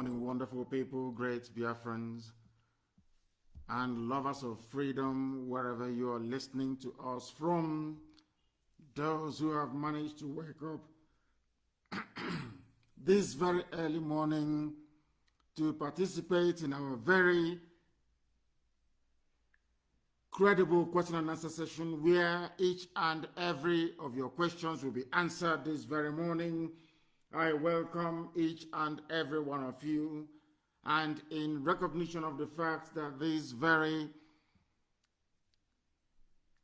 morning, wonderful people, great Biafrans, and lovers of freedom, wherever you are listening to us from. Those who have managed to wake up this very early morning to participate in our very credible question and answer session, where each and every of your questions will be answered this very morning. I welcome each and every one of you, and in recognition of the fact that this very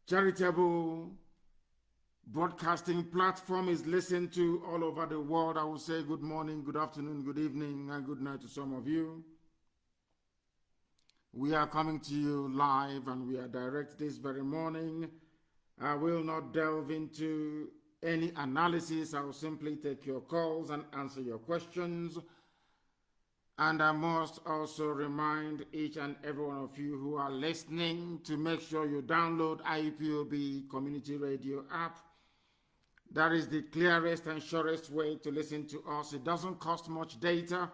charitable broadcasting platform is listened to all over the world, I will say good morning, good afternoon, good evening, and good night to some of you. We are coming to you live and we are direct this very morning. I will not delve into any analysis. I will simply take your calls and answer your questions. And I must also remind each and every one of you who are listening to make sure you download IPOB Community Radio app. That is the clearest and surest way to listen to us. It doesn't cost much data.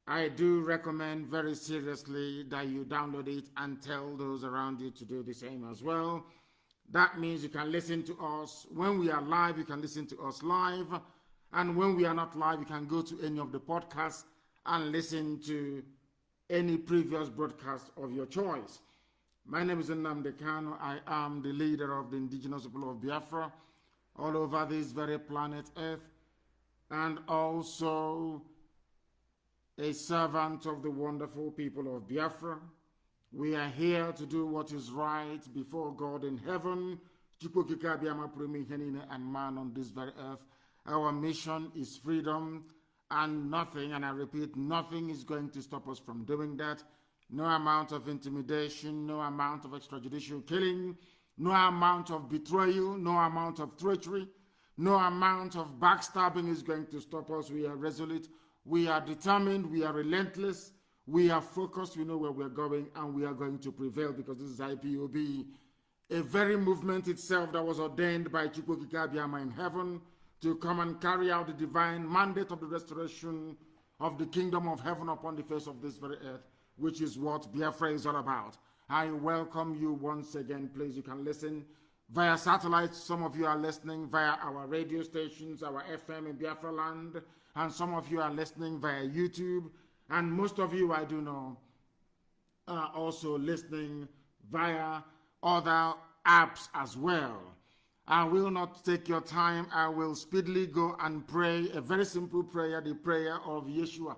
I do recommend very seriously that you download it and tell those around you to do the same as well. That means you can listen to us. When we are live, you can listen to us live. And when we are not live, you can go to any of the podcasts and listen to any previous broadcast of your choice. My name is Nnamdi Kanu. I am the leader of the indigenous people of Biafra all over this very planet Earth, and also a servant of the wonderful people of Biafra. We are here to do what is right before God in heaven, and man on this very earth. Our mission is freedom, and nothing, and I repeat, nothing is going to stop us from doing that. No amount of intimidation, no amount of extrajudicial killing, no amount of betrayal, no amount of treachery, no amount of backstabbing is going to stop us. We are resolute, we are determined, we are relentless, we are focused, we know where we're going, and we are going to prevail, because this is IPOB, a very movement itself that was ordained by Chukwukika Abiyama in heaven to come and carry out the divine mandate of the restoration of the kingdom of heaven upon the face of this very earth, which is what Biafra is all about. I welcome you once again. Please, you can listen via satellite. Some of you are listening via our radio stations, our FM in Biafra land, and some of you are listening via YouTube. And most of you, I do know, are also listening via other apps as well. I will not take your time. I will speedily go and pray a very simple prayer, the prayer of Yeshua.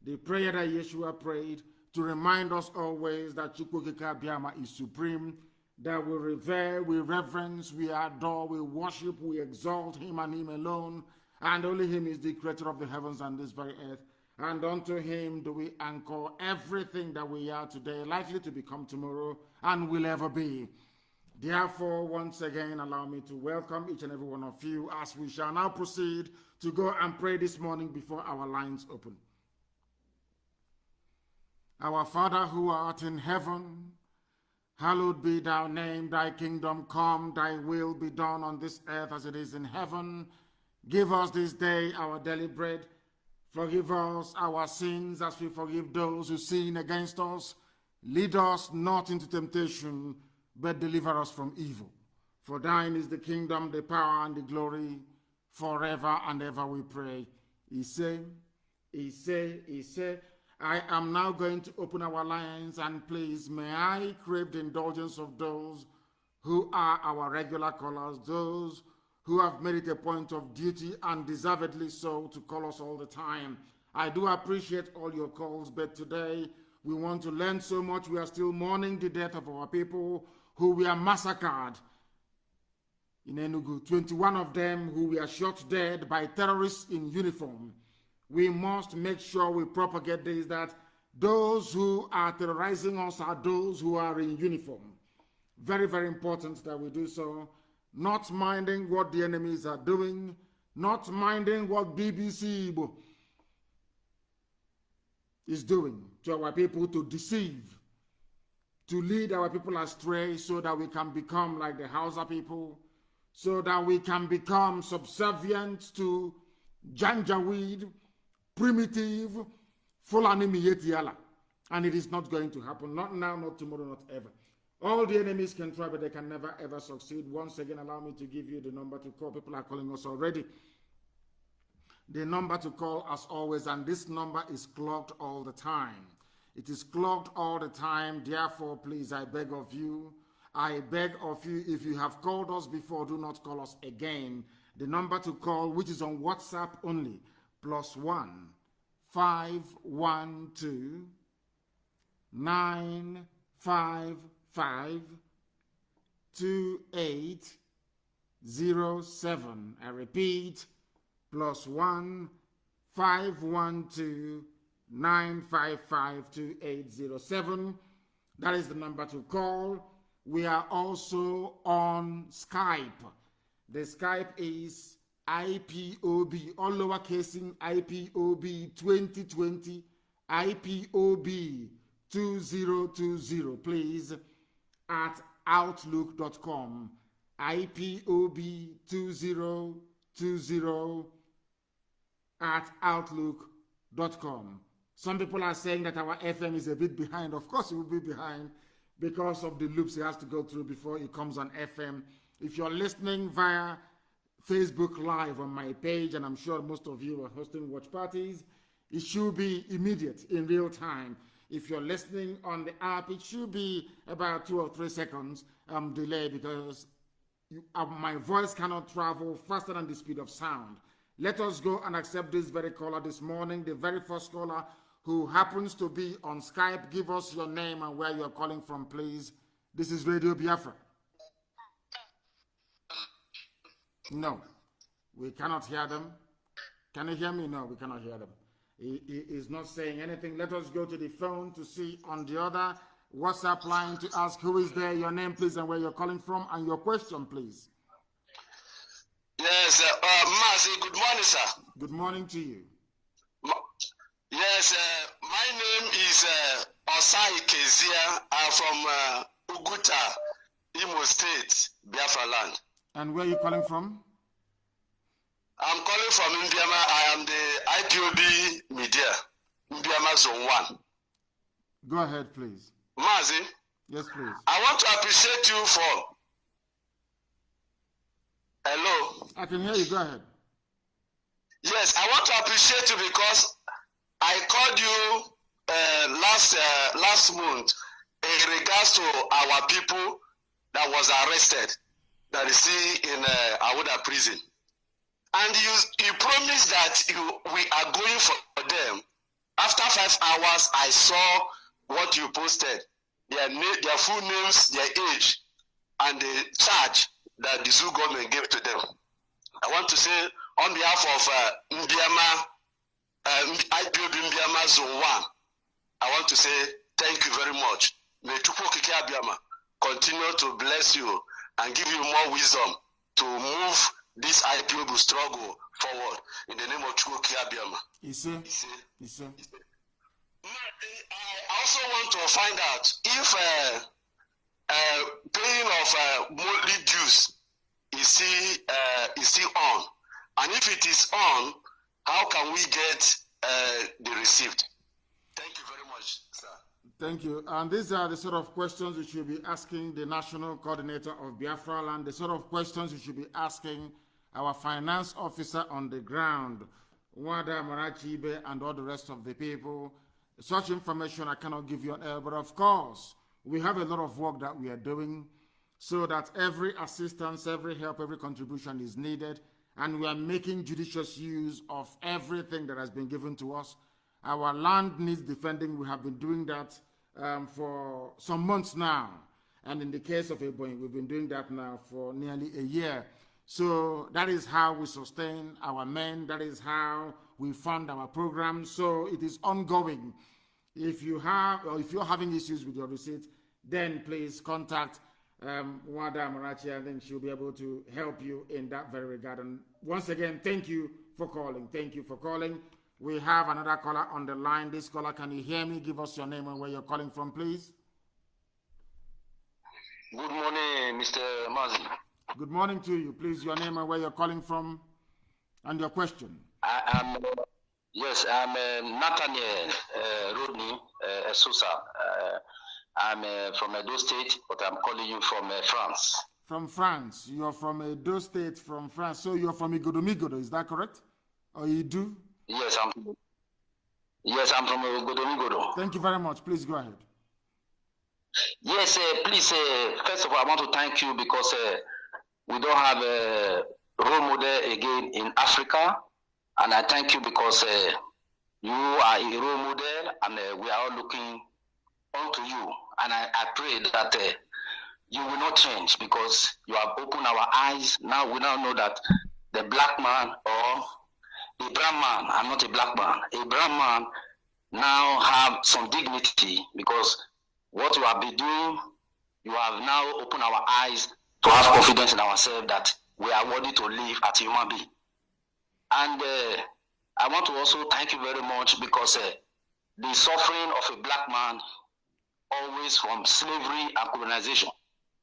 The prayer that Yeshua prayed to remind us always that Chukwukika Abiyama is supreme, that we revere, we reverence, we adore, we worship, we exalt him and him alone, and only him is the creator of the heavens and this very earth. And unto him do we anchor everything that we are today, likely to become tomorrow, and will ever be. Therefore, once again, allow me to welcome each and every one of you as we shall now proceed to go and pray this morning before our lines open. Our Father who art in heaven, hallowed be thy name, thy kingdom come, thy will be done on this earth as it is in heaven. Give us this day our daily bread. Forgive us our sins as we forgive those who sin against us. Lead us not into temptation, but deliver us from evil. For thine is the kingdom, the power, and the glory, forever and ever we pray. Ise, Ise, Ise. I am now going to open our lines, and please, may I crave the indulgence of those who are our regular callers, those who have made it a point of duty, and deservedly so, to call us all the time. I do appreciate all your calls, but today we want to learn so much. We are still mourning the death of our people who were massacred in Enugu, 21 of them who were shot dead by terrorists in uniform. We must make sure we propagate this, that those who are terrorizing us are those who are in uniform. Very, very important that we do so. Not minding what the enemies are doing, not minding what BBC Igbo is doing to our people to deceive, to lead our people astray so that we can become like the Hausa people, so that we can become subservient to Janjaweed, primitive, full enemy yet, and it is not going to happen. Not now, not tomorrow, not ever. All the enemies can try, but they can never ever succeed. Once again, allow me to give you the number to call. People are calling us already. The number to call, as always, and this number is clogged all the time. It is clogged all the time. Therefore, please, I beg of you, if you have called us before, do not call us again. The number to call, which is on WhatsApp only, +1 512 955 2807. I repeat, +1 512 955 2807. That is the number to call. We are also on Skype. The Skype is IPOB, all lowercase in IPOB 2020, IPOB 2020, please, at outlook.com. IPOB 2020 at outlook.com. Some people are saying that our FM is a bit behind. Of course, it will be behind because of the loops it has to go through before it comes on FM. If you're listening via Facebook Live on my page, and I'm sure most of you are hosting watch parties, it should be immediate, in real time. If you're listening on the app, it should be about 2 or 3 seconds delay, because my voice cannot travel faster than the speed of sound. Let us go and accept this very caller this morning, the very first caller who happens to be on Skype. Give us your name and where you're calling from, please. This is Radio Biafra. No, we cannot hear them. Can you hear me? No, we cannot hear them. He is not saying anything. Let us go to the phone to see on the other WhatsApp line to ask who is there, your name, please, and where you're calling from, and your question, please. Yes, Mazi, good morning, sir. Good morning to you. Yes, my name is Osai Kezia. I'm from Uguta, Imo State, Biafra land. And where are you calling from? I'm calling from Mbiama. I am the IPOB media, Mbiama Zone 1. Go ahead, please. Mazi? Yes, please. I want to appreciate you for... Hello? I can hear you. Go ahead. Yes, I want to appreciate you because I called you last month in regards to our people that was arrested, that is still in Awuda prison. And you promised that we are going for them. After 5 hours, I saw what you posted, their full names, their age, and the charge that the Zoo government gave to them. I want to say, on behalf of Mbiama, IPOB Mbiama Zone 1, I want to say thank you very much. May Chukwu Okike Abiyama continue to bless you and give you more wisdom to move this IPOB struggle forward in the name of Chukwu Okike Abiyama. I also want to find out if paying of monthly dues is still on, and if it is on, how can we get the receipt? Thank you very much, sir. Thank you. And these are the sort of questions you should be asking the National Coordinator of Biafra Land, the sort of questions you should be asking our finance officer on the ground, Wada Marachibe, and all the rest of the people. Such information I cannot give you on air, but of course, we have a lot of work that we are doing so that every assistance, every help, every contribution is needed, and we are making judicious use of everything that has been given to us. Our land needs defending. We have been doing that for some months now. And in the case of Ebonyi, we've been doing that now for nearly a year. So that is how we sustain our men. That is how we fund our program. So it is ongoing. If you have, or if you're having issues with your receipt, then please contact Wada Amarachi, and then she'll be able to help you in that very regard. And once again, thank you for calling. Thank you for calling. We have another caller on the line. This caller, can you hear me? Give us your name and where you're calling from, please. Good morning, Mr. Mazi. Good morning to you. Please, your name and where you're calling from and your question. I Yes, I'm Nathaniel Rodney Sousa. I'm from Edo State, but I'm calling you from France. From France. You're from Edo State, from France. So you're from Igodomigodo, is that correct? Or you do? Yes, I'm from Godomigodo. Thank you very much. Please go ahead. Yes, please. First of all, I want to thank you because we don't have a role model again in Africa, and I thank you because you are a role model, and we are all looking onto you. And I pray that you will not change because you have opened our eyes. Now we now know that the black man or a brown man, I'm not a black man, a brown man now have some dignity because what you have been doing, you have now opened our eyes to have confidence in ourselves that we are worthy to live as human beings. And I want to also thank you very much because the suffering of a black man always from slavery and colonization.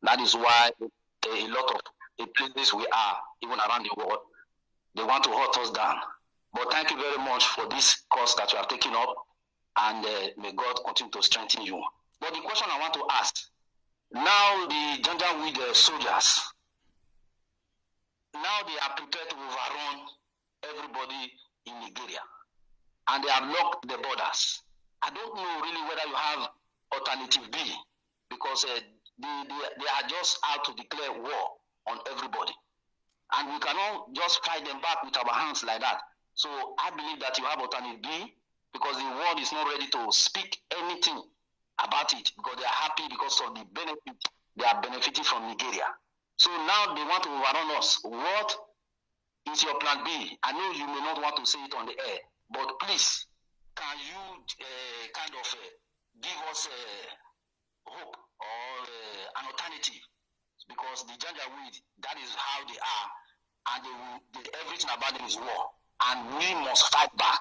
That is why a lot of the places we are, even around the world, they want to hurt us down. But thank you very much for this cause that you have taken up, and may God continue to strengthen you. But the question I want to ask, now the Janjaweed soldiers, now they are prepared to overrun everybody in Nigeria, and they have locked the borders. I don't know really whether you have alternative B, because they are just out to declare war on everybody. And we cannot just fight them back with our hands like that. So I believe that you have alternative B, because the world is not ready to speak anything about it, because they are happy because of the benefit they are benefiting from Nigeria. So now they want to overrun us. What is your plan B? I know you may not want to say it on the air, but please, can you kind of give us hope or an alternative? Because the Janjaweed, that is how they are, and everything about them is war. And we must fight back.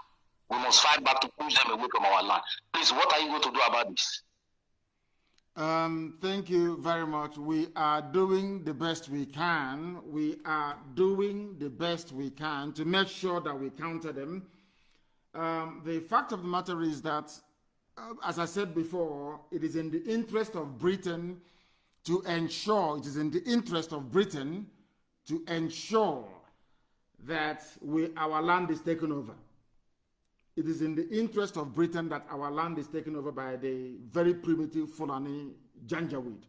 We must fight back to push them away from our land. Please, what are you going to do about this? Thank you very much. We are doing the best we can. We are doing the best we can to make sure that we counter them. The fact of the matter is that, as I said before, it is in the interest of Britain to ensure, that our land is taken over. It is in the interest of Britain that our land is taken over by the very primitive Fulani Janjaweed,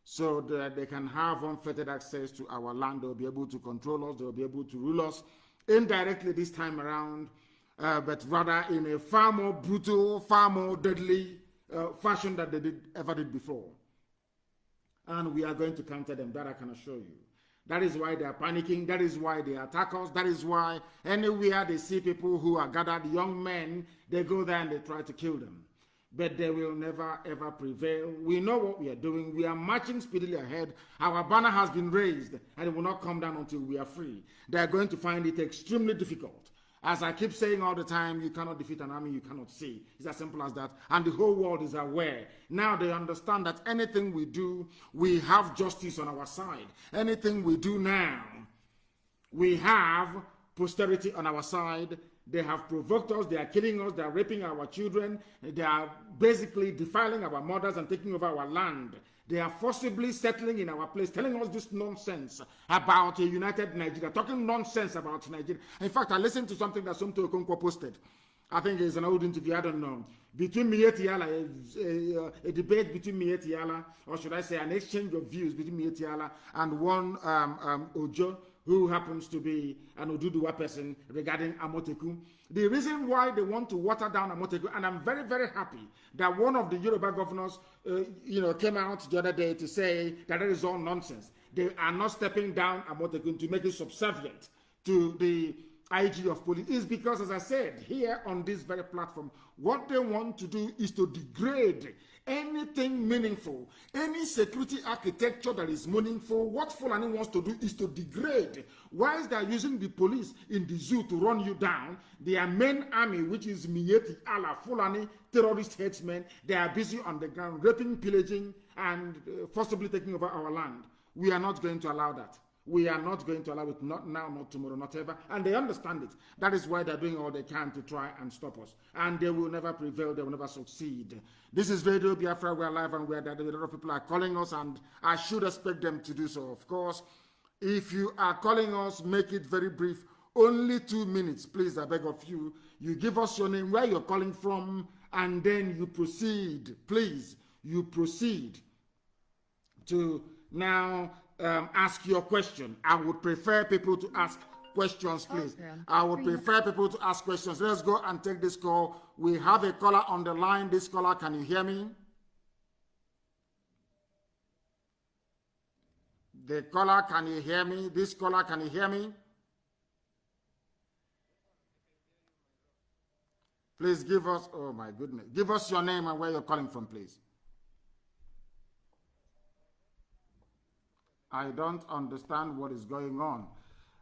so that they can have unfettered access to our land. They'll be able to control us. They'll be able to rule us indirectly this time around, but rather in a far more brutal, far more deadly fashion than they ever did before. And we are going to counter them, that I can assure you. That is why they are panicking. That is why they attack us. That is why anywhere they see people who are gathered, young men, they go there and they try to kill them. But they will never, ever prevail. We know what we are doing. We are marching speedily ahead. Our banner has been raised, and it will not come down until we are free. They are going to find it extremely difficult. As I keep saying all the time, you cannot defeat an army you cannot see. It's as simple as that. And the whole world is aware. Now they understand that anything we do, we have justice on our side. Anything we do now, we have posterity on our side. They have provoked us. They are killing us. They are raping our children. They are basically defiling our mothers and taking over our land. They are forcibly settling in our place, telling us this nonsense about a united Nigeria, talking nonsense about Nigeria. In fact, I listened to something that Somto Okonkwo posted. I think it's an old interview, I don't know. Between Mieti Yala, a debate between Mieti Yala, or should I say an exchange of views between Mieti Yala and one Ojo, who happens to be an Oduduwa person, regarding Amoteku. The reason why they want to water down Amoteku, and I'm very, very happy that one of the Yoruba governors came out the other day to say that it is all nonsense. They are not stepping down Amoteku to make it subservient to the IG of police, is because, as I said, here on this very platform, what they want to do is to degrade anything meaningful, any security architecture that is meaningful. What Fulani wants to do is to degrade. Whilst they are using the police in the zoo to run you down, their main army, which is Mieti Allah, Fulani terrorist headsmen, they are busy on the ground, raping, pillaging, and forcibly taking over our land. We are not going to allow that. We are not going to allow it, not now, not tomorrow, not ever. And they understand it. That is why they're doing all they can to try and stop us. And they will never prevail. They will never succeed. This is Radio Biafra. We're live and we're dead. A lot of people are calling us, and I should expect them to do so, of course. If you are calling us, make it very brief. Only 2 minutes, please, I beg of you. You give us your name, where you're calling from, and then you proceed. Please, you proceed to now ask your question. I would prefer people to ask questions, please. I would prefer people to ask questions. Let's go and take this call. We have a caller on the line. This caller, can you hear me? The caller, can you hear me? This caller, can you hear me? Please give us, oh my goodness, give us your name and where you're calling from, please. I don't understand what is going on.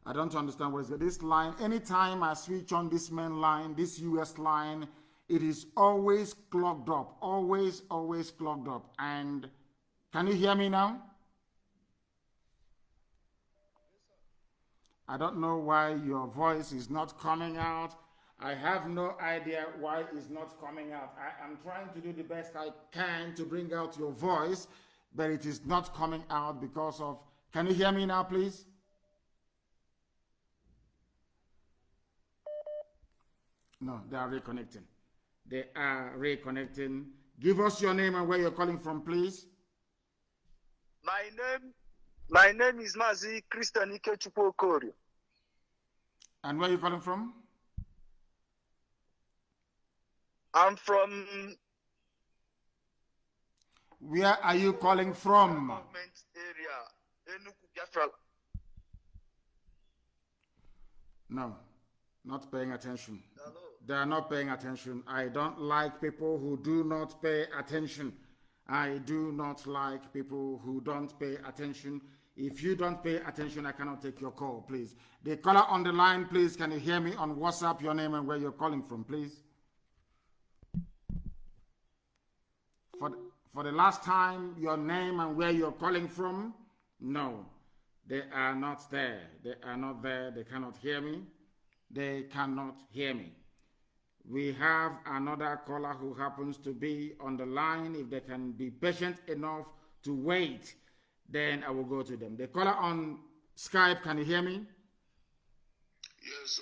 I don't understand what is going on. This line, anytime I switch on this main line, this US line, it is always clogged up, always clogged up. And can you hear me now? I don't know why your voice is not coming out. I have no idea why it's not coming out. I am trying to do the best I can to bring out your voice, but it is not coming out because of... Can you hear me now, please? No, they are reconnecting. They are reconnecting. Give us your name and where you're calling from, please. My name is Mazi Christian Ikechukwu Okorio. And where are you calling from? I'm from... Where are you calling from? Government area, Enugu, Biafra. No, not paying attention. Hello. They are not paying attention. I don't like people who do not pay attention. I do not like people who don't pay attention. If you don't pay attention, I cannot take your call, please. The caller on the line, please, can you hear me on WhatsApp, your name and where you're calling from, please? For the last time, your name and where you're calling from? No, they are not there. They are not there. They cannot hear me. They cannot hear me. We have another caller who happens to be on the line. If they can be patient enough to wait, then I will go to them. The caller on Skype, can you hear me? Yes,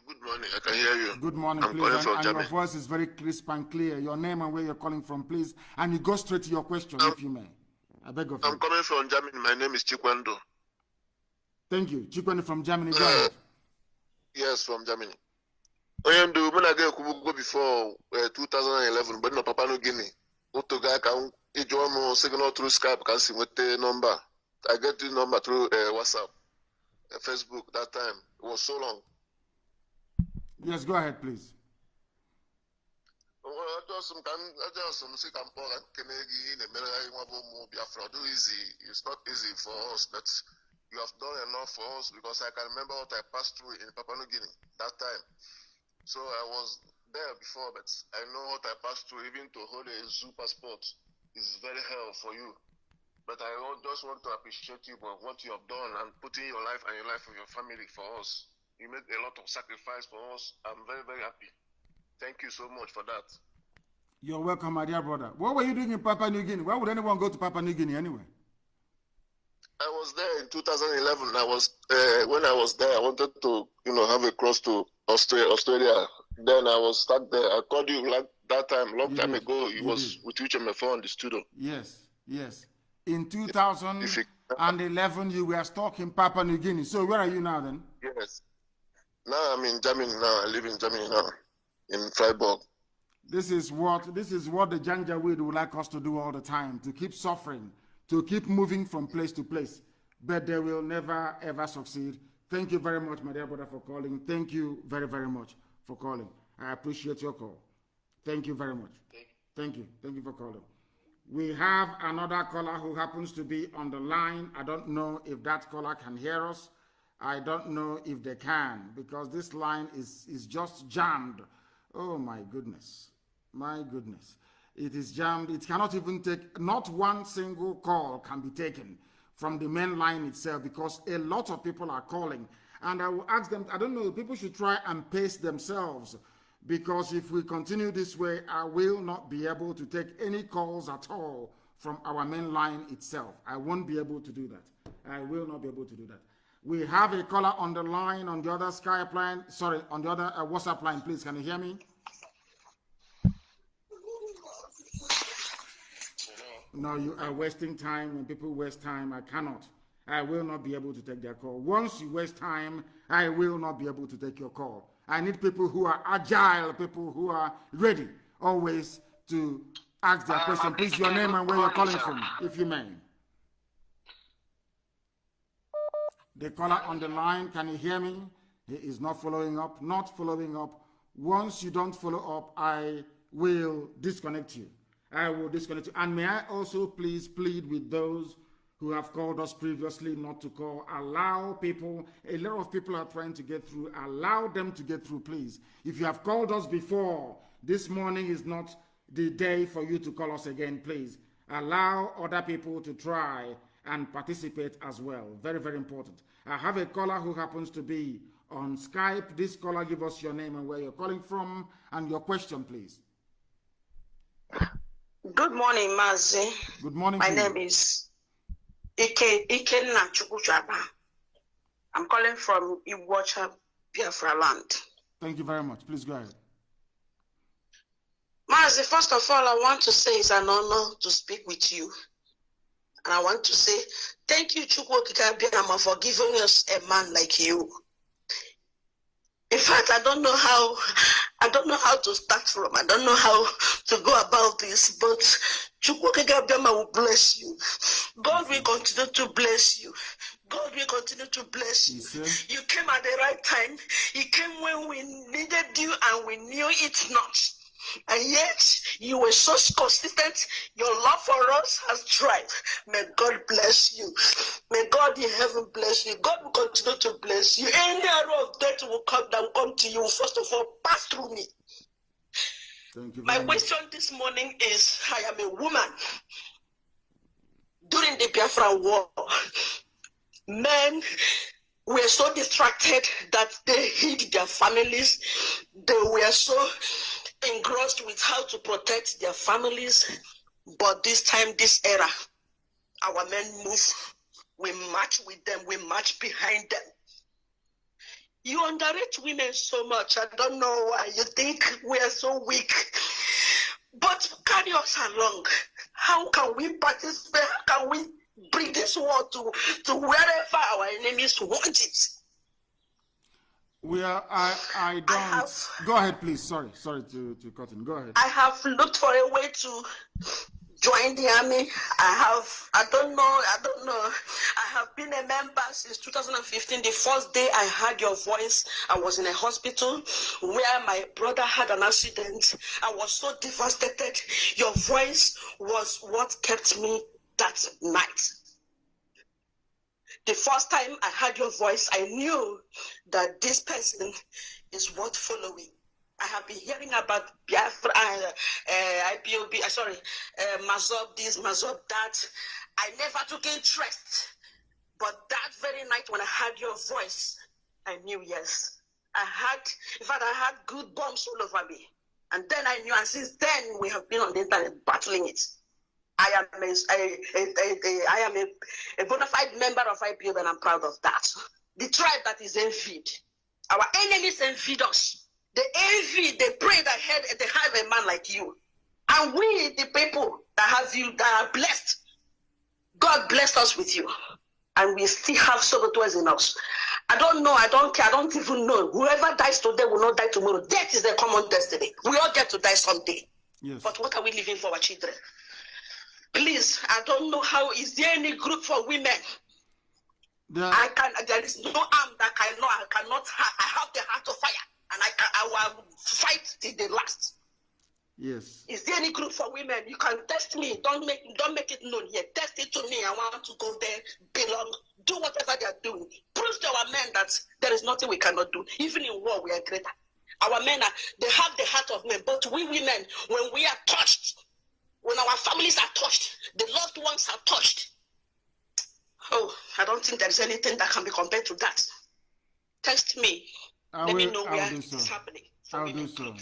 good morning. I can hear you. Good morning, I'm please. Calling And from your voice is very crisp and clear. Your name and where you're calling from, please. And you go straight to your question, if you may. I beg of you. I'm coming from Germany. My name is Chikwando. Thank you. Chikwando from Germany. Go ahead. Yes, from Germany. When I get before 2011, but no Papa no Guinea. Otoga can join signal through Skype. Can see what the number. I get the number through WhatsApp, Facebook. That time it was so long. Yes, go ahead, please. It's not easy for us, but you have done enough for us because I can remember what I passed through in Papua New Guinea that time. So I was there before, but I know what I passed through. Even to hold a zoo passport is very hell for you. But I just want to appreciate you for what you have done and putting your life and your life of your family for us. You made a lot of sacrifice for us. I'm very, very happy. Thank you so much for that. You're welcome, my dear brother. What were you doing in Papua New Guinea? Why would anyone go to Papua New Guinea anyway? I was there in 2011. I was when I was there, I wanted to, have a cross to Australia. Then I was stuck there. I called you like that time, long time ago. You was with you on my phone in the studio. Yes. In 2011, you were stuck in Papua New Guinea. So where are you now then? Yes. Now I'm in Germany now. I live in Germany now, in Freiburg. This is what the Janjaweed would like us to do all the time, to keep suffering, to keep moving from place to place. But they will never, ever succeed. Thank you very much, my dear brother, for calling. Thank you very, very much for calling. I appreciate your call. Thank you very much. Thank you. Thank you for calling. We have another caller who happens to be on the line. I don't know if that caller can hear us. I don't know if they can, because this line is just jammed. Oh, my goodness. My goodness. It is jammed. It cannot even take, not one single call can be taken from the main line itself, because a lot of people are calling. And I will ask them, I don't know, people should try and pace themselves, because if we continue this way, I will not be able to take any calls at all from our main line itself. I won't be able to do that. I will not be able to do that. We have a caller on the line, on the other Skype line, sorry, on the other WhatsApp line, please. Can you hear me? No, you are wasting time. When people waste time, I cannot. I will not be able to take their call. Once you waste time, I will not be able to take your call. I need people who are agile, people who are ready always to ask their question. Please, your name and where you're calling from, if you may. The caller on the line, can you hear me? He is not following up, not following up. Once you don't follow up, I will disconnect you. I will disconnect you. And may I also please plead with those who have called us previously not to call. Allow people, a lot of people are trying to get through. Allow them to get through, please. If you have called us before, this morning is not the day for you to call us again, please. Allow other people to try and participate as well. Very, very important. I have a caller who happens to be on Skype. This caller, give us your name and where you're calling from and your question, please. Good morning, Mazi. Good morning. My name is Ikenna Chukwuchaba. I'm calling from Iwacha, Biafra land. Thank you very much. Please go ahead. Mazi, first of all, I want to say it's an honor to speak with you. And I want to say thank you, Chukwuchaba, for giving us a man like you. In fact, I don't know how to start from. I don't know how to go about this, but Chukwuchaba will bless you. God will continue to bless you. God will continue to bless you. You came at the right time. You came when we needed you and we knew it not. And yet, you were so consistent. Your love for us has thrived. May God bless you. May God in heaven bless you. God will continue to bless you. Any arrow of death will come to you. First of all, pass through me. Thank you. My question this morning is, I am a woman. During the Biafra war, men were so distracted that they hid their families. They were so engrossed with how to protect their families. But this time, this era, our men move. We march with them. We march behind them. You underrate women so much. I don't know why. You think we are so weak. But carry us along. How can we participate? How can we bring this war to wherever our enemies want it? We are, I don't. Go ahead, please. Sorry to cut in. Go ahead. I have looked for a way to join the army. I don't know. I have been a member since 2015. The first day I heard your voice, I was in a hospital where my brother had an accident. I was so devastated. Your voice was what kept me that night. The first time I heard your voice, I knew that this person is worth following. I have been hearing about Biafra, IPOB, Mazob this, Mazob that. I never took interest. But that very night when I heard your voice, I knew, yes. I had good bombs all over me. And then I knew, and since then we have been on the internet battling it. I am a bona fide member of IPOB, and I'm proud of that. The tribe that is envied. Our enemies envied us. They envy, they pray that they have a man like you. And we, the people that have you, that are blessed, God blessed us with you. And we still have saboteurs in us. I don't know, I don't care, I don't even know. Whoever dies today will not die tomorrow. Death is the common destiny. We all get to die someday. Yes. But what are we leaving for our children? Please, I don't know how. Is there any group for women? There is no arm that I cannot have. I have the heart of fire, and I will fight till the last. Yes. Is there any group for women? You can test me. Don't make it known here. Test it to me. I want to go there, belong, do whatever they are doing. Prove to our men that there is nothing we cannot do. Even in war, we are greater. Our men they have the heart of men, but we women, when we are touched, when our families are touched, the loved ones are touched, Oh, I don't think there's anything that can be compared to that. Text me. Let me know where it's happening. I'll do so.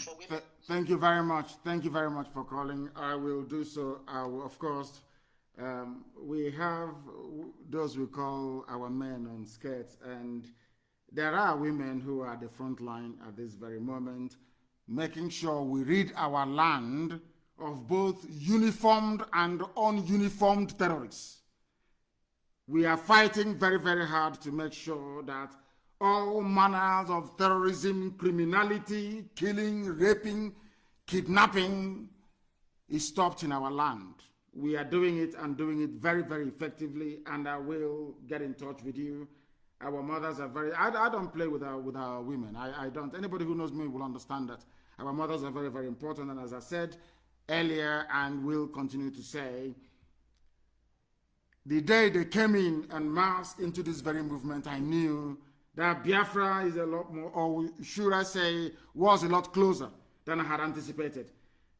Thank you very much. Thank you very much for calling. I will do so. I will, of course, we have those we call our men on skirts, and there are women who are at the front line at this very moment, making sure we rid our land of both uniformed and ununiformed terrorists. We are fighting very, very hard to make sure that all manners of terrorism, criminality, killing, raping, kidnapping is stopped in our land. We are doing it and doing it very, very effectively, and I will get in touch with you. Our mothers are very, I don't play with our women. I don't. Anybody who knows me will understand that. Our mothers are very, very important, and as I said earlier and will continue to say, the day they came in en masse into this very movement, I knew that Biafra is a lot more, or should I say, was a lot closer than I had anticipated.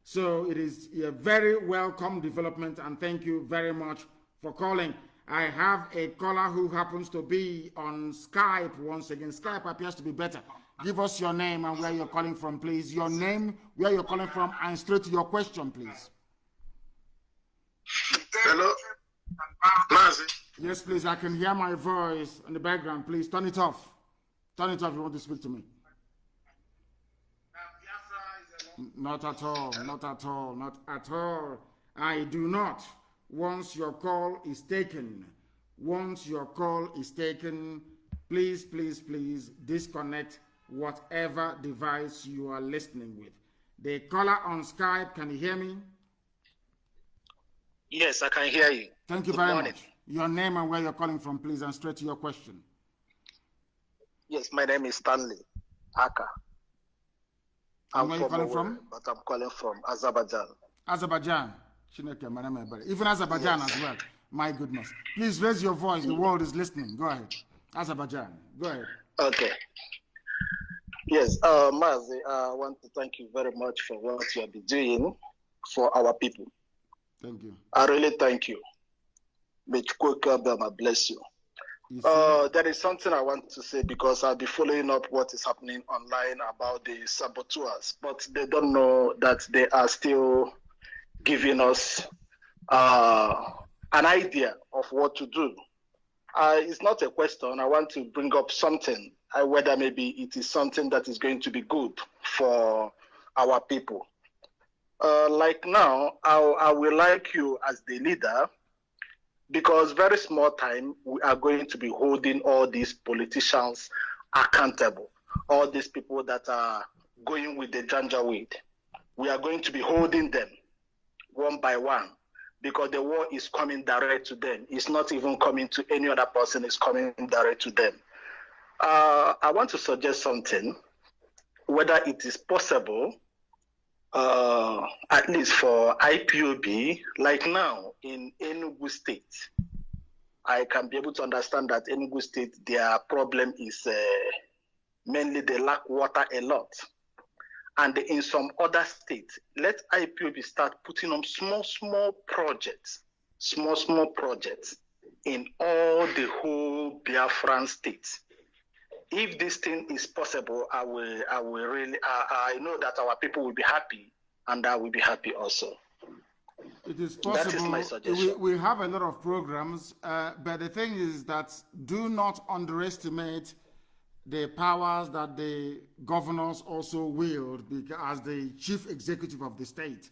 So it is a very welcome development, and thank you very much for calling. I have a caller who happens to be on Skype once again. Skype appears to be better. Give us your name and where you're calling from, please. Your name, where you're calling from, and straight to your question, please. Hello? Mazi? Yes, please. I can hear my voice in the background. Please turn it off. Turn it off if you want to speak to me. Not at all. Not at all. Not at all. I do not. Once your call is taken, please, please, please disconnect whatever device you are listening with. The caller on Skype, can you hear me? Yes, I can hear you. Thank you very much. Your name and where you're calling from, please, and straight to your question. Yes, my name is Stanley Aka. And where are you calling from? But I'm calling from Azerbaijan. Azerbaijan. Even Azerbaijan as well. My goodness. Please raise your voice. The world is listening. Go ahead. Azerbaijan. Go ahead. Okay. Yes, Mazi, I want to thank you very much for what you have been doing for our people. Thank you. I really thank you. May God bless you. There is something I want to say because I'll be following up what is happening online about the saboteurs, but they don't know that they are still giving us an idea of what to do. It's not a question. I want to bring up something, whether maybe it is something that is going to be good for our people. Like now, I will like you as the leader, because very small time, we are going to be holding all these politicians accountable, all these people that are going with the janjaweed. We are going to be holding them one by one, because the war is coming direct to them. It's not even coming to any other person, it's coming direct to them. I want to suggest something, whether it is possible, at least for IPOB, like now in Enugu State. I can be able to understand that Enugu State, their problem is mainly they lack water a lot. And in some other states, let IPOB start putting on small projects in all the whole Biafran states. If this thing is possible, I will really, I know that our people will be happy, and I will be happy also. It is possible. That is my suggestion. We have a lot of programs, but the thing is that do not underestimate the powers that the governors also wield as the chief executive of the state.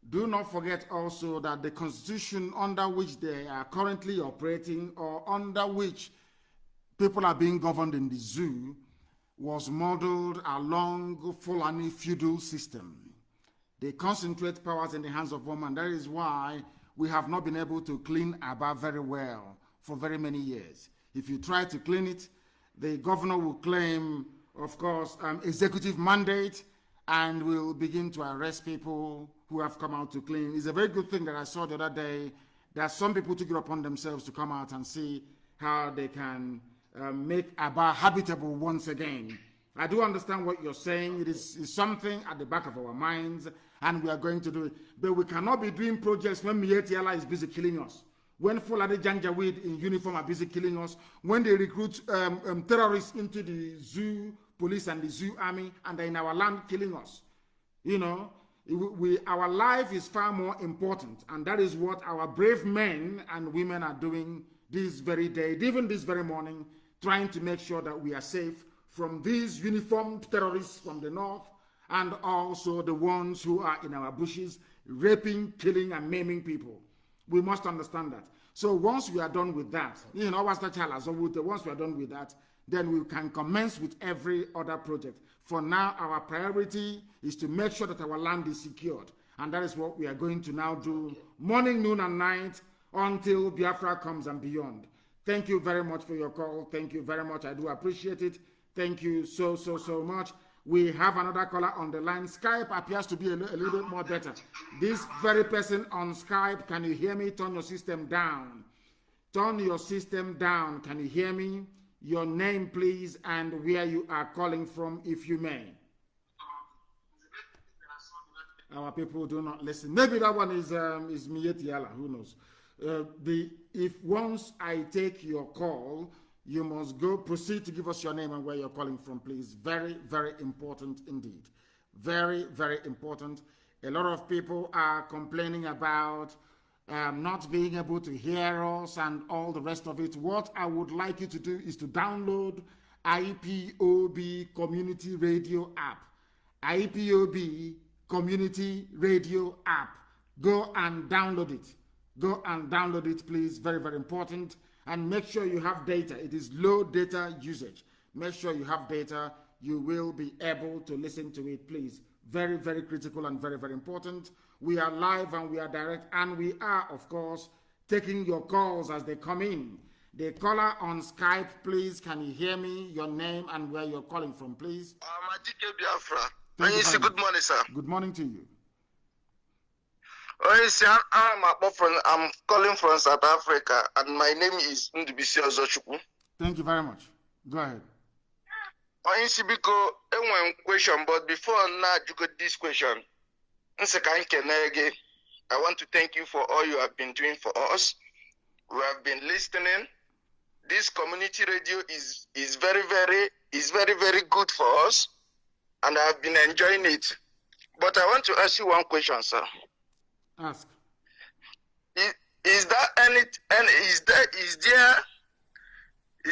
Do not forget also that the constitution under which they are currently operating, or under which people are being governed in the zoo, was modeled along Fulani feudal system. They concentrate powers in the hands of one man. That is why we have not been able to clean Aba very well for very many years. If you try to clean it, the governor will claim, of course, executive mandate, and will begin to arrest people who have come out to clean. It's a very good thing that I saw the other day, that some people took it upon themselves to come out and see how they can make Aba habitable once again. I do understand what you're saying. It is something at the back of our minds, and we are going to do it. But we cannot be doing projects when Mietiala is busy killing us. when Fulani Janjaweed in uniform are busy killing us, when they recruit terrorists into the zoo police and the zoo army and they're in our land killing us. You know, our life is far more important, and that is what our brave men and women are doing this very day, even this very morning, trying to make sure that we are safe from these uniformed terrorists from the north, and also the ones who are in our bushes, raping, killing, and maiming people. We must understand that. So once we are done with that, you know, once we are done with that, then we can commence with every other project. For now, our priority is to make sure that our land is secured. And that is what we are going to now do morning, noon, and night until Biafra comes and beyond. Thank you very much for your call. Thank you very much. I do appreciate it. Thank you so much. We have another caller on the line. Skype appears to be a little bit more better. This very person on Skype, can you hear me? Turn your system down. Turn your system down. Can you hear me? Your name, please, and where you are calling from, if you may. Our people do not listen. Maybe that one is Mietiala. Who knows? If once I take your call, you must proceed to give us your name and where you're calling from, please. Very, very important indeed. Very, very important. A lot of people are complaining about not being able to hear us and all the rest of it. What I would like you to do is to download IPOB Community Radio app. IPOB Community Radio app. Go and download it. Go and download it, please. Very, very important. And make sure you have data. It is low data usage. Make sure you have data. You will be able to listen to it, please. Very, very critical and very, very important. We are live and we are direct, and we are, of course, taking your calls as they come in. The caller on Skype, please, can you hear me? Your name and where you're calling from, please. Madike Biafra. Good morning, sir. Good morning to you. I'm calling from South Africa, and my name is Nnamdi. Thank you very much. Go ahead. Question, but before now, you got this question. I want to thank you for all you have been doing for us. We have been listening. This community radio is very, very good for us, and I have been enjoying it. But I want to ask you one question, sir. Ask. Is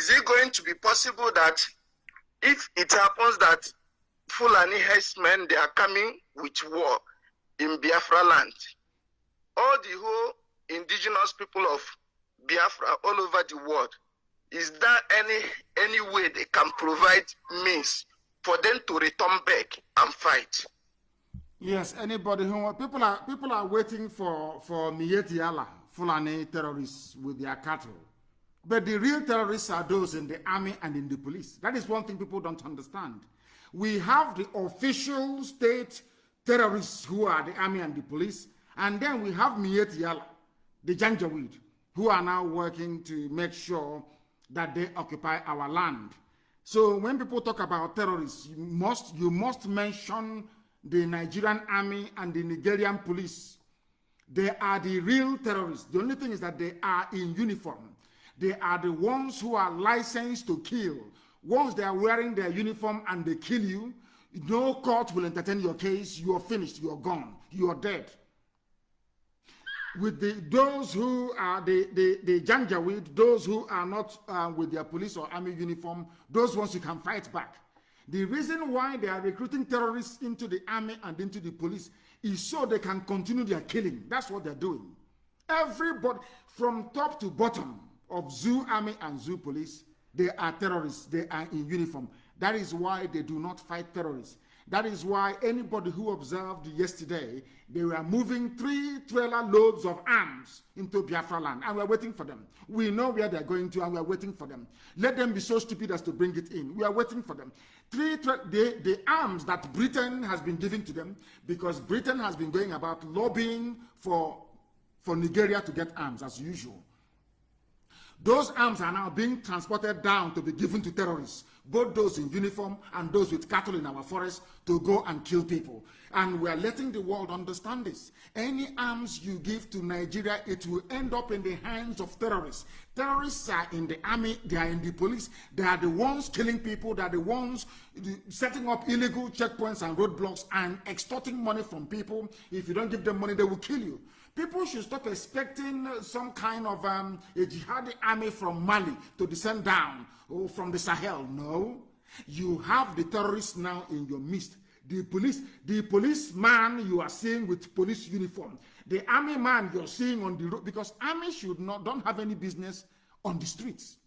it going to be possible that if it happens that Fulani herdsmen, they are coming with war in Biafra land, all the whole indigenous people of Biafra all over the world, is there any way they can provide means for them to return back and fight? Yes, anybody who people are waiting for Mietiala, Fulani terrorists with their cattle. But the real terrorists are those in the army and in the police. That is one thing people don't understand. We have the official state terrorists who are the army and the police, and then we have Mietiala, the Janjaweed, who are now working to make sure that they occupy our land. So when people talk about terrorists, you must mention the Nigerian army and the Nigerian police. They are the real terrorists. The only thing is that they are in uniform. They are the ones who are licensed to kill. Once they are wearing their uniform and they kill you, no court will entertain your case. You are finished. You are gone. You are dead. With those who are the Janjaweed, those who are not with their police or army uniform, those ones you can fight back. The reason why they are recruiting terrorists into the army and into the police is so they can continue their killing. That's what they're doing. Everybody, from top to bottom of zoo army and zoo police, they are terrorists. They are in uniform. That is why they do not fight terrorists. That is why anybody who observed yesterday, they were moving 3 trailer loads of arms into Biafra land, and we're waiting for them. We know where they're going to, and we're waiting for them. Let them be so stupid as to bring it in. We are waiting for them. The arms that Britain has been giving to them, because Britain has been going about lobbying for Nigeria to get arms, as usual. Those arms are now being transported down to be given to terrorists. both those in uniform and those with cattle in our forests, to go and kill people. And we are letting the world understand this. Any arms you give to Nigeria, it will end up in the hands of terrorists. Terrorists are in the army, they are in the police, they are the ones killing people, they are the ones setting up illegal checkpoints and roadblocks and extorting money from people. If you don't give them money, they will kill you. People should stop expecting some kind of a jihadi army from Mali to descend down or from the Sahel. No. You have the terrorists now in your midst. The policeman you are seeing with police uniform, the army man you're seeing on the road, because army don't have any business on the streets.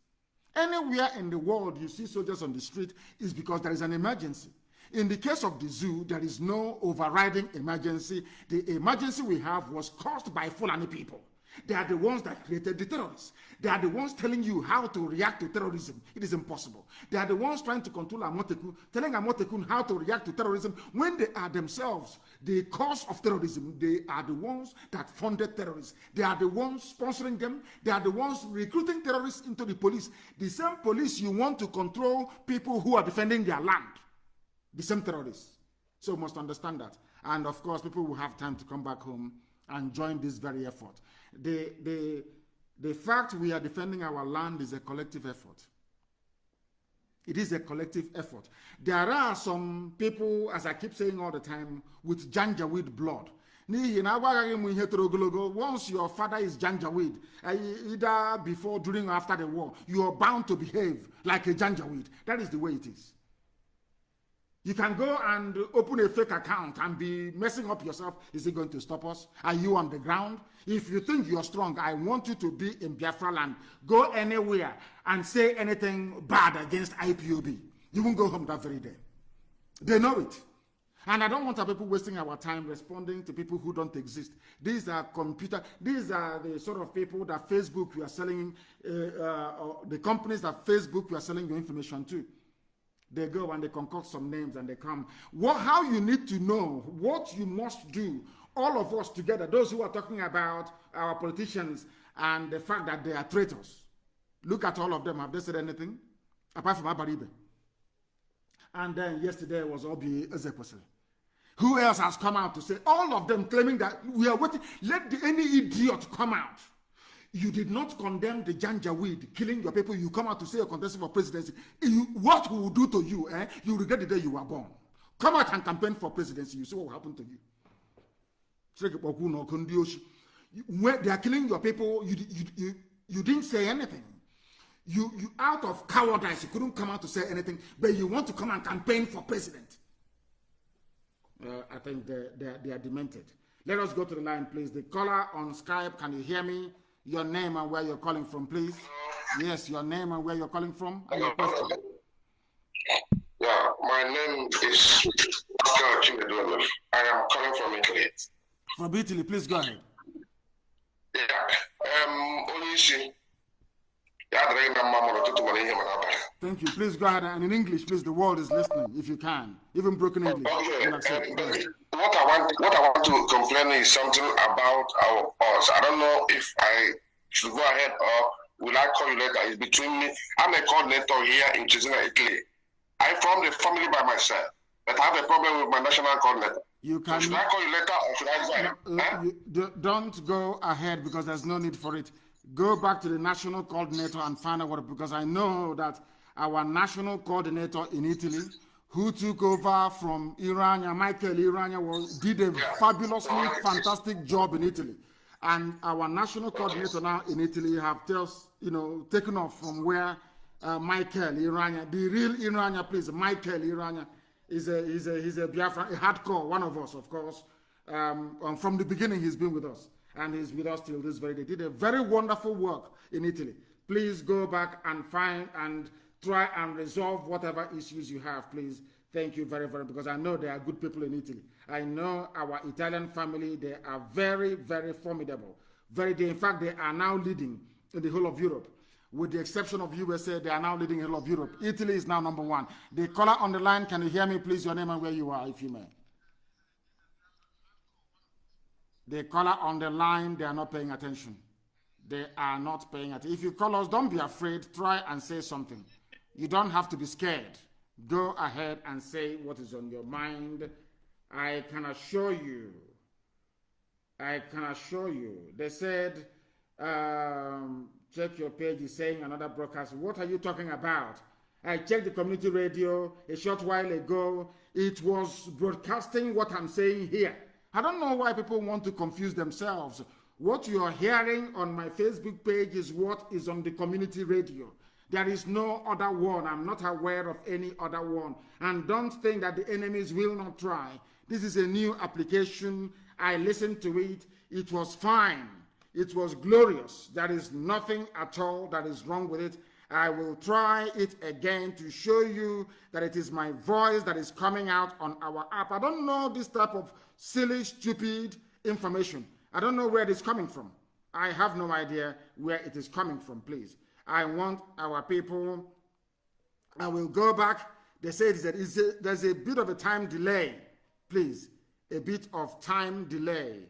Anywhere in the world you see soldiers on the street is because there is an emergency. In the case of the zoo, there is no overriding emergency. The emergency we have was caused by Fulani people. They are the ones that created the terrorists. They are the ones telling you how to react to terrorism. It is impossible. They are the ones trying to control Amotekun, telling Amotekun how to react to terrorism when they are themselves the cause of terrorism. They are the ones that funded terrorists. They are the ones sponsoring them. They are the ones recruiting terrorists into the police. The same police you want to control people who are defending their land. The same terrorists. So we must understand that. And of course, people will have time to come back home and join this very effort. The fact we are defending our land is a collective effort. It is a collective effort. There are some people, as I keep saying all the time, with Janjaweed blood. Once your father is Janjaweed, either before, during, or after the war, you are bound to behave like a Janjaweed. That is the way it is. You can go and open a fake account and be messing up yourself. Is it going to stop us? Are you on the ground? If you think you're strong, I want you to be in Biafra land. Go anywhere and say anything bad against IPOB. You won't go home that very day. They know it. And I don't want our people wasting our time responding to people who don't exist. These are these are the sort of people that Facebook, you are selling, the companies that Facebook, you are selling your information to. They go and they concoct some names and they come. How you need to know, what you must do, all of us together, those who are talking about our politicians and the fact that they are traitors. Look at all of them. Have they said anything? Apart from Abaribe. And then yesterday was Obi Ezekwesili. Who else has come out to say, all of them claiming that we are waiting, let any idiot come out. You did not condemn the Janjaweed killing your people. You come out to say you're contesting for presidency. What will do to you? You regret the day you were born. Come out and campaign for presidency. You see what will happen to you. When they are killing your people, you didn't say anything. You out of cowardice, you couldn't come out to say anything, but you want to come and campaign for president. I think they are demented. Let us go to the line, please. The caller on Skype, can you hear me? Your name and where you're calling from, please. Yes, your name and where you're calling from, and your question. Yeah, my name is Oscar. I am calling from Italy. From Italy, please go ahead. Yeah, thank you. Please go ahead, and in English, please. The world is listening, if you can, even broken English. Okay. What I want to complain is something about us. I don't know if I should go ahead or will I call you later. It's between me. I'm a coordinator here in Cesena, Italy. I'm from the family by myself, but I have a problem with my national coordinator. You can. So should I call you later or should I go ahead? Don't go ahead because there's no need for it. Go back to the national coordinator and find out what, because I know that our national coordinator in Italy, who took over from Irania, Michael Irania, did a fabulously fantastic job in Italy. And our national coordinator now in Italy have just, taken off from where Michael Irania, the real Irania, please, Michael Irania, he's a Biafran, a hardcore, one of us, of course. From the beginning, he's been with us. And he's with us till this very day. Did a very wonderful work in Italy. Please go back and find and try and resolve whatever issues you have, please. Thank you very, very, because I know there are good people in Italy. I know our Italian family, they are very, very formidable. In fact, they are now leading in the whole of Europe. With the exception of USA, they are now leading in the whole of Europe. Italy is now #1. The caller on the line, can you hear me, please? Your name and where you are, if you may. The caller on the line, they are not paying attention. They are not paying attention. If you call us, don't be afraid. Try and say something. You don't have to be scared. Go ahead and say what is on your mind. I can assure you. They said, check your page, is saying another broadcast. What are you talking about? I checked the community radio a short while ago. It was broadcasting what I'm saying here. I don't know why people want to confuse themselves. What you are hearing on my Facebook page is what is on the community radio. There is no other one. I'm not aware of any other one. And don't think that the enemies will not try. This is a new application. I listened to it. It was fine. It was glorious. There is nothing at all that is wrong with it. I will try it again to show you that it is my voice that is coming out on our app. I don't know this type of silly, stupid information. I don't know where it is coming from. I have no idea where it is coming from, please. I want our people, I will go back. They say that there's a bit of a time delay. Please, a bit of time delay.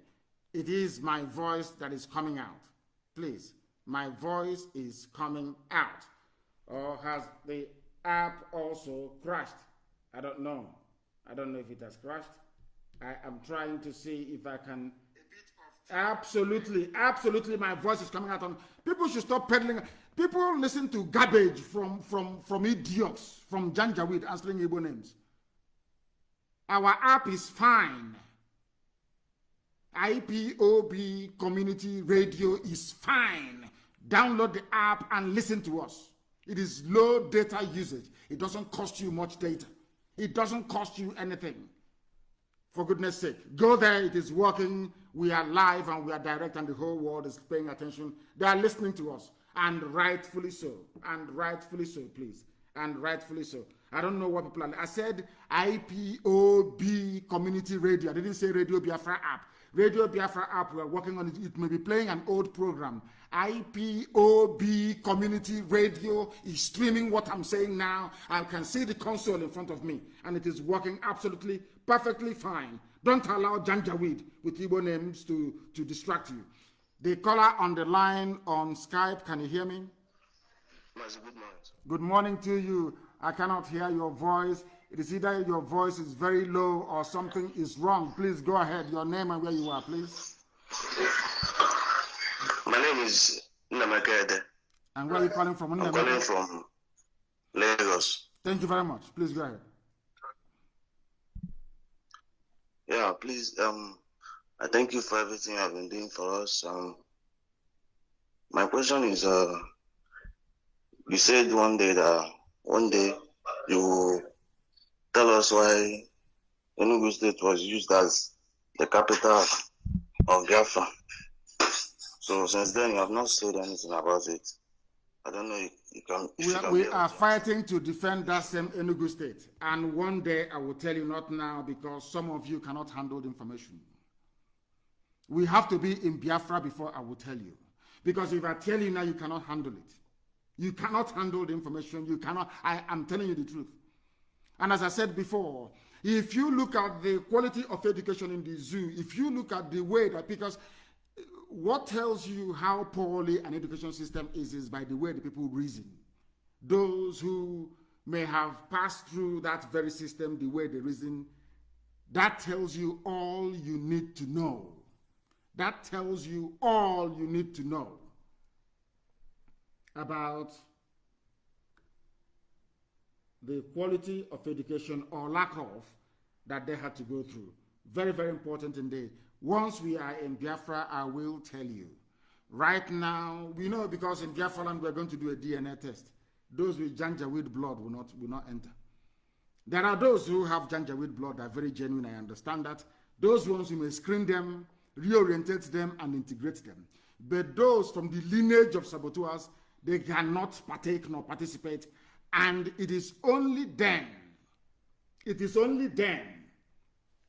It is my voice that is coming out. Please, my voice is coming out. Or has the app also crashed? I don't know. I don't know if it has crashed. I am trying to see if I can. Absolutely, my voice is coming out. On people should stop peddling. People listen to garbage from idiots, from Janjaweed answering Igbo names. Our app is fine. IPOB community radio is fine. Download the app and listen to us. It is low data usage. It doesn't cost you much data. It doesn't cost you anything. For goodness sake, go there. It is working. We are live and we are direct and the whole world is paying attention. They are listening to us, and rightfully so. And rightfully so, please. And rightfully so. I don't know what people are. I said IPOB community radio. I didn't say Radio Biafra app. Radio Biafra app, we are working on it. It may be playing an old program. IPOB community radio is streaming what I'm saying now. I can see the console in front of me, and it is working absolutely perfectly fine. Don't allow Janjaweed with Igbo names to distract you. The caller on the line on Skype, can you hear me? Mazi, good morning. Good morning to you. I cannot hear your voice. It is either your voice is very low or something is wrong. Please go ahead. Your name and where you are, please. My name is Nnamdi. And where are you calling from? I'm calling from Lagos. Thank you very much. Please go ahead. Yeah, please. I thank you for everything I've been doing for us. My question is, you said one day you will tell us why Enugu State was used as the capital of Biafra. So since then, you have not said anything about it. I don't know if you can. We are fighting to defend that same Enugu State. And one day I will tell you, not now, because some of you cannot handle the information. We have to be in Biafra before I will tell you. Because if I tell you now, you cannot handle it. You cannot handle the information. You cannot. I am telling you the truth. And as I said before, if you look at the quality of education in the zoo, if you look at the way that, because what tells you how poorly an education system is by the way the people reason. Those who may have passed through that very system, the way they reason, that tells you all you need to know. That tells you all you need to know about the quality of education or lack of that they had to go through. Very, very important indeed. Once we are in Biafra, I will tell you. Right now, we know because in Biafra land we're going to do a DNA test. Those with Janjaweed blood will not enter. There are those who have Janjaweed blood that are very genuine, I understand that. Those ones, we may screen them, reorientate them, and integrate them. But those from the lineage of saboteurs, they cannot partake nor participate. And it is only then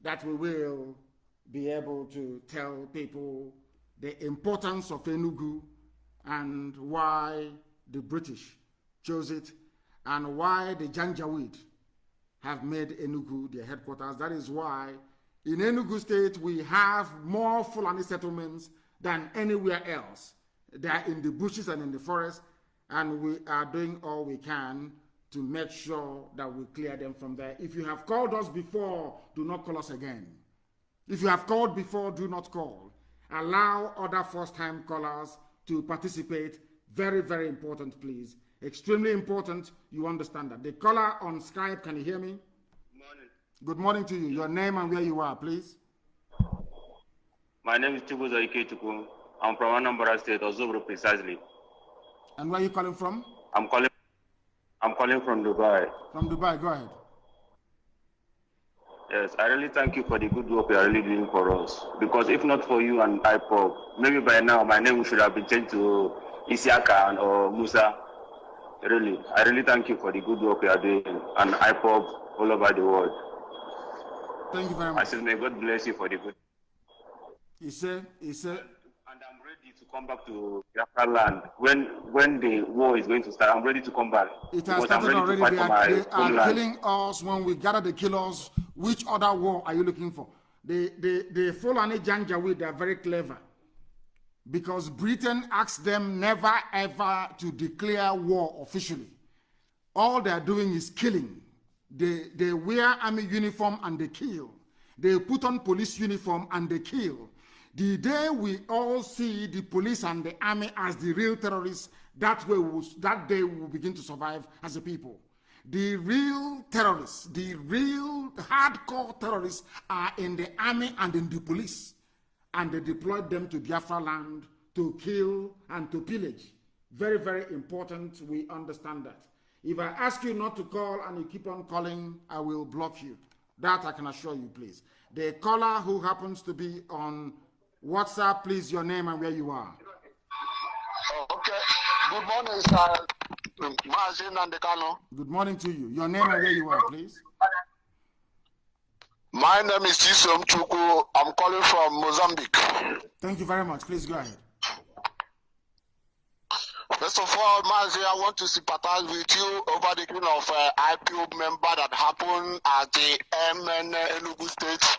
that we will be able to tell people the importance of Enugu and why the British chose it and why the Janjaweed have made Enugu their headquarters. That is why in Enugu State we have more Fulani settlements than anywhere else. They are in the bushes and in the forest, and we are doing all we can to make sure that we clear them from there. If you have called us before, do not call us again. If you have called before, do not call. Allow other first-time callers to participate. Very, very important, please. Extremely important, you understand that. The caller on Skype, can you hear me? Morning. Good morning to you. Your name and where you are, please. My name is Chibuzo Ikechukwu. I'm from Anambra State, Ozubru precisely. And where are you calling from? I'm calling from Dubai. From Dubai, go ahead. Yes, I really thank you for the good work you are really doing for us. Because if not for you and IPOB, maybe by now my name should have been changed to Isiaka or Musa. Really, I really thank you for the good work you are doing and IPOB all over the world. Thank you very much. I said, may God bless you for the good. He said. And I'm ready to come back to Biafra land. When the war is going to start, I'm ready to come back. It has started already. They are killing us. When we gather the killers, which other war are you looking for? The Fulani Janjaweed, they are very clever. Because Britain asked them never ever to declare war officially. All they are doing is killing. They wear army uniform and they kill. They put on police uniform and they kill. The day we all see the police and the army as the real terrorists, that day we will begin to survive as a people. The real terrorists, the real hardcore terrorists are in the army and in the police. And they deployed them to Biafra land to kill and to pillage. Very, very important, we understand that. If I ask you not to call and you keep on calling, I will block you. That I can assure you, please. The caller who happens to be on WhatsApp, please, your name and where you are. Okay. Good morning, sir. Mazi and Kanu. Good morning to you. Your name and where you are, please. My name is Chisom Chukwu. I'm calling from Mozambique. Thank you very much. Please go ahead. First of all, Mazi, I want to sympathize with you over the killing of IPO member that happened at the Enugu State,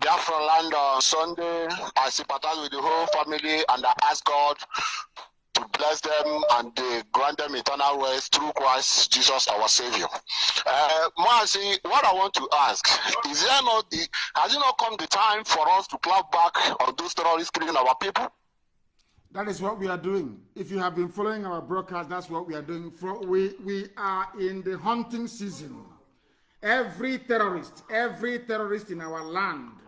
Biafra land on Sunday. I sympathize with the whole family and I ask God to bless them and grant them eternal rest through Christ Jesus our Savior. Mazi, what I want to ask, has it not come the time for us to clap back on those terrorists killing our people? That is what we are doing. If you have been following our broadcast, that's what we are doing. We are in the hunting season. Every terrorist in our land,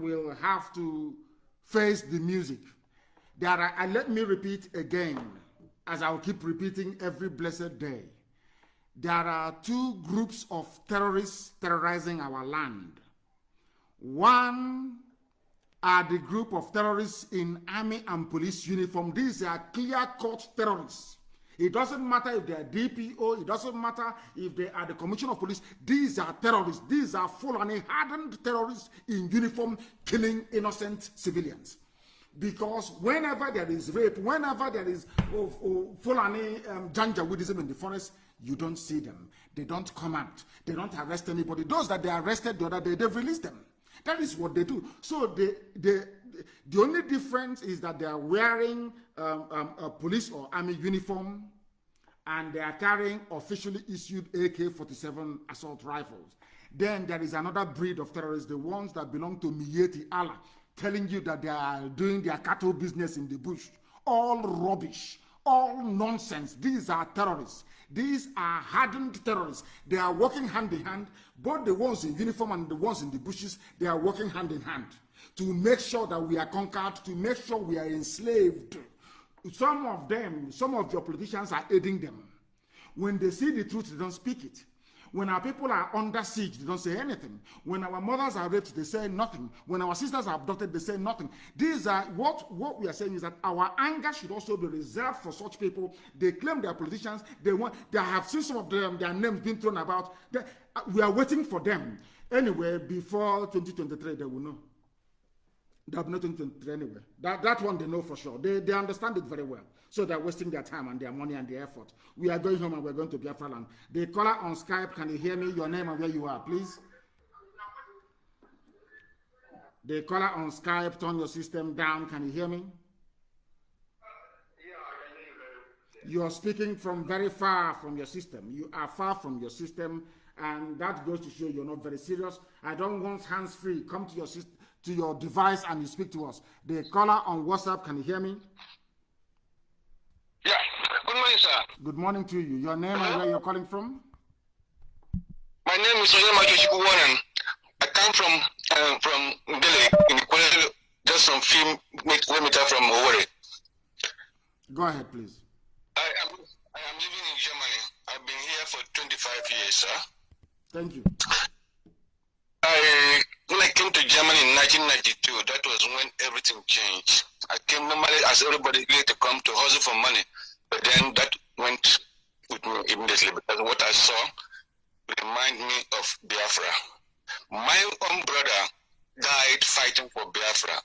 will have to face the music. Let me repeat again, as I'll keep repeating every blessed day. There are two groups of terrorists terrorizing our land. One are the group of terrorists in army and police uniform. These are clear-cut terrorists. It doesn't matter if they are DPO, it doesn't matter if they are the Commissioner of Police. These are terrorists. These are Fulani hardened terrorists in uniform killing innocent civilians. Because whenever there is rape, whenever there is Fulani Janjaweedism in the forest, you don't see them. They don't come out. They don't arrest anybody. Those that they arrested the other day, they've released them. That is what they do. So the only difference is that they are wearing a police or army uniform and they are carrying officially issued AK-47 assault rifles. Then there is another breed of terrorists, the ones that belong to Miyetti Allah, telling you that they are doing their cattle business in the bush. All rubbish, all nonsense. These are terrorists. These are hardened terrorists. They are working hand in hand. Both the ones in uniform and the ones in the bushes, they are working hand in hand to make sure that we are conquered, to make sure we are enslaved. Some of your politicians are aiding them. When they see the truth, they don't speak it. When our people are under siege, they don't say anything. When our mothers are raped, they say nothing. When our sisters are abducted, they say nothing. These are what we are saying is that our anger should also be reserved for such people. They claim they are politicians. They have seen some of them, their names being thrown about. We are waiting for them. Anyway, before 2023, they will know. They have nothing to anyway. That one they know for sure. They understand it very well. So they're wasting their time and their money and their effort. We are going home and we're going to Biafra land. The caller on Skype, can you hear me? Your name and where you are, please. The caller on Skype, turn your system down. Can you hear me? You are speaking from very far from your system. You are far from your system, and that goes to show you're not very serious. I don't want hands-free. Come to your to your device and you speak to us. The caller on WhatsApp, can you hear me? Yeah. Good morning, sir. Good morning to you. Your name and where you're calling from? My name is Nnamdi. I come from Delhi, in Ecuador, just some few kilometers from Owerri. Go ahead, please. I am living in Germany. I've been here for 25 years, sir. Thank you. When I came to Germany in 1992, that was when everything changed. I came normally as everybody here to come to hustle for money, but then that went with me immediately because what I saw remind me of Biafra. My own brother died fighting for Biafra.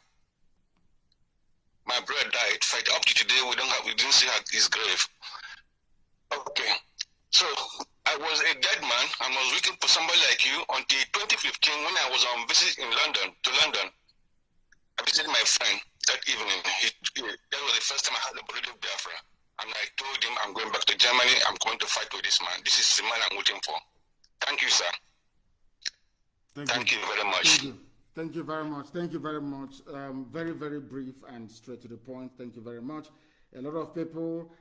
My brother died fighting. Up to today, we didn't see his grave. Okay, so I was a dead man. I was looking for somebody like you until 2015 when I was on visit in London. I visited my friend that evening. That was the first time I had a brother of Biafra, and I told him I'm going back to Germany. I'm going to fight with this man. This is the man I'm waiting for. Thank you, sir. Thank you very much. Thank you. Thank you very much. Thank you very much. Very, very brief and straight to the point. Thank you very much. A lot of people,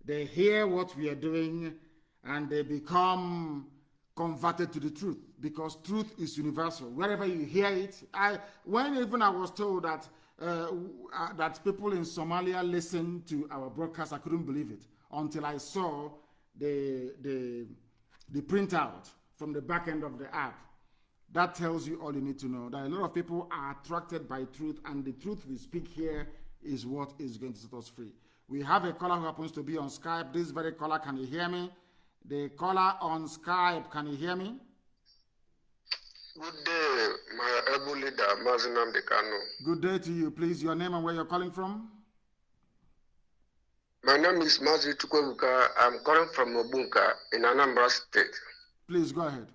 they hear what we are doing and they become converted to the truth because truth is universal. Wherever you hear it, when even I was told that that people in Somalia listen to our broadcast, I couldn't believe it until I saw the printout from the back end of the app. That tells you all you need to know, that a lot of people are attracted by truth, and the truth we speak here is what is going to set us free. We have a caller who happens to be on Skype. This very caller, can you hear me? The caller on Skype, can you hear me? Good day, my able leader, Mazi Nnamdi Kanu. Good day to you. Please, your name and where you're calling from? My name is Mazi Tukwebuka. I'm calling from Obunka in Anambra State. Please, go ahead.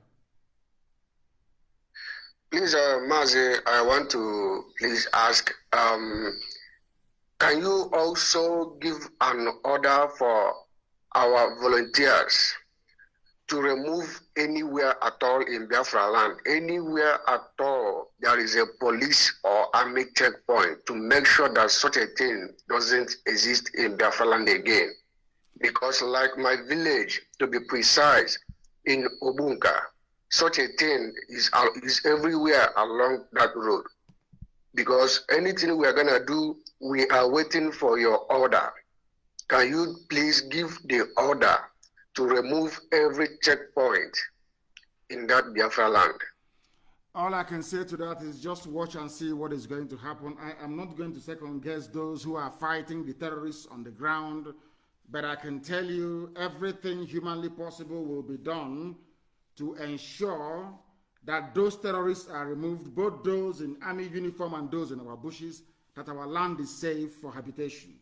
Please, Mazi, I want to please ask, can you also give an order for our volunteers to remove anywhere at all in Biafra land, anywhere at all there is a police or army checkpoint, to make sure that such a thing doesn't exist in Biafra land again? Because like my village, to be precise, in Obunka, such a thing is everywhere along that road. Because anything we are going to do, we are waiting for your order. Can you please give the order to remove every checkpoint in that Biafra land? All I can say to that is just watch and see what is going to happen. I am not going to second guess those who are fighting the terrorists on the ground, but I can tell you everything humanly possible will be done to ensure that those terrorists are removed, both those in army uniform and those in our bushes, that our land is safe for habitation.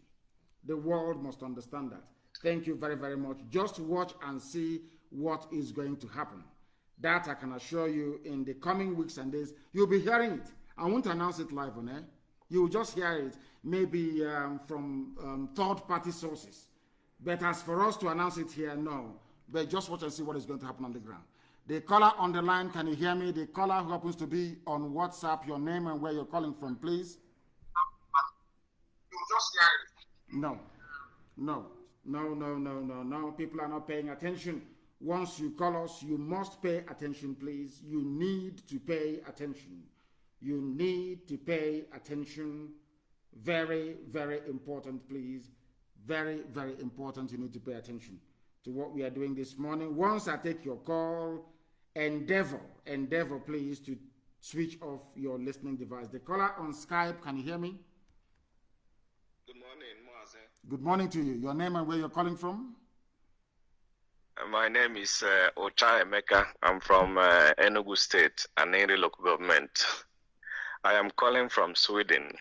The world must understand that. Thank you very, very much. Just watch and see what is going to happen. That I can assure you, in the coming weeks and days, you'll be hearing it. I won't announce it live on air. You'll just hear it, maybe from third-party sources. But as for us to announce it here, no. But just watch and see what is going to happen on the ground. The caller on the line, can you hear me? The caller who happens to be on WhatsApp, your name and where you're calling from, please. No. People are not paying attention. Once you call us, you must pay attention, please. You need to pay attention. You need to pay attention. Very, very important, please. Very, very important. You need to pay attention to what we are doing this morning. Once I take your call, endeavor, please, to switch off your listening device. The caller on Skype, can you hear me? Good morning, Mazi. Good morning to you. Your name and where you're calling from? My name is Ocha Emeka. I'm from Enugu State, Aneri local government. I am calling from Sweden.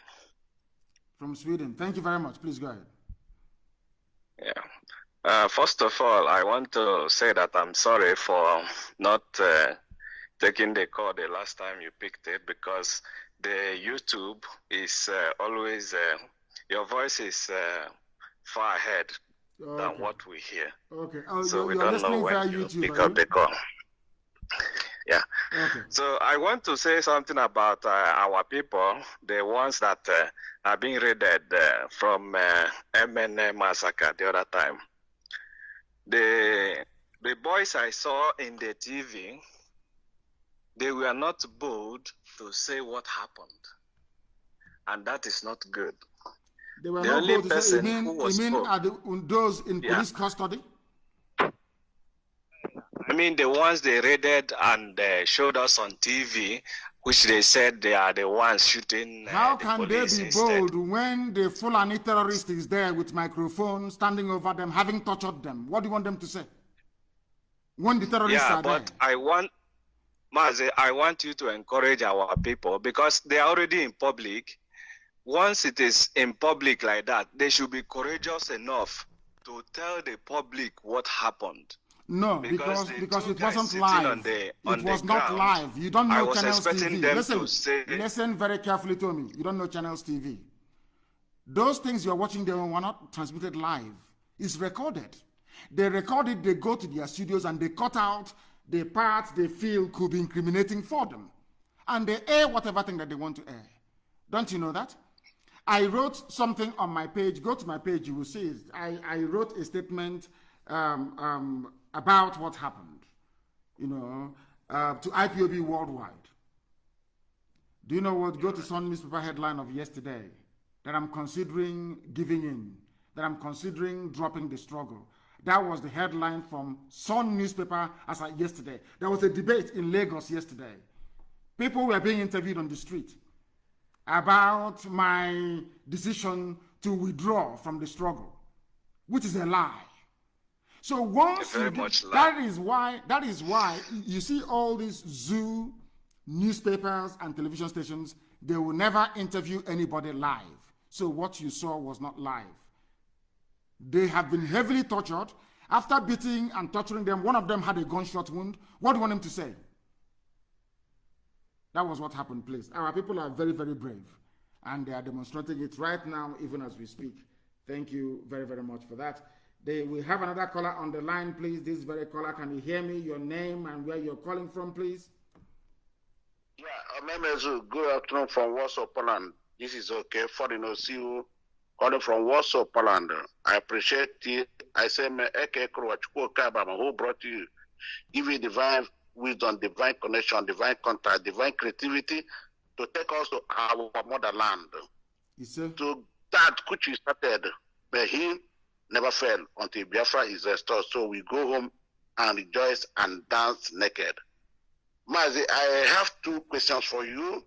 From Sweden. Thank you very much. Please go ahead. Yeah. First of all, I want to say that I'm sorry for not taking the call the last time you picked it, because the YouTube is always, your voice is far ahead than what we hear. Okay. So we you're don't know listening via when you YouTube, pick up the call. Yeah. Okay. So I want to say something about our people, the ones that are being raided from MNA massacre the other time. The boys I saw in the TV, they were not bold to say what happened, and that is not good. They were the not only bold to say, person who was spoke. are those in police custody? I mean, the ones they raided and showed us on TV, which they said they are the ones shooting How the can they police be instead. bold when the Fulani terrorist is there with microphone, standing over them, having tortured them? What do you want them to say? When the terrorists are there? I want you to encourage our people because they are already in public. Once it is in public like that, they should be courageous enough to tell the public what happened. No, because it wasn't live. It was not live. You don't know Channels TV. Listen very carefully to me. You don't know Channels TV. Those things you're watching there were not transmitted live. It's recorded. They record it, they go to their studios and they cut out the parts they feel could be incriminating for them. And they air whatever thing that they want to air. Don't you know that? I wrote something on my page. Go to my page, you will see it. I wrote a statement about what happened, to IPOB worldwide. Do you know what? Go to Sun newspaper headline of yesterday, that I'm considering giving in, that I'm considering dropping the struggle. That was the headline from Sun newspaper as of yesterday. There was a debate in Lagos yesterday. People were being interviewed on the street about my decision to withdraw from the struggle, which is a lie. So once that is why you see all these zoo newspapers and television stations, they will never interview anybody live. So what you saw was not live. They have been heavily tortured. After beating and torturing them, one of them had a gunshot wound. What do you want him to say? That was what happened, please. Our people are very, very brave, and they are demonstrating it right now, even as we speak. Thank you very, very much for that. We have another caller on the line, please. This very caller, can you hear me? Your name and where you're calling from, please? Yeah, my name is good afternoon from Warsaw, Poland. This is okay. See you calling from Warsaw, Poland. I appreciate it. I say, who brought you, give you divine wisdom, divine connection, divine contact, divine creativity to take us to our motherland. Yes, sir. To that which we started, but he never fail until Biafra is restored. So we go home and rejoice and dance naked. Mazi, I have two questions for you.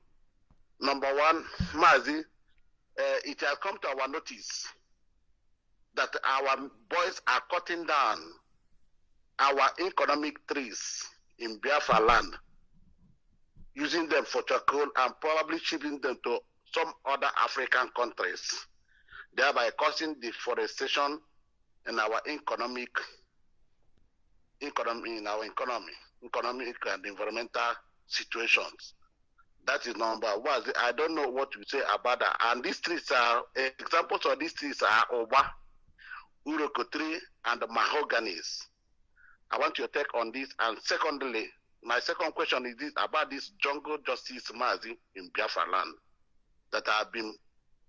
Number one, Mazi, it has come to our notice that our boys are cutting down our economic trees in Biafra land, using them for charcoal and probably shipping them to some other African countries, thereby causing deforestation in our economic and environmental situations. That is number one. I don't know what you say about that. And these trees are examples of these trees are Oba, Uroko tree, and mahoganies. I want your take on this. And secondly, my second question is this about this jungle justice Mazi in Biafra land that have been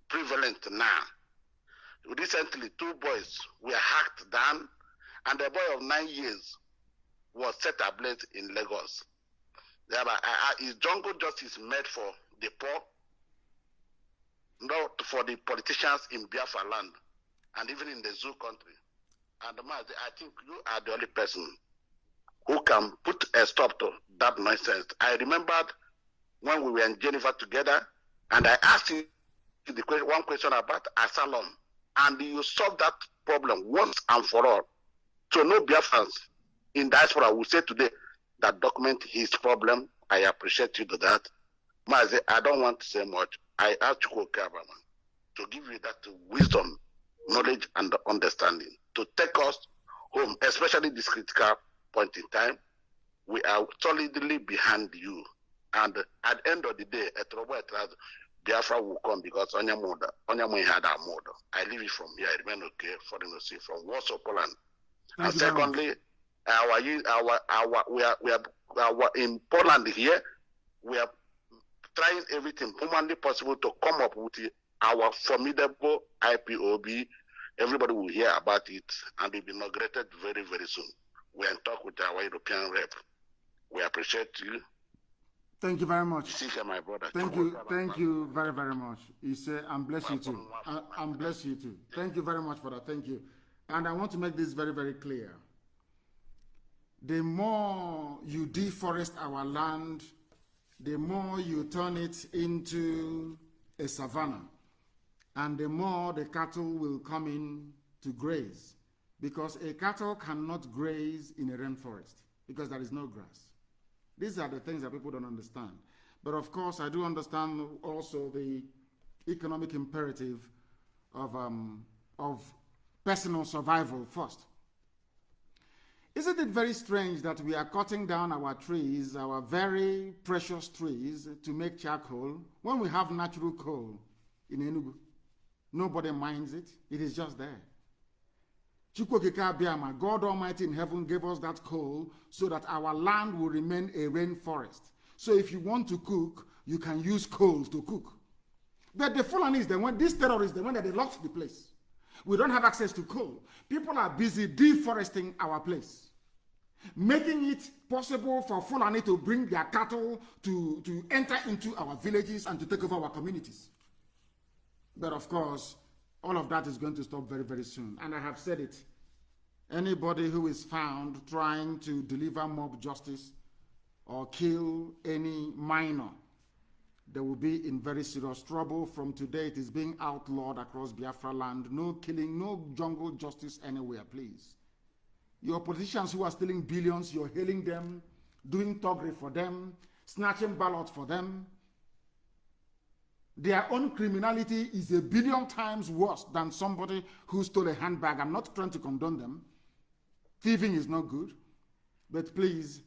prevalent now. Recently, two boys were hacked down, and a boy of 9 years was set ablaze in Lagos. Thereby, is jungle justice made for the poor, not for the politicians in Biafra land, and even in the zoo country? And Mazi, I think you are the only person who can put a stop to that nonsense. I remembered when we were in Geneva together, and I asked you one question about asylum, and you solved that problem once and for all. So no Biafrans in diaspora will say today that document his problem. I appreciate you to that. Mazi, I don't want to say much. I ask you to give you that wisdom, knowledge, and understanding to take us home, especially this critical point in time. We are solidly behind you. And at the end of the day, Biafra will come because Onyamu had a murder. I leave it from here. I remain okay for them to see from Warsaw, Poland. And secondly, our in Poland here, we are trying everything humanly possible to come up with our formidable IPOB. Everybody will hear about it and it will be inaugurated very, very soon. We are in talk with our European rep. We appreciate you. Thank you very much. See you, my brother. Thank you very, very much. He said, and bless you too. And bless you too. Thank you very much for that. Thank you. And I want to make this very, very clear. The more you deforest our land, the more you turn it into a savanna, and the more the cattle will come in to graze, because a cattle cannot graze in a rainforest because there is no grass. These are the things that people don't understand. But of course, I do understand also the economic imperative of personal survival first. Isn't it very strange that we are cutting down our trees, our very precious trees, to make charcoal when we have natural coal in Enugu? Nobody minds it. It is just there. God Almighty in heaven gave us that coal so that our land will remain a rainforest. So if you want to cook, you can use coal to cook. But the Fulanis, these terrorists, they lost the place. We don't have access to coal. People are busy deforesting our place, making it possible for Fulani to bring their cattle to enter into our villages and to take over our communities. But of course, all of that is going to stop very, very soon. And I have said it. Anybody who is found trying to deliver mob justice or kill any minor, they will be in very serious trouble. From today, it is being outlawed across Biafra land. No killing, no jungle justice anywhere, please. Your politicians who are stealing billions, you're hailing them, doing thuggery for them, snatching ballots for them. Their own criminality is 1 billion times worse than somebody who stole a handbag. I'm not trying to condone them. Thieving is not good. But please,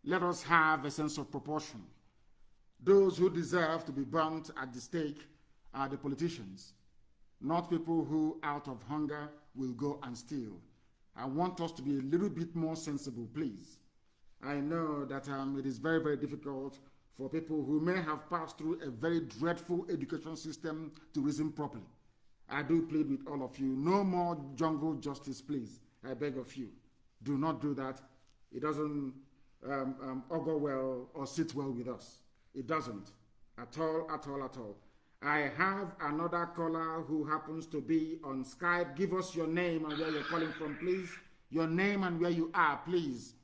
let us have a sense of proportion. Those who deserve to be burnt at the stake are the politicians, not people who, out of hunger, will go and steal. I want us to be a little bit more sensible, please. I know that it is very, very difficult for people who may have passed through a very dreadful education system to reason properly. I do plead with all of you, no more jungle justice, please. I beg of you. Do not do that. It doesn't augur well or sit well with us. It doesn't. At all, at all, at all. I have another caller who happens to be on Skype. Give us your name and where you're calling from, please. Your name and where you are, please.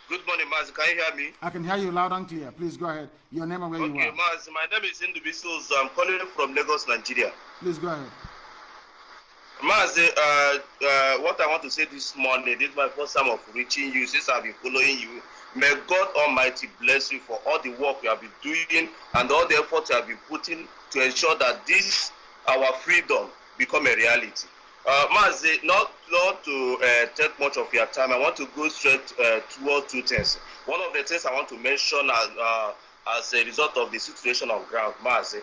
Good morning, Mazi. Can you hear me? I can hear you loud and clear. Please go ahead. Your name and where you are. Okay, Mazi. My name is Nnamdi. I'm calling from Lagos, Nigeria. Please go ahead. Mazi, what I want to say this morning, this is my first time of reaching you since I've been following you. May God Almighty bless you for all the work you have been doing and all the effort you have been putting to ensure that this, our freedom, become a reality. Mazi, not to take much of your time, I want to go straight toward two things. One of the things I want to mention as a result of the situation on ground, Mazi,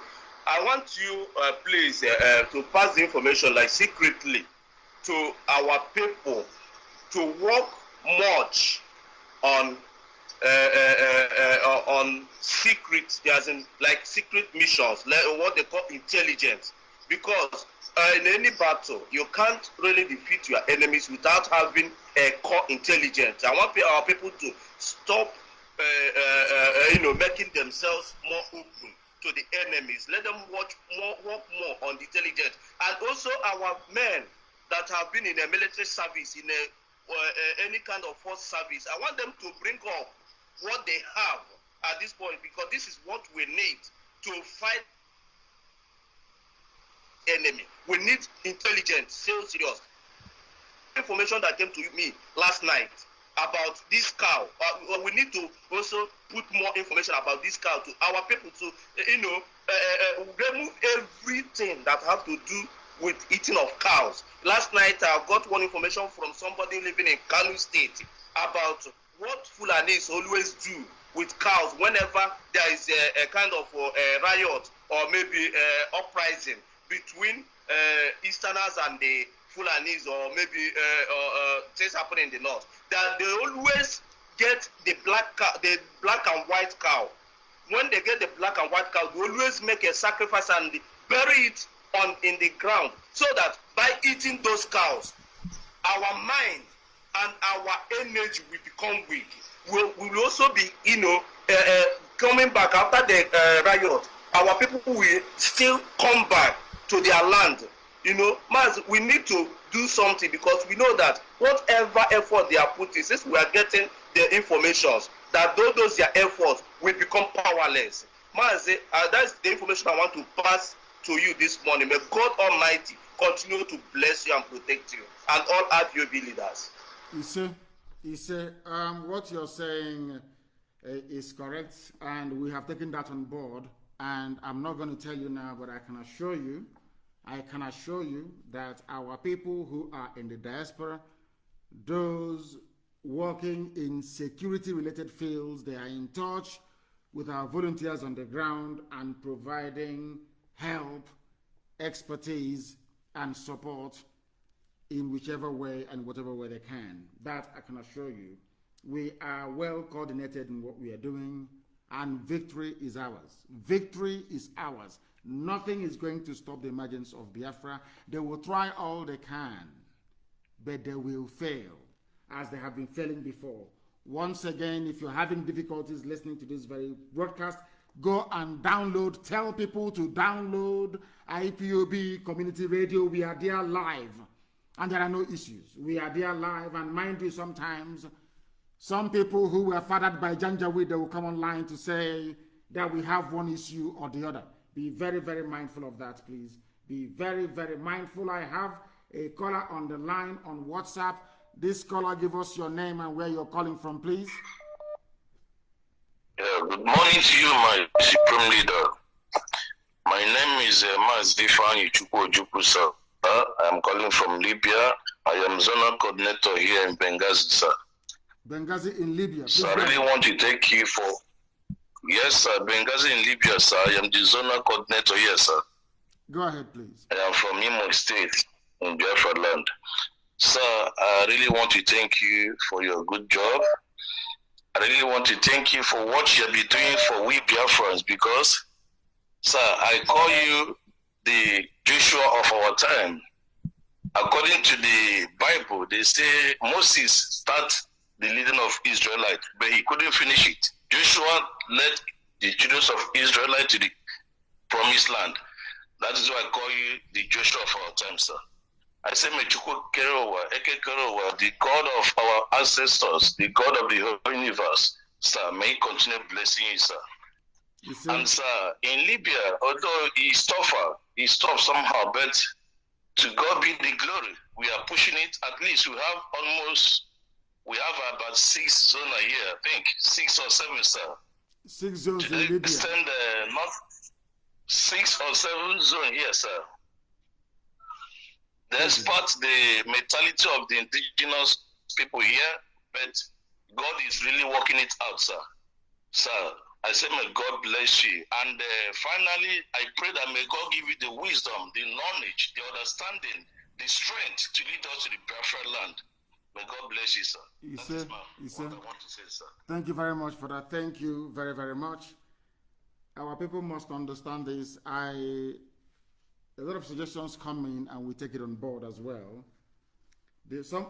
I want you, please, to pass the information like secretly to our people to work much on secret, as in like secret missions, like what they call intelligence, because in any battle you can't really defeat your enemies without having a core intelligence. I want our people to stop making themselves more open to the enemies. Let them work more on the intelligence, and also our men that have been in a military service, in any kind of force service. I want them to bring up what they have at this point, because this is what we need to fight enemy. We need intelligence, so serious. Information that came to me last night about this cow. We need to also put more information about this cow to our people to, remove everything that have to do with eating of cows. Last night I got one information from somebody living in Kanu State about what Fulanis always do with cows whenever there is a kind of riot or maybe uprising between Easterners and the Fulanis, or maybe things happen in the north. That they always get the black and white cow. When they get the black and white cow, they always make a sacrifice and bury it in the ground, so that by eating those cows, our mind and our energy will become weak. We will also be, coming back after the riot. Our people will still come back to their land. Mazi, we need to do something, because we know that whatever effort they are putting, since we are getting the informations, that those their efforts will become powerless. Mazi, that's the information I want to pass to you this morning. May God Almighty continue to bless you and protect you, and all IPOB leaders. You see, what you're saying is correct, and we have taken that on board. And I'm not going to tell you now, but I can assure you that our people who are in the diaspora, those working in security-related fields, they are in touch with our volunteers on the ground and providing help, expertise, and support in whichever way and whatever way they can. That I can assure you. We are well coordinated in what we are doing, and victory is ours. Victory is ours. Nothing is going to stop the emergence of Biafra. They will try all they can, but they will fail, as they have been failing before. Once again, if you're having difficulties listening to this very broadcast, go and download. Tell people to download IPOB Community Radio. We are there live, and there are no issues. We are there live, and mind you, sometimes some people who were fathered by Janjaweed, they will come online to say that we have one issue or the other. Be very, very mindful of that, please. Be very, very mindful. I have a caller on the line on WhatsApp. This caller, give us your name and where you're calling from, please. Yeah, good morning to you, my supreme leader. My name is Mazi, sir. I'm calling from Libya. I am zonal coordinator here in Benghazi, sir. Benghazi in Libya. So I really want to thank you for... Yes, sir. Benghazi in Libya, sir. I am the zonal coordinator here, sir. Go ahead, please. I am from Imo State in Biafra land. Sir, I really want to thank you for your good job. I really want to thank you for what you have been doing for we Biafrans, because, sir, I call you the Joshua of our time. According to the Bible, they say Moses started the leading of Israelites, but he couldn't finish it. Joshua led the children of Israelite to the promised land. That is why I call you the Joshua of our time, sir. I say, Mechuku Kerowa, Eke Kerowa, the God of our ancestors, the God of the whole universe, sir, may he continue blessing you, sir. And sir, in Libya, although it's tough somehow, but to God be the glory. We are pushing it. At least we have about 6 zones a year, I think. 6 or 7, sir. 6 zones to in Libya. Extend, not 6 or 7 zones here, sir. Despite the mentality of the indigenous people here, but God is really working it out, sir. Sir, I say may God bless you. And finally, I pray that may God give you the wisdom, the knowledge, the understanding, the strength to lead us to the Biafra land. May God bless you, sir. What I want to say, sir. Thank you very much for that. Thank you very, very much. Our people must understand this. A lot of suggestions come in, and we take it on board as well.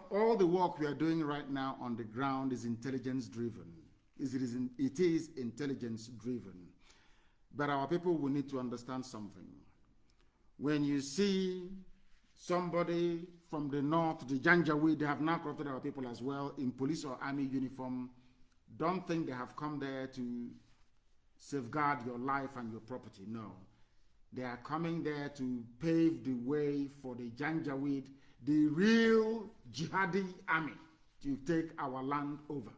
All the work we are doing right now on the ground is intelligence-driven. It is intelligence-driven. But our people will need to understand something. When you see somebody from the north, the Janjaweed, they have now corrupted our people as well in police or army uniform, don't think they have come there to safeguard your life and your property. No. They are coming there to pave the way for the Janjaweed, the real jihadi army, to take our land over.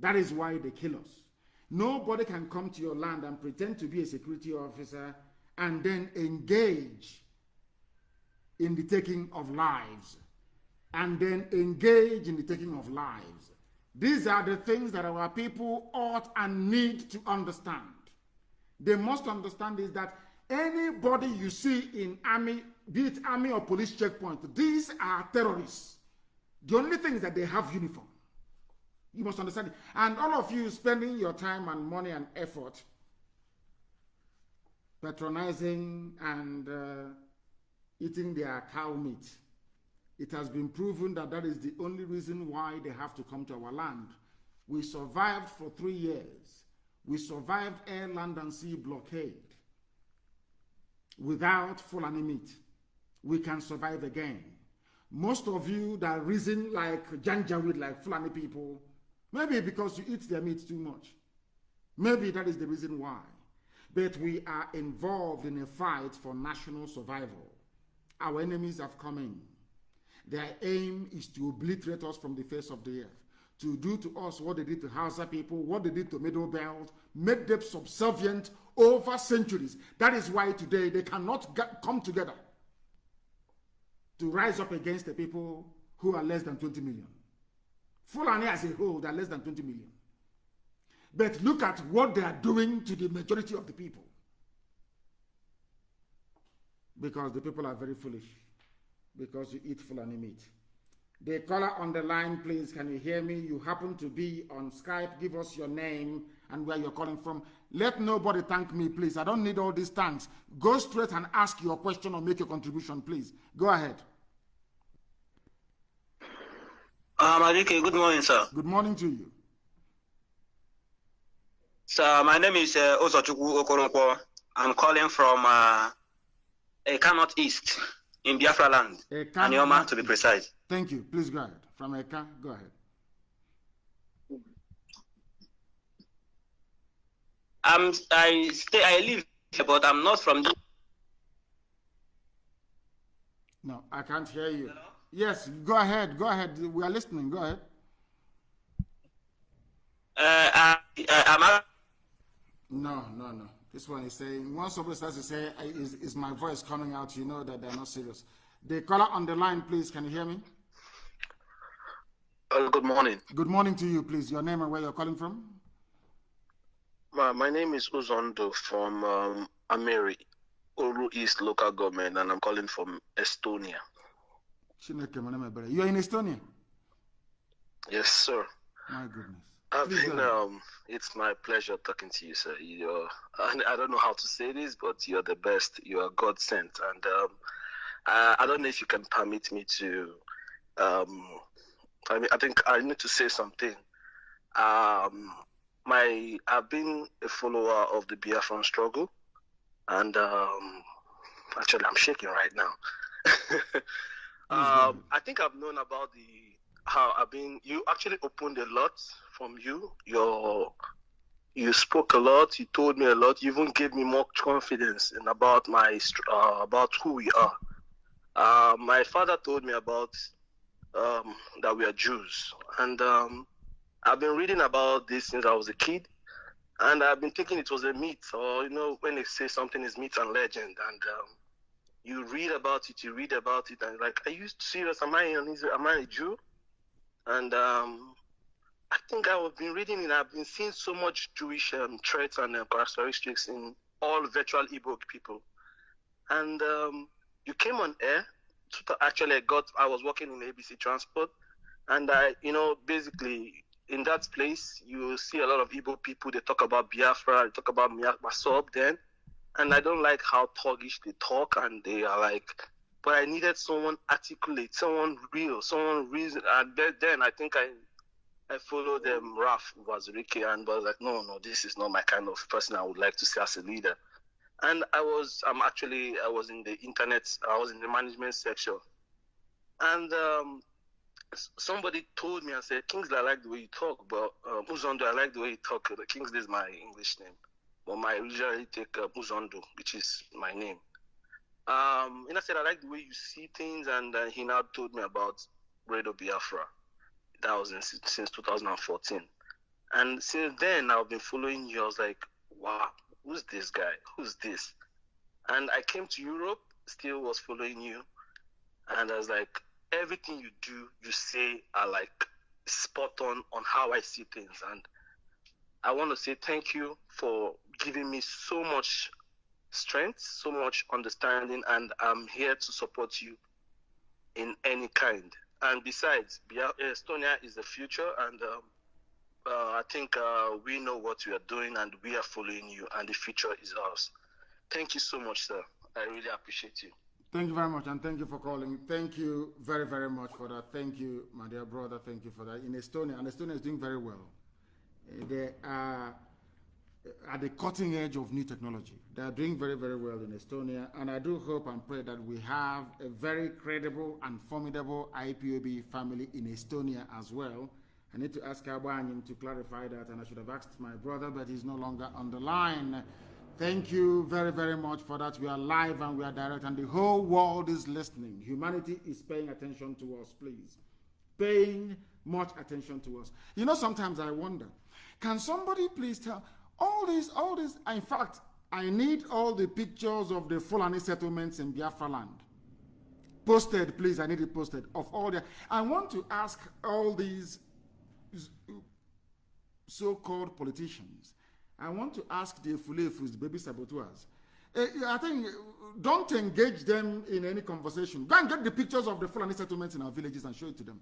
That is why they kill us. Nobody can come to your land and pretend to be a security officer and then engage in the taking of lives. These are the things that our people ought and need to understand. They must understand is that anybody you see in army, be it army or police checkpoint, these are terrorists. The only thing is that they have uniform. You must understand it. And all of you spending your time and money and effort patronizing and eating their cow meat. It has been proven that that is the only reason why they have to come to our land. We survived for 3 years. We survived air, land, and sea blockade without Fulani meat. We can survive again. Most of you that reason like Janjaweed, like Fulani people, maybe because you eat their meat too much. Maybe that is the reason why. But we are involved in a fight for national survival. Our enemies have come in. Their aim is to obliterate us from the face of the earth, to do to us what they did to Hausa people, what they did to Middle Belt, make them subservient over centuries. That is why today they cannot come together to rise up against the people who are less than 20 million. Fulani as a whole, they are less than 20 million. But look at what they are doing to the majority of the people. Because the people are very foolish. Because you eat Fulani meat. The caller on the line, please, can you hear me? You happen to be on Skype. Give us your name and where you're calling from. Let nobody thank me, please. I don't need all these thanks. Go straight and ask your question or make your contribution, please. Go ahead. Madike, good morning, sir. Good morning to you. Sir, my name is Ozochukwu Okoronkwo. I'm calling from Eka North East in Biafra land, Anioma to be precise. Thank you. Please go ahead. From Eka, go ahead. I live here, but I'm not from the... No, I can't hear you. Hello? Yes, go ahead. Go ahead. We are listening. Go ahead. No. This one is saying, once somebody starts to say, is my voice coming out, you know that they're not serious. The caller on the line, please, can you hear me? Good morning. Good morning to you, please. Your name and where you're calling from? My name is Uzondo from Ameri, Uru East local government, and I'm calling from Estonia. You're in Estonia? Yes, sir. My goodness. It's my pleasure talking to you, sir. I don't know how to say this, but you're the best. You are God sent. And I don't know if you can permit me to, I think I need to say something. I've been a follower of the Biafran struggle, and actually I'm shaking right now. I think I've known about you actually opened a lot from you. You spoke a lot. You told me a lot. You even gave me more confidence about about who we are. My father told me about that we are Jews, and I've been reading about this since I was a kid, and I've been thinking it was a myth, or when they say something is myth and legend, and you read about it, and like, are you serious? Am I a Jew? And I think I've been reading it. I've been seeing so much Jewish traits and characteristics in all virtual Igbo people. And you came on air. Actually, I was working in ABC Transport, and basically in that place, you see a lot of Igbo people. They talk about Biafra, they talk about Masob then, and I don't like how thuggish they talk, and they are like. But I needed someone articulate, someone real, someone reason. And then I think I followed them, Raf Wazirike, and was like, no, this is not my kind of person I would like to see as a leader. And I was in the internet, I was in the management section. And somebody told me and said, Kingsley, I like the way you talk, but Uzondo, I like the way you talk. Kingsley is my English name. But I usually take Uzondo, which is my name. And I said, I like the way you see things, and he now told me about Radio Biafra. That was since 2014. And since then, I've been following you. I was like, wow, who's this guy? Who's this? And I came to Europe, still was following you. And I was like, everything you do, you say, spot on how I see things. And I want to say thank you for giving me so much strength, so much understanding, and I'm here to support you in any kind. And besides, Estonia is the future, and I think we know what we are doing, and we are following you, and the future is ours. Thank you so much, sir. I really appreciate you. Thank you very much, and thank you for calling. Thank you very, very much for that. Thank you, my dear brother. Thank you for that. In Estonia, and Estonia is doing very well. They are at the cutting edge of new technology. They are doing very, very well in Estonia, and I do hope and pray that we have a very credible and formidable IPOB family in Estonia as well. I need to ask Abanyim to clarify that, and I should have asked my brother, but he's no longer on the line. Thank you very, very much for that. We are live and we are direct, and the whole world is listening. Humanity is paying attention to us, please. Paying much attention to us. You know, sometimes I wonder, can somebody please tell all this, in fact, I need all the pictures of the Fulani settlements in Biafra land. Posted, please, I need it posted, of all the, I want to ask all these so-called politicians, I want to ask the Efulefus, the baby saboteurs, I think, don't engage them in any conversation. Go and get the pictures of the Fulani settlements in our villages and show it to them.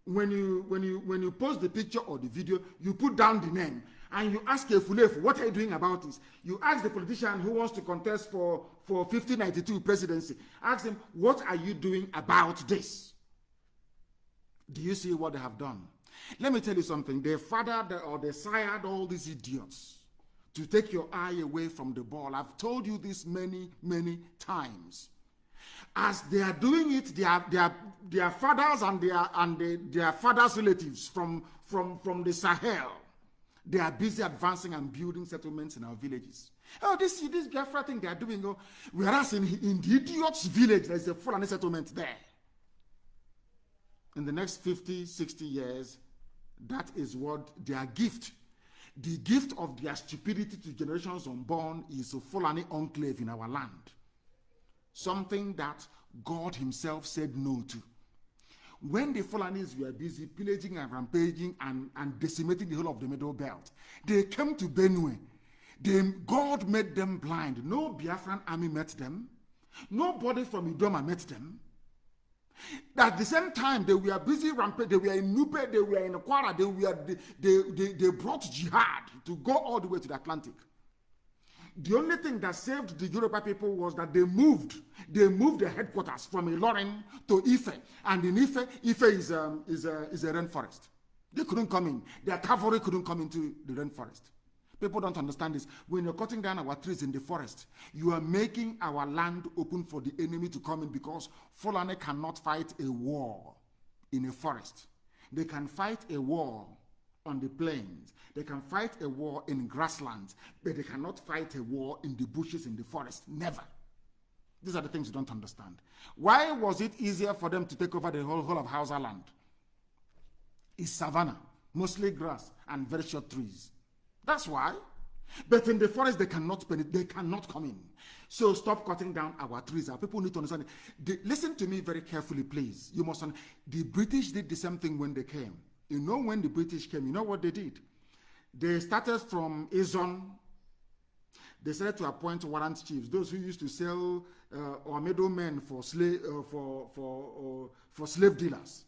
When you post the picture or the video, you put down the name and you ask a Fulefu, what are you doing about this? You ask the politician who wants to contest for 1592 presidency, ask him, what are you doing about this? Do you see what they have done? Let me tell you something. They fathered or they sired all these idiots to take your eye away from the ball. I've told you this many, many times. As they are doing it, their fathers and their fathers' relatives from the Sahel, they are busy advancing and building settlements in our villages. Oh, this Biafra thing they are doing, oh, whereas in the idiot's village, there's a Fulani settlement there. In the next 50, 60 years, that is what their gift, the gift of their stupidity to generations unborn, is a Fulani enclave in our land. Something that God himself said no to. When the Fulanis were busy pillaging and rampaging and decimating the whole of the Middle Belt, they came to Benue. God made them blind. No Biafran army met them. Nobody from Idoma met them. At the same time, they were busy rampaging. They were in Nupe, they were in Kwara, they brought jihad to go all the way to the Atlantic. The only thing that saved the Yoruba people was that they moved their headquarters from Ilorin to Ife, and in Ife is a rainforest. They couldn't come in. Their cavalry couldn't come into the rainforest. People don't understand this. When you're cutting down our trees in the forest, you are making our land open for the enemy to come in, because Fulani cannot fight a war in a forest. They can fight a war on the plains. They can fight a war in grasslands, but they cannot fight a war in the bushes, in the forest. Never. These are the things you don't understand. Why was it easier for them to take over the whole of Hausa land? It's savanna, mostly grass and very short trees. That's why. But in the forest, they cannot come in. So stop cutting down our trees. Our people need to understand. Listen to me very carefully, please. You must understand. The British did the same thing when they came. You know, when the British came, you know what they did? They started from Izon. They started to appoint warrant chiefs, those who used to sell or middlemen for slave dealers.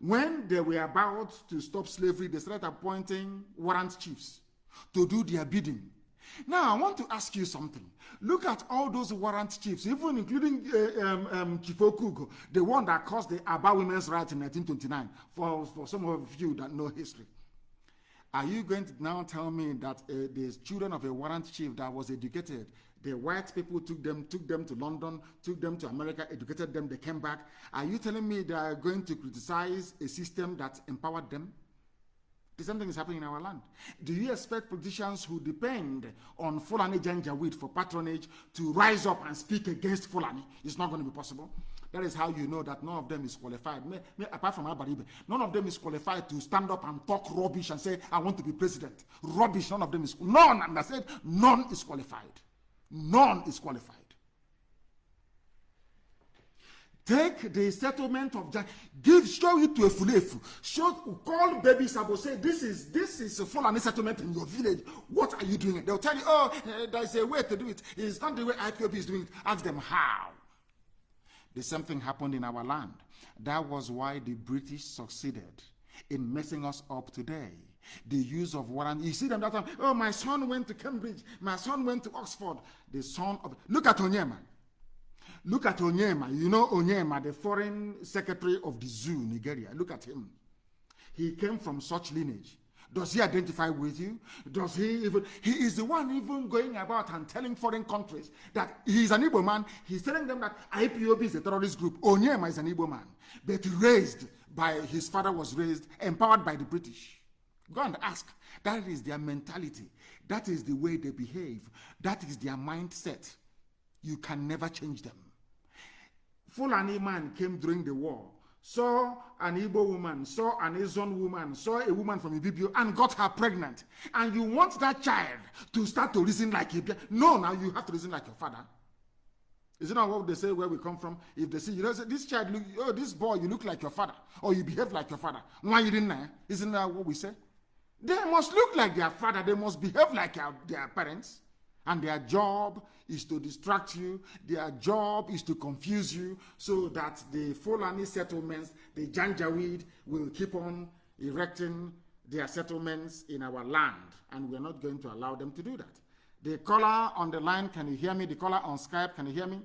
When they were about to stop slavery, they started appointing warrant chiefs to do their bidding. Now, I want to ask you something. Look at all those warrant chiefs, even including Chief Okugo, the one that caused the Aba women's rights in 1929, for some of you that know history. Are you going to now tell me that the children of a warrant chief that was educated, the white people took them to London, took them to America, educated them, they came back? Are you telling me they are going to criticize a system that empowered them? The same thing is happening in our land. Do you expect politicians who depend on Fulani Janjaweed for patronage to rise up and speak against Fulani? It's not going to be possible. That is how you know that none of them is qualified. Apart from Abaribe, none of them is qualified to stand up and talk rubbish and say, I want to be president. Rubbish, none of them is. None, and I said, none is qualified. None is qualified. Take the settlement of show it to a Fulefu. Call baby Sabo, say this is a Fulani settlement in your village. What are you doing? They'll tell you, oh, there's a way to do it. It's not the way IPOB is doing it. Ask them how. The same thing happened in our land. That was why the British succeeded in messing us up today. The use of warrant. You see them that time, oh, my son went to Cambridge. My son went to Oxford. The son of... Look at Onyema. Look at Onyema. You know Onyema, the foreign secretary of the zoo, Nigeria. Look at him. He came from such lineage. Does he identify with you? Does he even... He is the one even going about and telling foreign countries that he's an Igbo man. He's telling them that IPOB is a terrorist group. Onyema is an Igbo man. But raised by... His father was raised, empowered by the British. Go and ask. That is their mentality. That is the way they behave. That is their mindset. You can never change them. Fulani man came during the war, saw an Igbo woman, saw an Asian woman, saw a woman from Ibibio and got her pregnant. And you want that child to start to reason like Ibibio. No, now you have to reason like your father. Is it not what they say where we come from? If they see, you know, say, this child, oh, this boy, you look like your father, or you behave like your father. Why you didn't know? Isn't that what we say? They must look like their father. They must behave like their parents. And their job is to distract you. Their job is to confuse you so that the Fulani settlements, the Janjaweed, will keep on erecting their settlements in our land. And we're not going to allow them to do that. The caller on the line, can you hear me? The caller on Skype, can you hear me?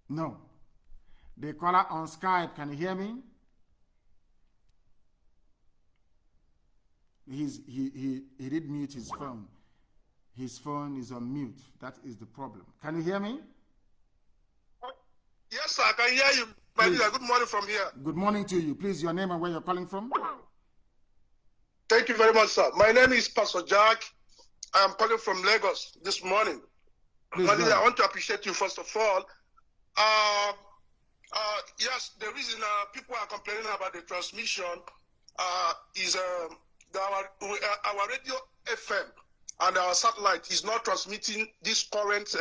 No. The caller on Skype, can you hear me? He did mute his phone. His phone is on mute. That is the problem. Can you hear me? Yes, sir, I can hear you. My dear, good morning from here. Good morning to you. Please, your name and where you're calling from. Thank you very much, sir. My name is Pastor Jack. I am calling from Lagos this morning. My dear, I want to appreciate you, first of all. Yes, the reason people are complaining about the transmission is our radio FM and our satellite is not transmitting this current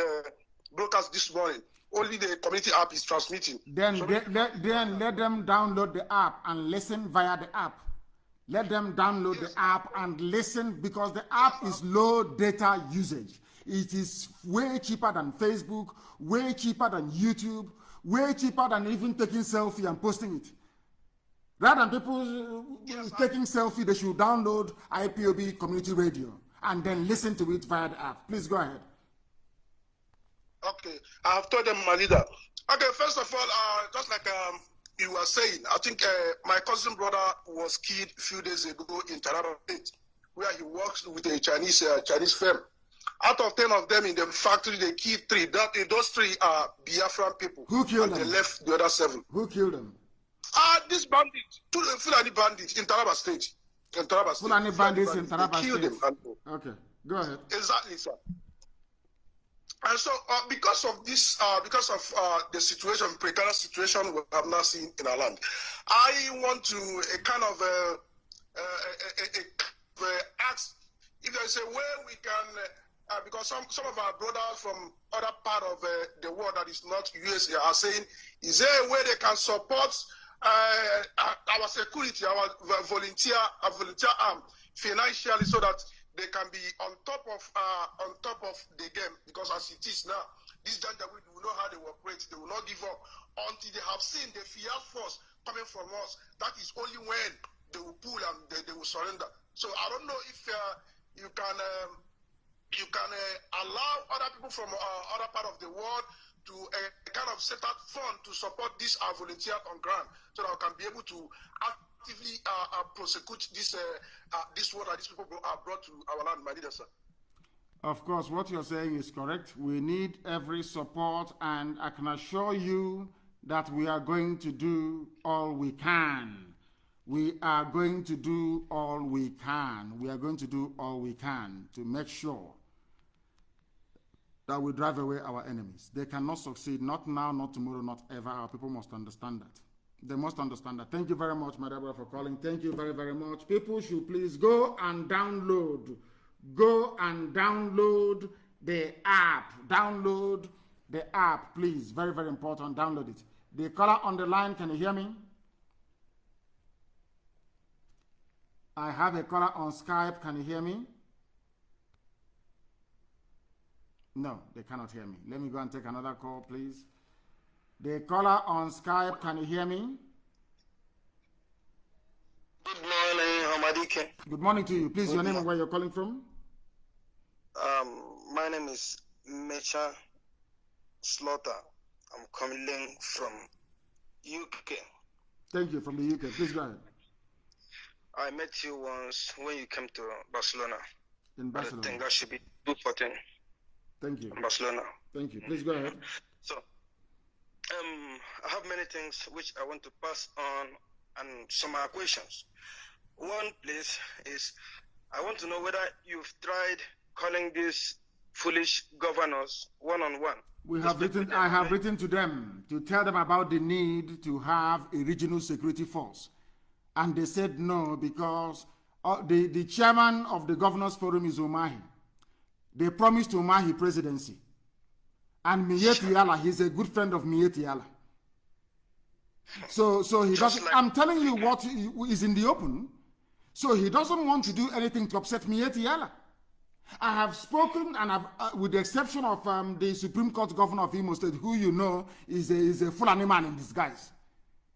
broadcast this morning. Only the community app is transmitting. Then let them download the app and listen via the app. Let them download the app and listen, because the app is low data usage. It is way cheaper than Facebook, way cheaper than YouTube, way cheaper than even taking selfie and posting it. Rather than people taking selfie, they should download IPOB Community Radio and then listen to it via the app. Please go ahead. Okay, I have told them, my leader. Okay, first of all, just like you were saying, I think my cousin brother was killed a few days ago in Taraba State, where he works with a Chinese firm. Out of 10 of them in the factory, they killed 3. Those 3 are Biafran people. Who killed them? They left the other 7. Who killed them? This bandit, 2 Fulani bandits in Taraba State. Fulani bandits in Taraba State. Killed them. Okay, go ahead. Exactly, sir. And so, because of this, the situation, precarious situation we have now seen in our land, I want to ask if there is a way we can, because some of our brothers from other part of the world that is not USA are saying, is there a way they can support our security, our volunteer arm financially, so that they can be on top of the game? Because as it is now, this Janjaweed will know how they operate. They will not give up until they have seen the fear force coming from us. That is only when they will pull and they will surrender. So I don't know if you can allow other people from other part of the world to kind of set up fund to support this volunteer on ground, so that we can be able to actively prosecute this war that these people are brought to our land, my leader, sir. Of course, what you're saying is correct. We need every support, and I can assure you that we are going to do all we can. We are going to do all we can. We are going to do all we can to make sure that we drive away our enemies. They cannot succeed, not now, not tomorrow, not ever. Our people must understand that. They must understand that. Thank you very much, my brother, for calling. Thank you very, very much. People should please go and download the app. Download The app, please, very, very important, download it. The caller on the line, can you hear me? I have a caller on Skype, can you hear me? No, they cannot hear me. Let me go and take another call, please. The caller on Skype, can you hear me? Good morning, Hamadike. Good morning to you. Please, your name and where you're calling from? My name is Mecha Slaughter. I'm calling from UK. Thank you, from the UK. Please go ahead. I met you once when you came to Barcelona. In Barcelona. I think that should be 214. Thank you. In Barcelona. Thank you. Please go ahead. So, I have many things which I want to pass on and some are questions. One place is I want to know whether you've tried calling these foolish governors one-on-one. I have written to them to tell them about the need to have a regional security force. And they said no because the chairman of the governors forum is Umahi. They promised Umahi presidency. And Mieti Yala, he's a good friend of Mieti Yala. So he doesn't, I'm telling you what is in the open. So he doesn't want to do anything to upset Mieti Yala. I have spoken, and with the exception of the Supreme Court governor of Imo State, who you know is a Fulani man in disguise.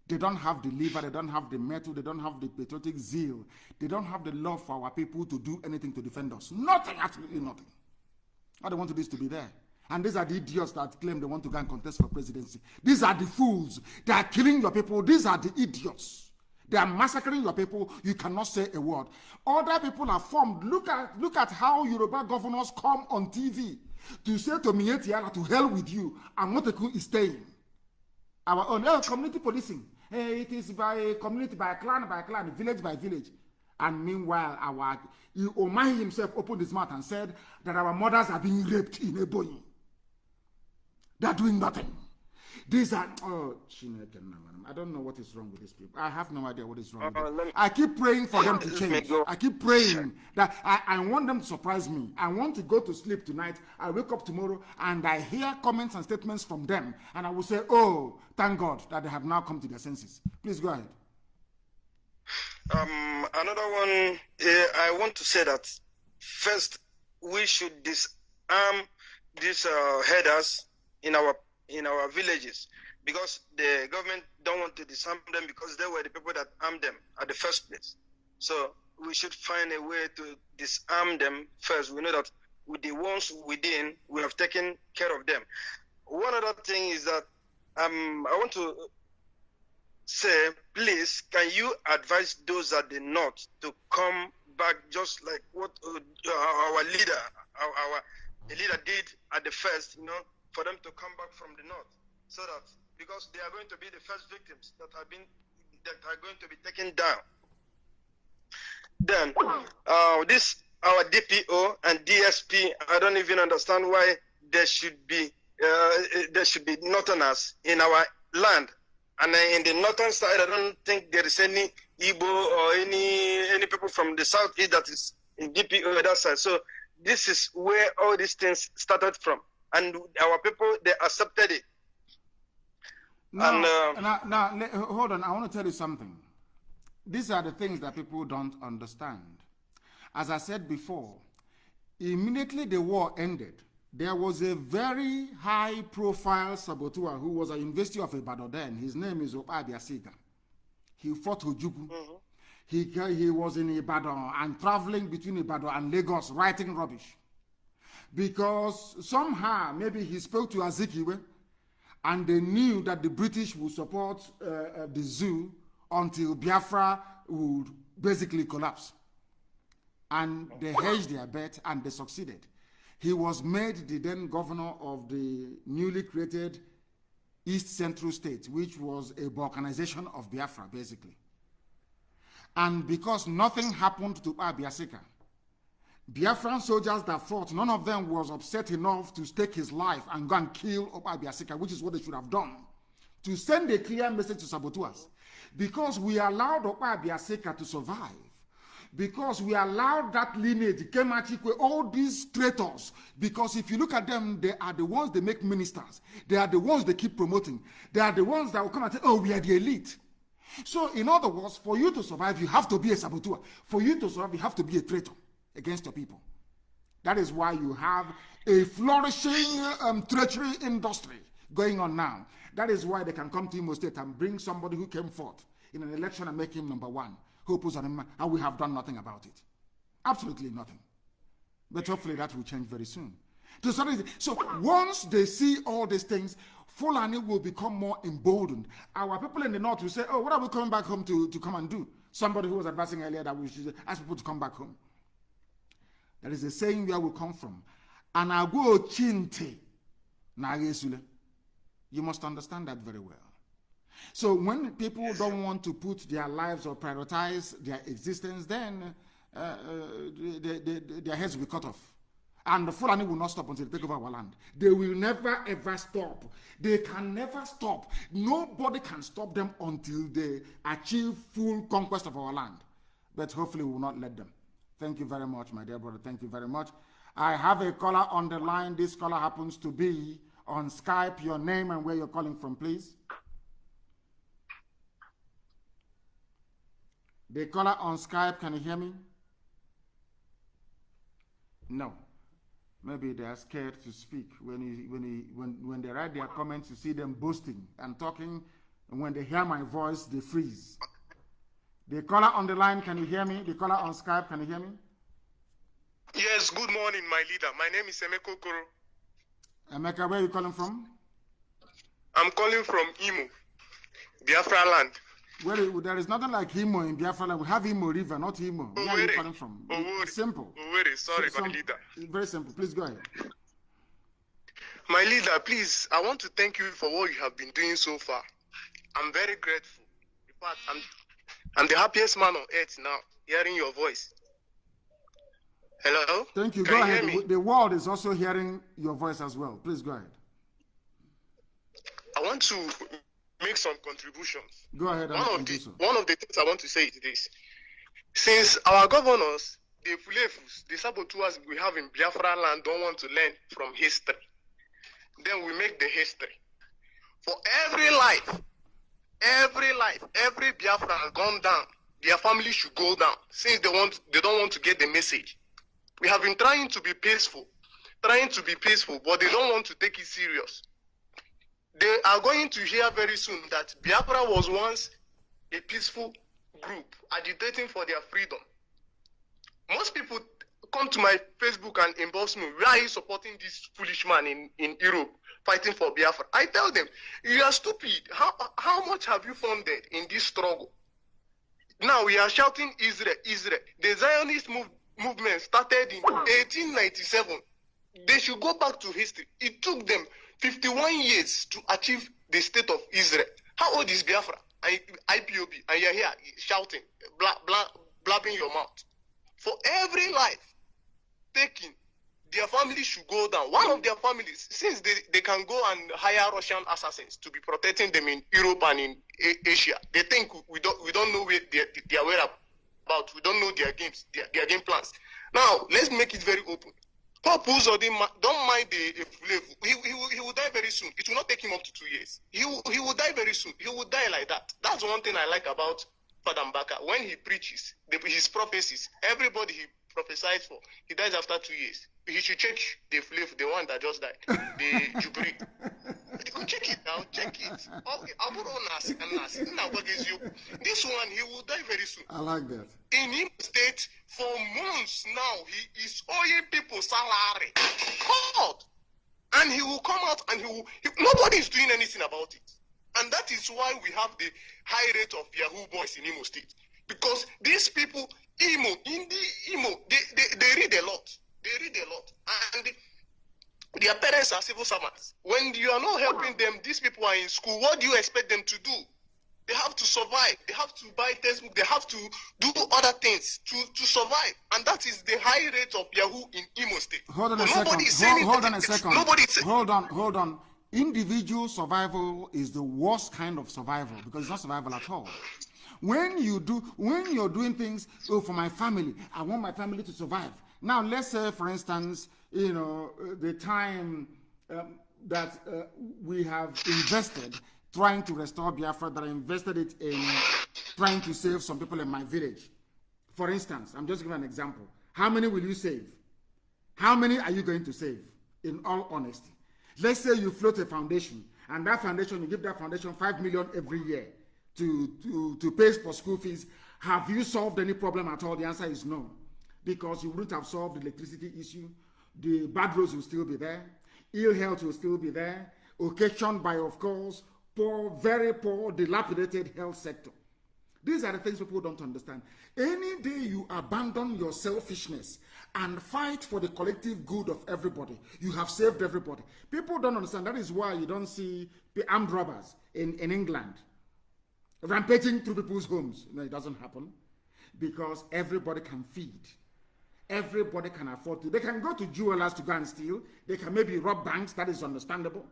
They don't have the liver, they don't have the metal, they don't have the patriotic zeal, they don't have the love for our people to do anything to defend us. Nothing, absolutely nothing. All they want to do is to be there. And these are the idiots that claim they want to go and contest for presidency. These are the fools. They are killing your people. These are the idiots. They are massacring your people. You cannot say a word. Other people are formed. Look at how Yoruba governors come on TV to say to Mieti Yala, to hell with you, and Moteku is staying. Our own community policing. It is by community, by clan, village by village. And meanwhile, Omahi himself opened his mouth and said that our mothers are being raped in Ebonyi. They are doing nothing. These are, I don't know what is wrong with these people. I have no idea what is wrong with them. I keep praying for them to change. I keep praying that I want them to surprise me. I want to go to sleep tonight. I wake up tomorrow and I hear comments and statements from them. And I will say, oh, thank God that they have now come to their senses. Please go ahead. Another one, I want to say that first we should disarm these headers in our villages, because the government don't want to disarm them because they were the people that armed them at the first place. So we should find a way to disarm them first. We know that with the ones within, we have taken care of them. One other thing is that I want to say, please, can you advise those at the north to come back, just like what our leader, the leader did at the first, for them to come back from the north, so that, because they are going to be the first victims that are going to be taken down. Then our DPO and DSP, I don't even understand why there should be northerners in our land. And in the northern side, I don't think there is any Igbo or any people from the southeast that is in DPO that side. So this is where all these things started from. And our people, they accepted it. Now, hold on. I want to tell you something. These are the things that people don't understand. As I said before, immediately the war ended, there was a very high-profile saboteur who was at University of Ibadan then. His name is Opa Biasiga. He fought Ojuku. He was in Ibadan and traveling between Ibadan and Lagos, writing rubbish. Because somehow, maybe he spoke to Azikiwe, and they knew that the British would support the zoo until Biafra would basically collapse. And they hedged their bet, and they succeeded. He was made the then governor of the newly created East Central State, which was a balkanization of Biafra, basically. And because nothing happened to Biasika, Biafran soldiers that fought, none of them was upset enough to stake his life and go and kill Opa Biasika, which is what they should have done, to send a clear message to saboteurs. Because we allowed Opa Biasika to survive because we allowed that lineage, Kemachikwe, all these traitors, because if you look at them, they are the ones they make ministers. They are the ones they keep promoting. They are the ones that will come and say, oh, we are the elite. So in other words, for you to survive, you have to be a saboteur. For you to survive, you have to be a traitor against your people. That is why you have a flourishing treachery industry going on now. That is why they can come to Imo State and bring somebody who came forth in an election and make him number one. Who puts on him, and we have done nothing about it. Absolutely nothing. But hopefully that will change very soon. So once they see all these things, Fulani will become more emboldened. Our people in the north will say, oh, what are we coming back home to come and do? Somebody who was advising earlier that we should ask people to come back home. That is the saying where we come from. Anago chinte nagesule. You must understand that very well. So when people don't want to put their lives or prioritize their existence, then their heads will be cut off. And the Fulani will not stop until they take over our land. They will never ever stop. They can never stop. Nobody can stop them until they achieve full conquest of our land. But hopefully we will not let them. Thank you very much, my dear brother. Thank you very much. I have a caller on the line. This caller happens to be on Skype. Your name and where you're calling from, please. The caller on Skype, can you hear me? No. Maybe they are scared to speak. When they write their comments, you see them boasting and talking, and when they hear my voice, they freeze. The caller on the line, can you hear me? The caller on Skype, can you hear me? Yes, good morning, my leader. My name is Emeka Okoro. Emeka, where are you calling from? I'm calling from Imo, Biafra land. Well, there is nothing like Imo in Biafra land. We have Imo River, not Imo. Where are you calling from? It's simple. Sorry, my leader. Very simple. Please go ahead. My leader, please, I want to thank you for what you have been doing so far. I'm very grateful. In fact, I'm the happiest man on earth now, hearing your voice. Hello? Thank you. Go ahead. The world is also hearing your voice as well. Please go ahead. I want to make some contributions. Go ahead and do so. One of the things I want to say is this. Since our governors, the Fulefus, the saboteurs we have in Biafra land don't want to learn from history, then we make the history. For every life, every Biafra has gone down, their family should go down, since they don't want to get the message. We have been trying to be peaceful, but they don't want to take it serious. They are going to hear very soon that Biafra was once a peaceful group agitating for their freedom. Most people come to my Facebook and inbox me, why are you supporting this foolish man in Europe fighting for Biafra? I tell them, you are stupid. How much have you funded in this struggle? Now we are shouting Israel, Israel. The Zionist movement started in 1897. They should go back to history. It took them 51 years to achieve the state of Israel. How old is Biafra? IPOB, and you're here shouting, blabbing your mouth. For every life taken, their family should go down. One of their families, since they can go and hire Russian assassins to be protecting them in Europe and in Asia, they think we don't know where their whereabouts. We don't know their games, their game plans. Now let's make it very open. Pope Uzo don't mind the he will die very soon. It will not take him up to 2 years. He will die very soon. He will die like that. That's one thing I like about Father Mbaka. When he preaches his prophecies, everybody he prophesied for, he dies after 2 years. He should check the the one that just died, the Jubilee. Check it now, check it. This one, he will die very soon. I like that. In Imo State, for months now, he is owing people salary. God! And he will come out and nobody is doing anything about it. And that is why we have the high rate of Yahoo boys in Imo State. Because these people, they read a lot. They read a lot. And their parents are civil servants. When you are not helping them, these people are in school. What do you expect them to do? They have to survive. They have to buy textbook. They have to do other things to survive. And that is the high rate of Yahoo in Imo State. Hold on a second. Hold on. Individual survival is the worst kind of survival because it's not survival at all. When you're doing things, oh, for my family, I want my family to survive. Now, let's say, for instance, you know, the time that we have invested trying to restore Biafra, that I invested it in trying to save some people in my village. For instance, I'm just giving an example. How many will you save? How many are you going to save, in all honesty? Let's say you float a foundation, and that foundation, you give that foundation 5 million every year to pay for school fees. Have you solved any problem at all? The answer is no, because you wouldn't have solved the electricity issue. The bad roads will still be there. Ill health will still be there, occasioned by, of course, poor, very poor, dilapidated health sector. These are the things people don't understand. Any day you abandon your selfishness and fight for the collective good of everybody, you have saved everybody. People don't understand. That is why you don't see the armed robbers in England rampaging through people's homes. No, it doesn't happen, because everybody can feed. Everybody can afford to. They can go to jewelers to go and steal. They can maybe rob banks. That is understandable.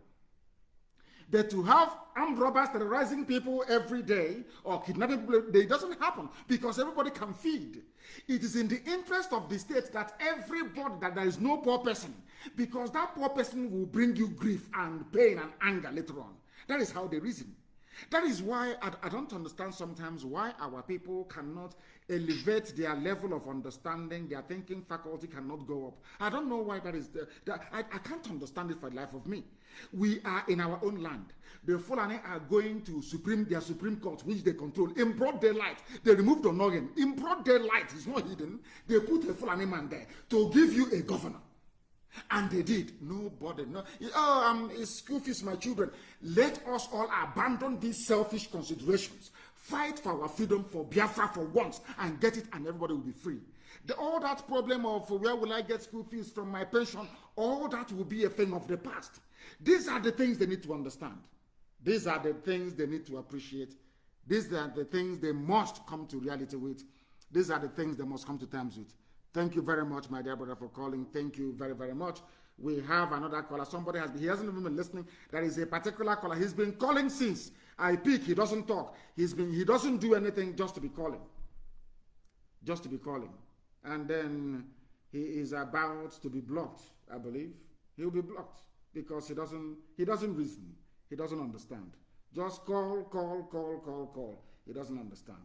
But to have armed robbers terrorizing people every day or kidnapping people, it doesn't happen, because everybody can feed. It is in the interest of the state that everybody, that there is no poor person, because that poor person will bring you grief and pain and anger later on. That is how they reason. That is why I don't understand sometimes why our people cannot elevate their level of understanding. Their thinking faculty cannot go up. I don't know why that is. I can't understand it for the life of me. We are in our own land. The Fulani are going to their Supreme Court, which they control, in broad daylight. They removed Onogen. In broad daylight, it's not hidden. They put a Fulani man there to give you a governor. And they did. Nobody. No. Oh, school fees, my children. Let us all abandon these selfish considerations. Fight for our freedom, for Biafra for once, and get it, and everybody will be free. All that problem of where will I get school fees from my pension, all that will be a thing of the past. These are the things they need to understand. These are the things they need to appreciate. These are the things they must come to reality with. These are the things they must come to terms with. Thank you very much, my dear brother, for calling. Thank you very, very much. We have another caller. Somebody he hasn't even been listening. There is a particular caller. He's been calling since I pick. He doesn't talk. He doesn't do anything, just to be calling. Just to be calling. And then he is about to be blocked, I believe. He'll be blocked because he doesn't reason. He doesn't understand. Just call. He doesn't understand.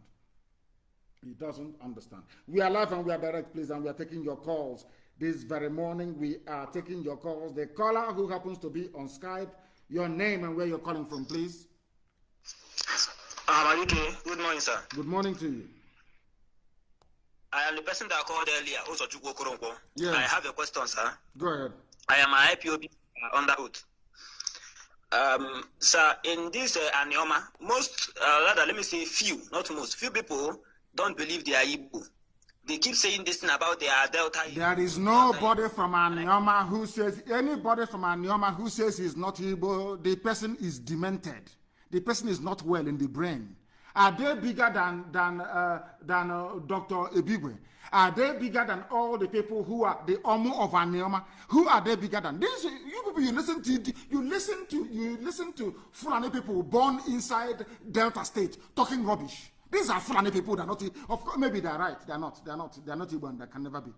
He doesn't understand. We are live and we are direct, please, and we are taking your calls. This very morning, we are taking your calls. The caller who happens to be on Skype, your name and where you're calling from, please. Good morning, sir. Good morning to you. I am the person that called earlier. Yes. I have a question, sir. Go ahead. I am an IPOB under oath. Sir, in this Anioma, few people don't believe they are Igbo. They keep saying this thing about their Delta. There is nobody from Anioma who says, anybody from Anioma who says he's not Igbo, the person is demented. The person is not well in the brain. Are they bigger than Dr. Ebigwe? Are they bigger than all the people who are the Omo of Anioma? Who are they bigger than? These you people you listen to Fulani people born inside Delta State talking rubbish. These are Fulani people that are not. Of course, maybe they're right. They're not Igbo, and they can never be.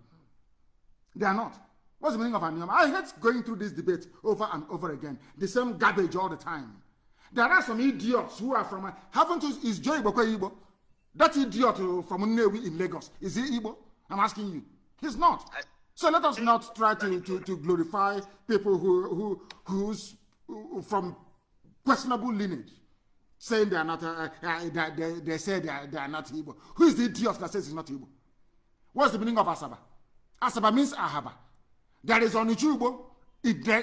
They are not. What's the meaning of Anioma? I hate going through this debate over and over again. The same garbage all the time. There are some idiots who are from. Is Joy Igbo? That idiot from Nnewi in Lagos, is he Igbo? I'm asking you. He's not. So let us not try to glorify people who's from questionable lineage, saying they are not. They say they are not Igbo. Who is the idiot that says he's not Igbo? What's the meaning of Asaba? Asaba means Ahaba. There is Onichu Igbo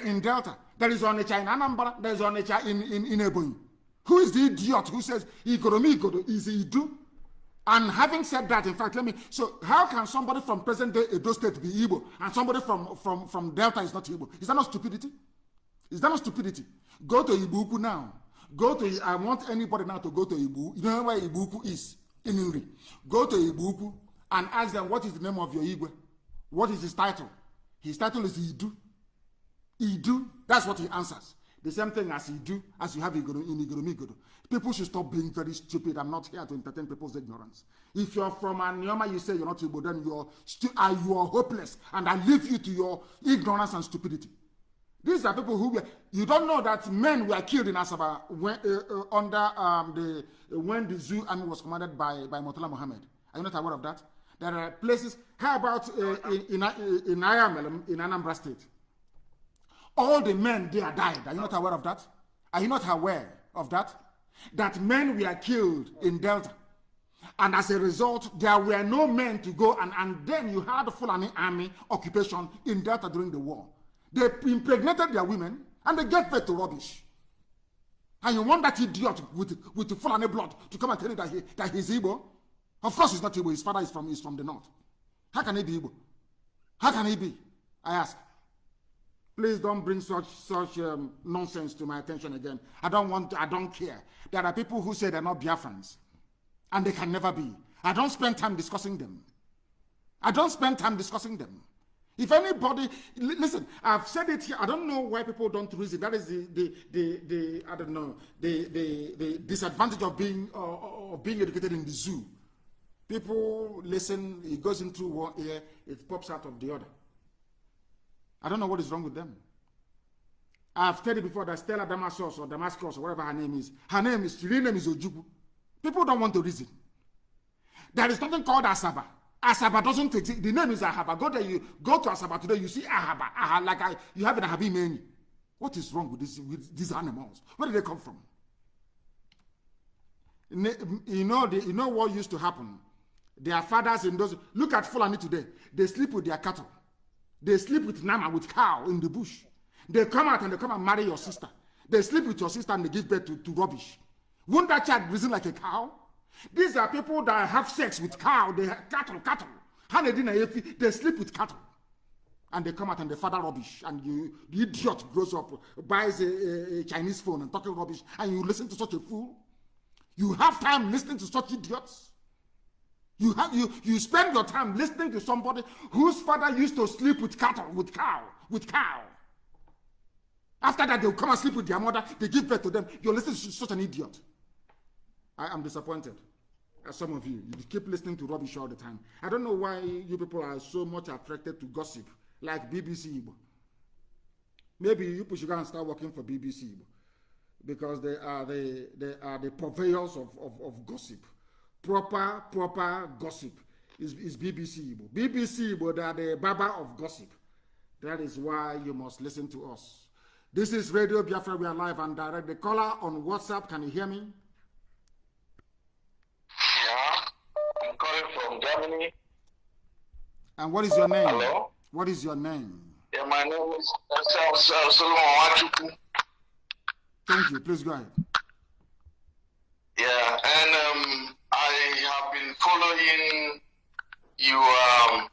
in Delta. There is Onicha in Anambra. There is Onicha in Ebonyi. Who is the idiot who says Igoro is Idu? And having said that, in fact, so how can somebody from present-day Edo State be Igbo and somebody from Delta is not Igbo? Is that not stupidity? Is that not stupidity? Go to Ibuku now. I want anybody now to go to Ibu. You know where Ibuku is? In Nri. Go to Ibuku and ask them, what is the name of your Igwe? What is his title? His title is Idu. Idu. That's what he answers. The same thing as you do, as you have in Igoromigodo. People should stop being very stupid. I'm not here to entertain people's ignorance. If you're from Anioma, you say you're not Igbo, then you are hopeless, and I leave you to your ignorance and stupidity. These are people who you don't know that men were killed in Asaba when the Zoo army was commanded by Murtala Muhammad. Are you not aware of that? There are places. How about in Ayamelum in Anambra State? All the men there died. Are you not aware of that? Are you not aware of that? That men were killed in Delta. And as a result, there were no men to go, and then you had the Fulani army occupation in Delta during the war. They impregnated their women, and they gave birth to rubbish. And you want that idiot with the Fulani blood to come and tell you that he's Igbo? Of course he's not Igbo. His father is from the north. How can he be Igbo? How can he be? I ask. Please don't bring such nonsense to my attention again. I don't care. There are people who say they're not Biafrans, and they can never be. I don't spend time discussing them. If anybody, listen, I've said it here. I don't know why people don't reason. That is the I don't know, the disadvantage of being educated in the zoo. People listen, it goes into one ear, it pops out of the other. I don't know what is wrong with them. I've said it before that Stella Damascus or whatever her name is real name is Ojukwu. People don't want to reason. There is something called Asaba. Asaba doesn't exist. The name is Ahaba. Go there, you go to Asaba today, you see Ahaba. You have an Ahabi menu. What is wrong with these animals? Where did they come from? You know what used to happen? Their fathers in those. Look at Fulani today. They sleep with their cattle. They sleep with Nama, with cow in the bush. They come out and they come and marry your sister. They sleep with your sister and they give birth to rubbish. Won't that child reason like a cow? These are people that have sex with cow. They have cattle. They sleep with cattle. And they come out and they father rubbish. And the idiot grows up, buys a Chinese phone and talking rubbish. And you listen to such a fool? You have time listening to such idiots? You spend your time listening to somebody whose father used to sleep with cattle, with cow. After that, they'll come and sleep with their mother. They give birth to them. You're listening to such an idiot. I am disappointed. As some of you keep listening to rubbish all the time. I don't know why you people are so much attracted to gossip, like BBC Igbo. Maybe you people should go and start working for BBC Igbo, because they are the purveyors of gossip. Proper gossip is BBC Igbo. BBC Igbo, they are the baba of gossip. That is why you must listen to us. This is Radio Biafra. We are live and direct. The caller on WhatsApp, can you hear me? Yeah, I'm calling from Germany. And what is your name? Hello? What is your name? Yeah, my name is Solomon Wachuku. Thank you. Please go ahead. Yeah, and I have been following your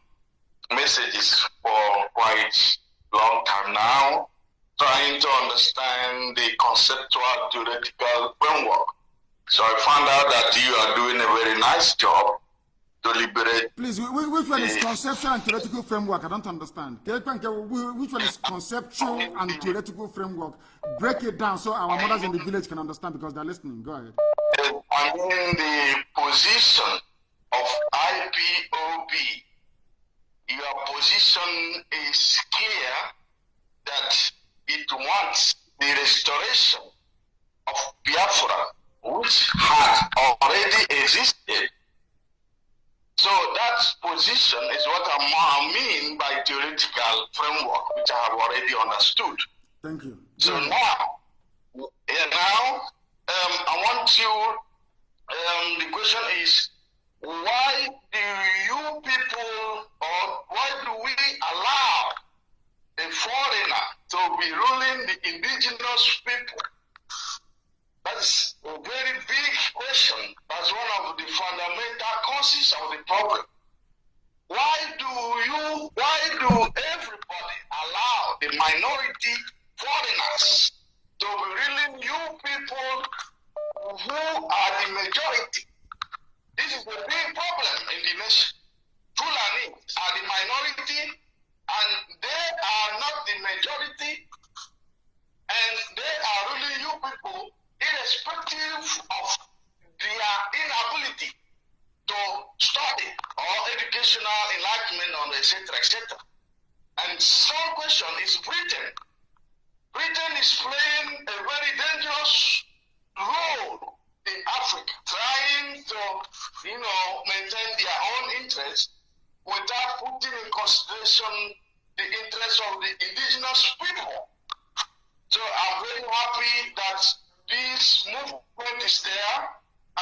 messages for quite a long time now, trying to understand the conceptual theoretical framework. So I found out that you are doing a very nice job to liberate. Please, which one is conceptual and theoretical framework? I don't understand. Which one is conceptual and theoretical framework? Break it down so our mothers in the village can understand, because they're listening. Go ahead. I mean the position of IPOB. Your position is clear that it wants the restoration of Biafra, which had already existed. So that position is what I mean by theoretical framework, which I have already understood. Thank you. So now, I want you, the question is, why do you people, or why do we allow a foreigner to be ruling the indigenous people? That's a very big question. That's one of the fundamental causes of the problem. Why do everybody allow the minority foreigners to be ruling you people who are the majority? This is a big problem in the nation. Fulani are the minority, and they are not the majority, and they educational enlightenment on etc., etc. And some question is Britain. Britain is playing a very dangerous role in Africa, trying to, maintain their own interests without putting in consideration the interests of the indigenous people. So I'm very happy that this movement is there,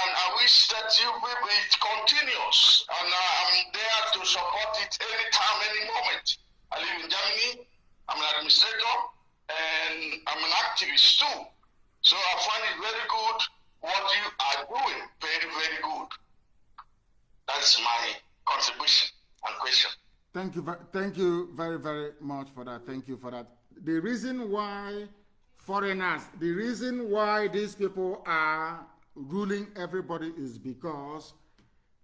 and I wish that it continues. And I'm there to support it anytime, any moment. I live in Germany. I'm an administrator, and I'm an activist too. So I find it very good what you are doing. Very, very good. That's my contribution and question. Thank you very, very much for that. Thank you for that. The reason why foreigners, the reason why these people are ruling everybody is because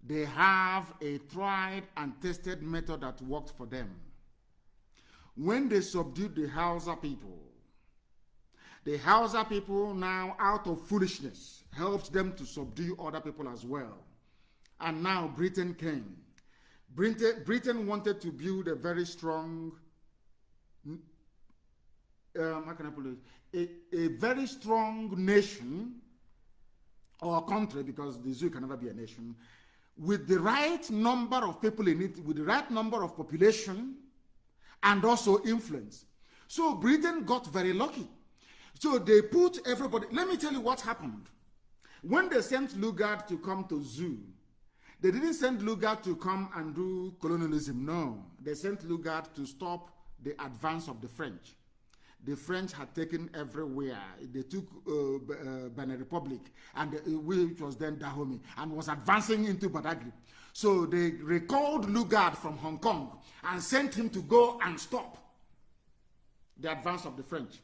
they have a tried and tested method that worked for them. When they subdued the Hausa people now, out of foolishness, helped them to subdue other people as well. And now Britain came. Britain wanted to build a very strong, how can I put it? A very strong nation or country, because the zoo can never be a nation, with the right number of people in it, with the right number of population, and also influence. So Britain got very lucky. So they put everybody. Let me tell you what happened. When they sent Lugard to come to zoo, they didn't send Lugard to come and do colonialism. No, they sent Lugard to stop the advance of the French. The French had taken everywhere. They took Benin Republic, and which was then Dahomey, and was advancing into Badagry. So they recalled Lugard from Hong Kong and sent him to go and stop the advance of the French.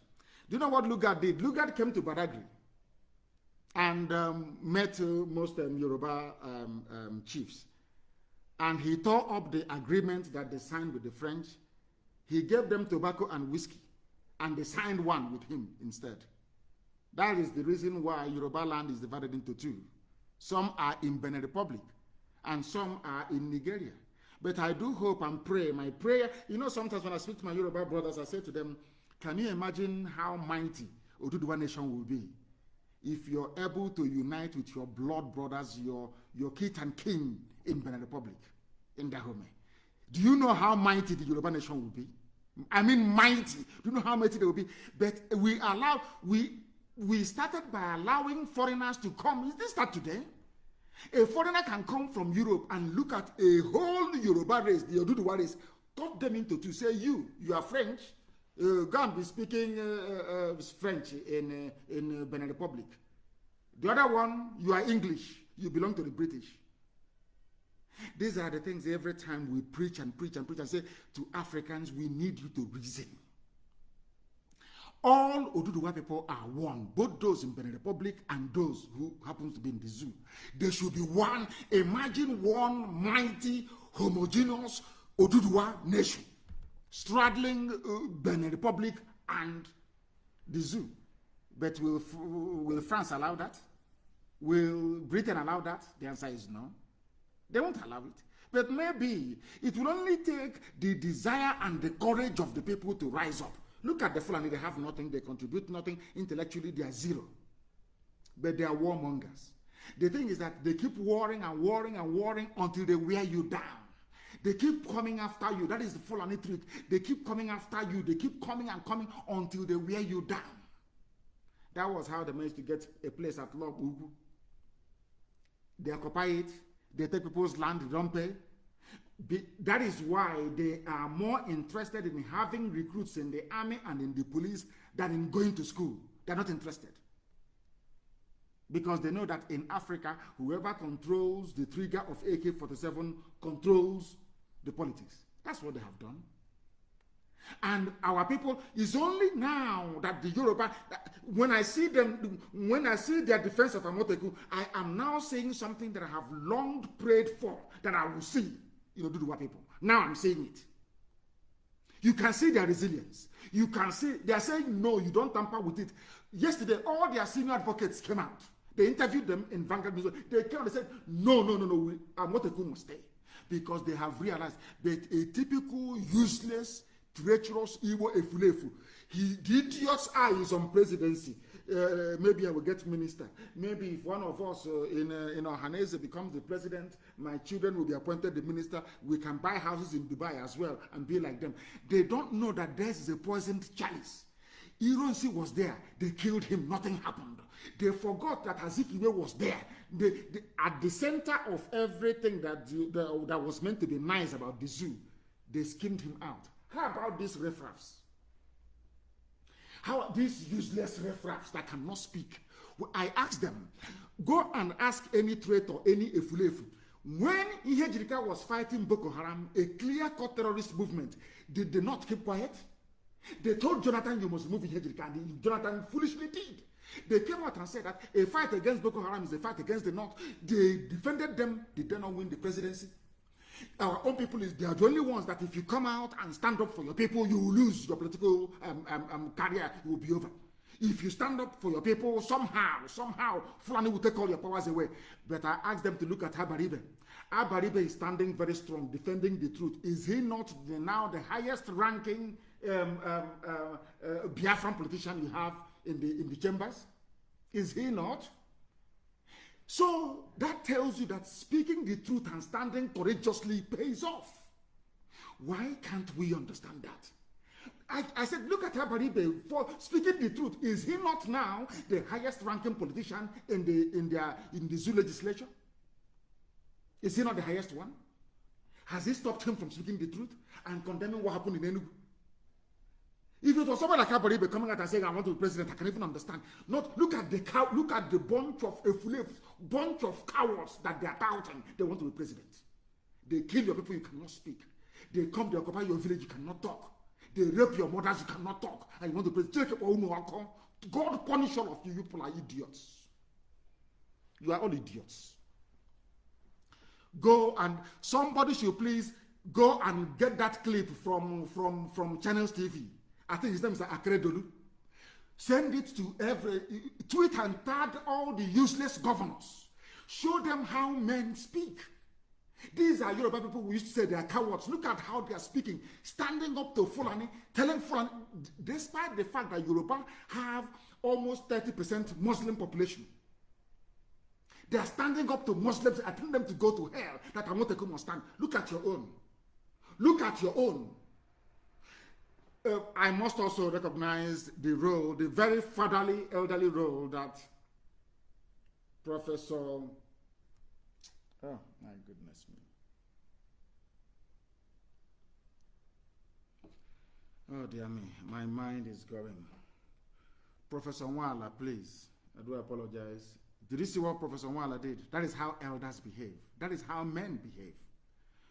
Do you know what Lugard did? Lugard came to Badagry and met most Yoruba chiefs. And he tore up the agreement that they signed with the French. He gave them tobacco and whiskey, and they signed one with him instead. That is the reason why Yoruba land is divided into two. Some are in Benin Republic, and some are in Nigeria. But I do hope and pray, my prayer, sometimes when I speak to my Yoruba brothers, I say to them, can you imagine how mighty Oduduwa nation will be if you're able to unite with your blood brothers, your kith and kin in Benin Republic, in Dahomey? Do you know how mighty the Yoruba nation will be? I mean mighty. Do you know how mighty they will be? But we started by allowing foreigners to come. Is this start today? A foreigner can come from Europe and look at a whole Yoruba race, the Oduduwa race, cut them into two. Say you are French. Go and be speaking French in Benin Republic. The other one, you are English. You belong to the British. These are the things every time we preach and preach and preach and say to Africans, we need you to reason. All Oduduwa people are one, both those in Benin Republic and those who happen to be in the zoo. They should be one. Imagine one mighty, homogeneous Oduduwa nation straddling Benin Republic and the zoo. But will France allow that? Will Britain allow that? The answer is no. They won't allow it. But maybe it will only take the desire and the courage of the people to rise up. Look at the Fulani, they have nothing, they contribute nothing, intellectually they are zero. But they are warmongers. The thing is that they keep warring and warring and warring until they wear you down. They keep coming after you. That is the Fulani trick. They keep coming after you. They keep coming and coming until they wear you down. That was how they managed to get a place at Log Ugu. They occupy it. They take people's land, they don't pay. That is why they are more interested in having recruits in the army and in the police than in going to school. They're not interested. Because they know that in Africa, whoever controls the trigger of AK-47 controls the politics. That's what they have done. And our people, is only now that the Yoruba, when I see their defense of Amoteku, I am now saying something that I have long prayed for, that I will see in Oduduwa people. Now I'm saying it. You can see their resilience. You can see, they are saying, no, you don't tamper with it. Yesterday, all their senior advocates came out. They interviewed them in Vanguard News. They came and they said, no, Amoteku must stay. because they have realized that a typical useless, treacherous Igbo efulefu, the idiot's eye is on presidency. Maybe I will get minister. Maybe if one of us in Ohanese becomes the president, my children will be appointed the minister. We can buy houses in Dubai as well and be like them. They don't know that theirs is a poisoned chalice. Ironsi was there. They killed him. Nothing happened. They forgot that Azikiwe was there. At the center of everything that was meant to be nice about the zoo, they skimmed him out. How about these riffraffs? How these useless riffraffs that cannot speak? I asked them, go and ask any traitor, any efulefu. When Ihejirika was fighting Boko Haram, a clear-cut terrorist movement, did they not keep quiet? They told Jonathan, you must move Ihejirika, and Jonathan foolishly did. They came out and said that a fight against Boko Haram is a fight against the North. They defended them. Did they not win the presidency? Our own people, they are the only ones that if you come out and stand up for your people, you will lose your political career. It will be over. If you stand up for your people, somehow, Fulani will take all your powers away. But I asked them to look at Abaribe. Abaribe is standing very strong, defending the truth. Is he not now the highest ranking Biafran politician you have in the chambers? Is he not? So that tells you that speaking the truth and standing courageously pays off. Why can't we understand that? I said, look at Abaribe for speaking the truth. Is he not now the highest ranking politician in the zoo legislature? Is he not the highest one? Has he stopped him from speaking the truth and condemning what happened in Enugu? If it was someone like Abaribe coming out and saying, I want to be president, I can even understand. Not look at the bunch of efulefs, bunch of cowards that they are touting. They want to be president. They kill your people, you cannot speak. They come, they occupy your village, you cannot talk. They rape your mothers, you cannot talk. And you want to be president. God punish all of you. You people are idiots. You are all idiots. Go and somebody should please go and get that clip from Channels TV. I think his name is Akredolu. Send it to tweet and tag all the useless governors. Show them how men speak. These are Yoruba people who used to say they are cowards. Look at how they are speaking, standing up to Fulani, telling Fulani, despite the fact that Yoruba have almost 30% Muslim population. They are standing up to Muslims and telling them to go to hell, that I want to come and stand. Look at your own. Look at your own. I must also recognize the role, the very fatherly, elderly role that Professor, oh my goodness me. Oh dear me, my mind is going. Professor Nwala, please, I do apologize. Did you see what Professor Nwala did? That is how elders behave. That is how men behave.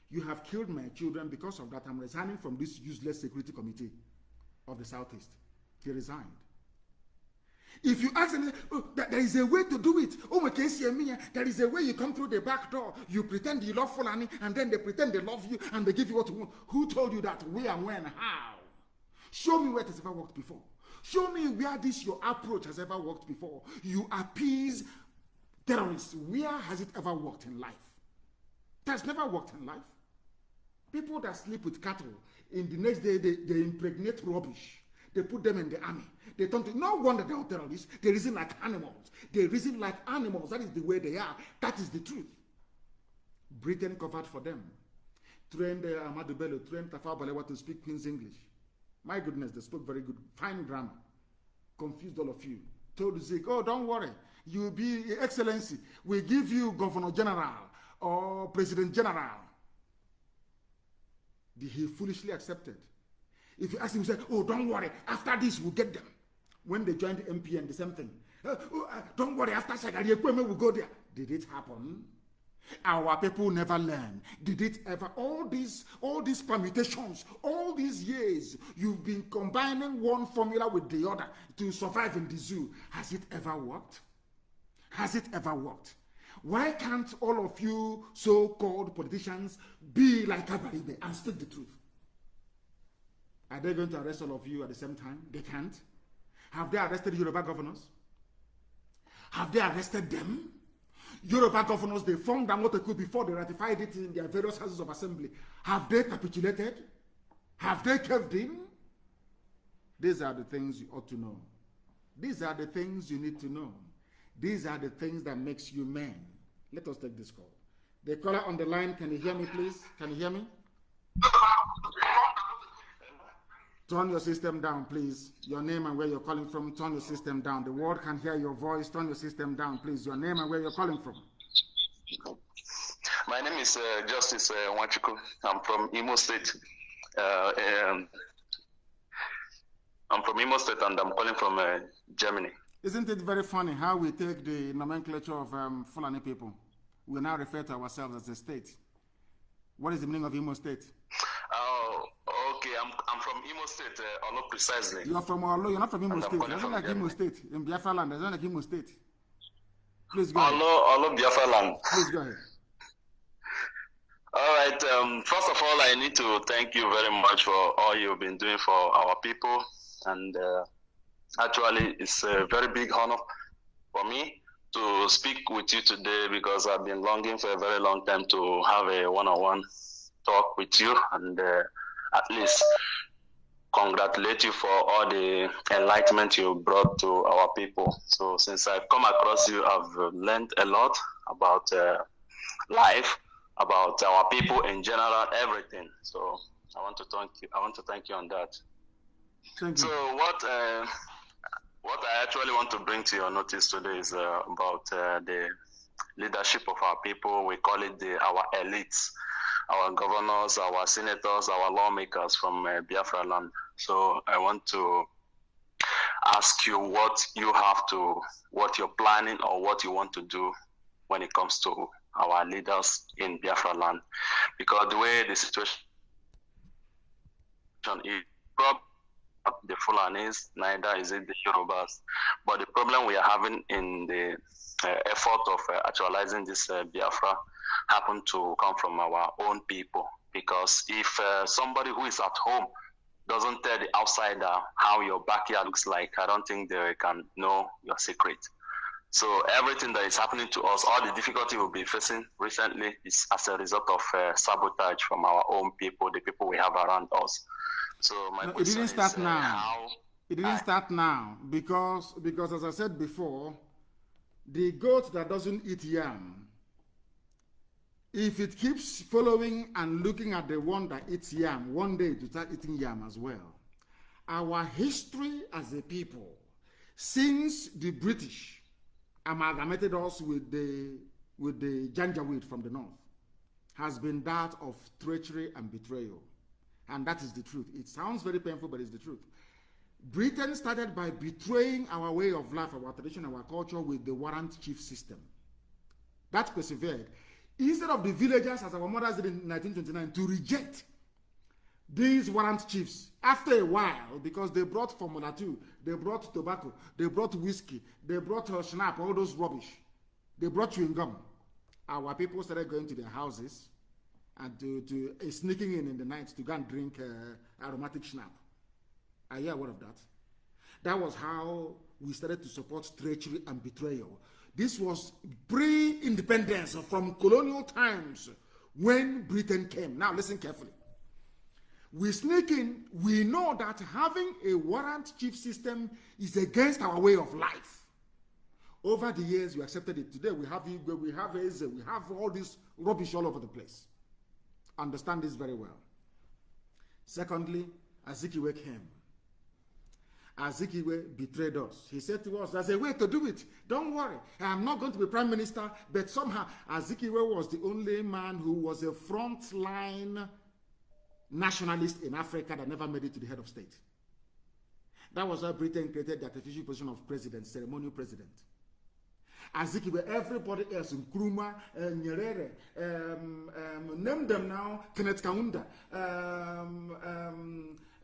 You have killed my children. Because of that, I'm resigning from this useless security committee of the Southeast. He resigned. If you ask them, oh, there is a way to do it. Oh, my case, there is a way you come through the back door. You pretend you love Fulani, and then they pretend they love you, and they give you what you want. Who told you that? Where, when, how? Show me where it has ever worked before. Show me where this your approach has ever worked before. You appease terrorists. Where has it ever worked in life? It has never worked in life. People that sleep with cattle, in the next day, they impregnate rubbish. They put them in the army. They turn to, no wonder they are terrorists. They reason like animals. They reason like animals. That is the way they are. That is the truth. Britain covered for them. Trained Ahmadu Bello, trained Tafawa Balewa to speak Queen's English. My goodness, they spoke very good, fine grammar. Confused all of you. Told Zeke, oh, don't worry. You'll be Excellency. We give you Governor General or President General. He foolishly accepted. If you ask him, he said, oh, don't worry. After this, we'll get them. When they joined the MPN, the same thing. Don't worry, after Sagari Ekweme, we'll go there. Did it happen? Our people never learn. Did it ever? All these permutations, all these years, you've been combining one formula with the other to survive in the zoo. Has it ever worked? Has it ever worked? Why can't all of you so-called politicians be like Abaribe and speak the truth? Are they going to arrest all of you at the same time? They can't. Have they arrested Yoruba governors? Have they arrested them? Yoruba governors, they formed Amoteku before they ratified it in their various houses of assembly. Have they capitulated? Have they caved in? These are the things you ought to know. These are the things you need to know. These are the things that makes you men. Let us take this call. The caller on the line, can you hear me, please? Can you hear me? Turn your system down, please. Your name and where you're calling from, turn your system down. The world can hear your voice. Turn your system down, please. Your name and where you're calling from. My name is Justice Wachiku. I'm from Imo State. I'm from Imo State and I'm calling from Germany. Isn't it very funny how we take the nomenclature of Fulani people? We now refer to ourselves as a state. What is the meaning of Imo State? Oh, okay. I'm from Imo State, Olo precisely. You're from Olo. You're not from Imo State. It's not like Imo State. In Biafra land, it's not like Imo State. Please go ahead. Olo Biafra land. Please go ahead. All right. First of all, I need to thank you very much for all you've been doing for our people. And actually, it's a very big honor for me to speak with you today because I've been longing for a very long time to have a one-on-one talk with you and at least congratulate you for all the enlightenment you brought to our people. So since I've come across you, I've learned a lot about life, about our people in general, everything. So I want to thank you. I want to thank you on that. Thank you. So what I actually want to bring to your notice today is about the leadership of our people. We call it our elites, our governors, our senators, our lawmakers from Biafra land. So I want to ask you what you're planning or what you want to do when it comes to our leaders in Biafra land. Because the way the situation is, the Fulanis, neither is it the Yorubas. But the problem we are having in the effort of actualizing this Biafra happened to come from our own people. Because if somebody who is at home doesn't tell the outsider how your backyard looks like, I don't think they can know your secret. So everything that is happening to us, all the difficulty we've been facing recently is as a result of sabotage from our own people, the people we have around us. So my no, question it didn't start is, now. It didn't start now because as I said before, the goat that doesn't eat yam, if it keeps following and looking at the one that eats yam, one day to start eating yam as well. Our history as a people, since the British amalgamated us with the Janjaweed from the north, has been that of treachery and betrayal. And that is the truth. It sounds very painful, but it's the truth. Britain started by betraying our way of life, our tradition, our culture with the warrant chief system. That persevered. Instead of the villagers, as our mothers did in 1929, to reject these warrant chiefs, after a while, because they brought Formula 2, they brought tobacco, they brought whiskey, they brought schnapps, all those rubbish. They brought chewing gum. Our people started going to their houses and to sneaking in the night to go and drink aromatic schnapps. I hear word of that. That was how we started to support treachery and betrayal. This was pre-independence from colonial times when Britain came. Now listen carefully. We sneak in, we know that having a warrant chief system is against our way of life. Over the years, we accepted it. Today, we have Igwe, we have Eze, we have all this rubbish all over the place. Understand this very well. Secondly, Azikiwe came. Azikiwe betrayed us. He said to us, there's a way to do it. Don't worry. I'm not going to be prime minister, but somehow Azikiwe was the only man who was a frontline nationalist in Africa that never made it to the head of state. That was why Britain created the artificial position of president, ceremonial president. Azikiwe, everybody else, Nkrumah, Nyerere, name them now, Kenneth Kaunda,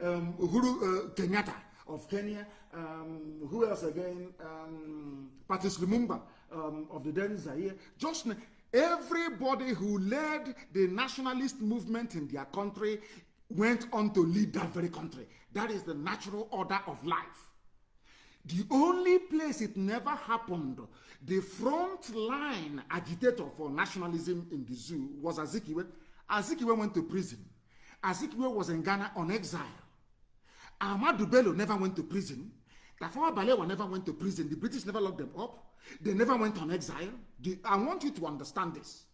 Uhuru Kenyatta of Kenya, who else again, Patrice Lumumba of the then Zaire. Just everybody who led the nationalist movement in their country went on to lead that very country. That is the natural order of life. The only place it never happened, the front line agitator for nationalism in the zoo was Azikiwe. Azikiwe went to prison. Azikiwe was in Ghana on exile. Ahmadu Bello never went to prison. Tafawa Balewa never went to prison. The British never locked them up. They never went on exile. I want you to understand this.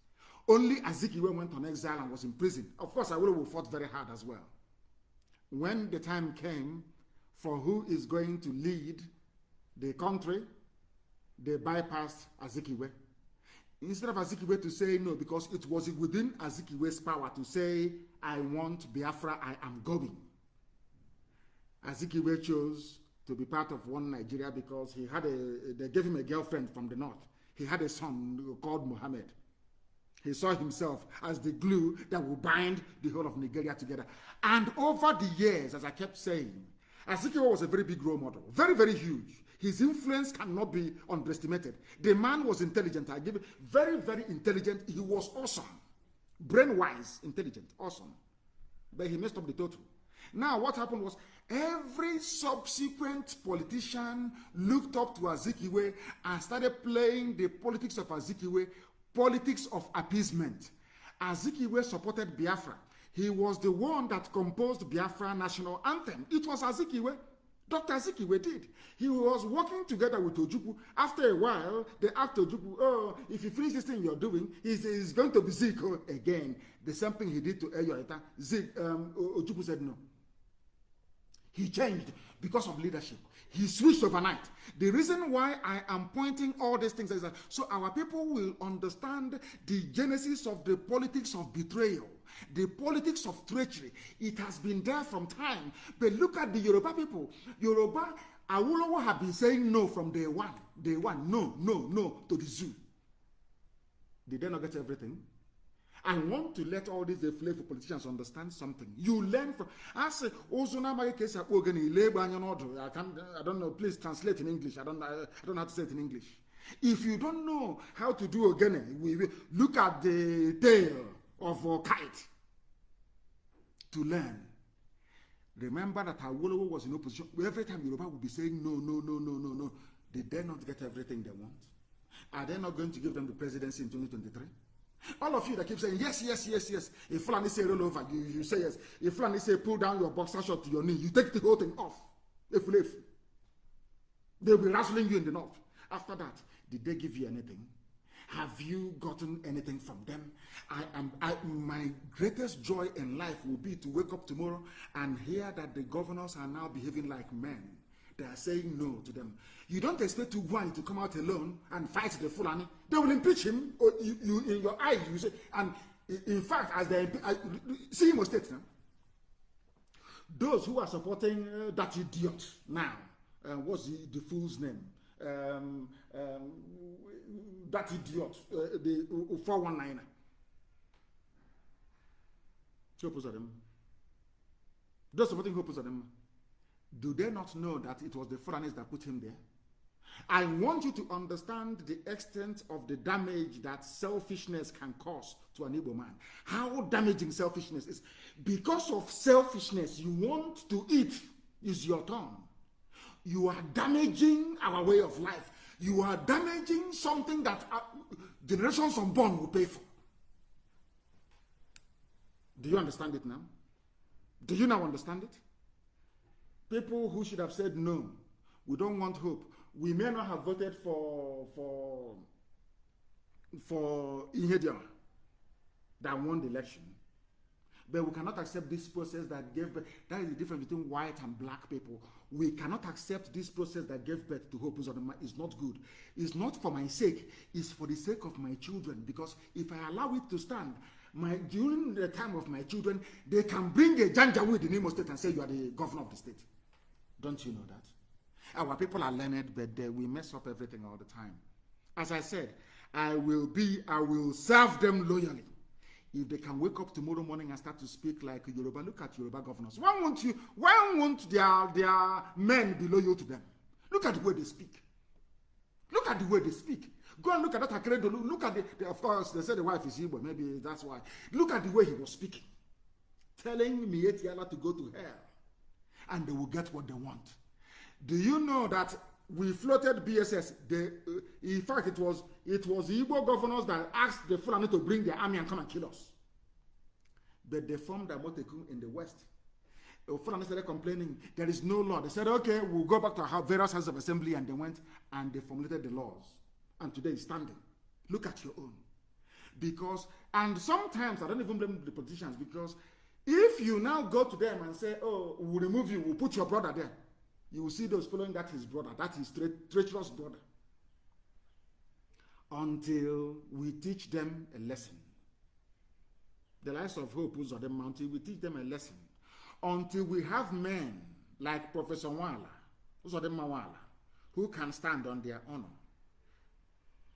Only Azikiwe went on exile and was in prison. Of course, Awolowo fought very hard as well. When the time came for who is going to lead the country, they bypassed Azikiwe. Instead of Azikiwe to say no, because it was within Azikiwe's power to say, I want Biafra, I am going. Azikiwe chose to be part of one Nigeria because he had they gave him a girlfriend from the north. He had a son called Mohammed. He saw himself as the glue that will bind the whole of Nigeria together. And over the years, as I kept saying, Azikiwe was a very big role model, very, very huge. His influence cannot be underestimated. The man was intelligent. I give it very, very intelligent. He was awesome. Brain-wise, intelligent, awesome. But he messed up the total. Now, what happened was every subsequent politician looked up to Azikiwe and started playing the politics of Azikiwe, politics of appeasement. Azikiwe supported Biafra. He was the one that composed Biafra national anthem. It was Azikiwe. Dr. Azikiwe did. He was working together with Ojukwu. After a while, they asked Ojukwu, oh, if you finish this thing you're doing, he's going to be Zico again. The same thing he did to Eyoeta. Ojukwu said no. He changed because of leadership. He switched overnight. The reason why I am pointing all these things is that so our people will understand the genesis of the politics of betrayal, the politics of treachery. It has been there from time. But look at the Yoruba people. Yoruba, Awolowo have been saying no from day one. Day one, no, no, no to the zoo. Did they not get everything? I want to let all these flavor politicians understand something. You learn from. I say, I don't know. Please translate in English. I don't know how to say it in English. If you don't know how to do ogene, look at the tail of a kite to learn. Remember that Awolowo was in opposition. Every time Yoruba would be saying no, no, no, no, no, no. Did they not get everything they want? Are they not going to give them the presidency in 2023? All of you that keep saying yes, yes, yes, yes. If Fulani say roll over, you say yes. If Fulani say pull down your boxer short to your knee, you take the whole thing off. If they'll be wrestling you in the north. After that, did they give you anything? Have you gotten anything from them? My greatest joy in life will be to wake up tomorrow and hear that the governors are now behaving like men. They are saying no to them. You don't expect Ugwani to come out alone and fight the Fulani. They will impeach him. Or you in your eyes, you say. And in fact, as they see Imo State now, those who are supporting that idiot now, what's the fool's name? That idiot, the 419er. Those supporting Hope them. Do they not know that it was the foreigners that put him there? I want you to understand the extent of the damage that selfishness can cause to an Igbo man. How damaging selfishness is. Because of selfishness, you want to eat is your turn. You are damaging our way of life. You are damaging something that generations unborn will pay for. Do you understand it now? Do you now understand it? People who should have said no, we don't want hope. We may not have voted for Ihedioha that won the election, but we cannot accept this process that gave birth. That is the difference between white and black people. We cannot accept this process that gave birth to Hope. It's not good. It's not for my sake. It's for the sake of my children. Because if I allow it to stand, during the time of my children, they can bring a Janjaweed in Imo State and say you are the governor of the state. Don't you know that? Our people are learned, but we mess up everything all the time. As I said, I will serve them loyally. If they can wake up tomorrow morning and start to speak like Yoruba, look at Yoruba governors. Why won't their men be loyal to them? Look at the way they speak. Look at the way they speak. Go and look at that Akredo. Look at of course, they said the wife is Igbo. Maybe that's why. Look at the way he was speaking. Telling Mietiala to go to hell. And they will get what they want. Do you know that we floated BSS. In fact, it was the Igbo governors that asked the Fulani to bring their army and come and kill us. But they formed a Moteku in the West. The Fulani started complaining, there is no law. They said, okay, we'll go back to our various houses of assembly, and they went and they formulated the laws. And today it's standing. Look at your own. Because, and sometimes I don't even blame the politicians, because if you now go to them and say, oh, we'll remove you, we'll put your brother there, you will see those following that his brother, that is treacherous brother. Until we teach them a lesson. The lives of Hope who's on the mountain, we teach them a lesson. Until we have men like Professor Wala, who can stand on their honor.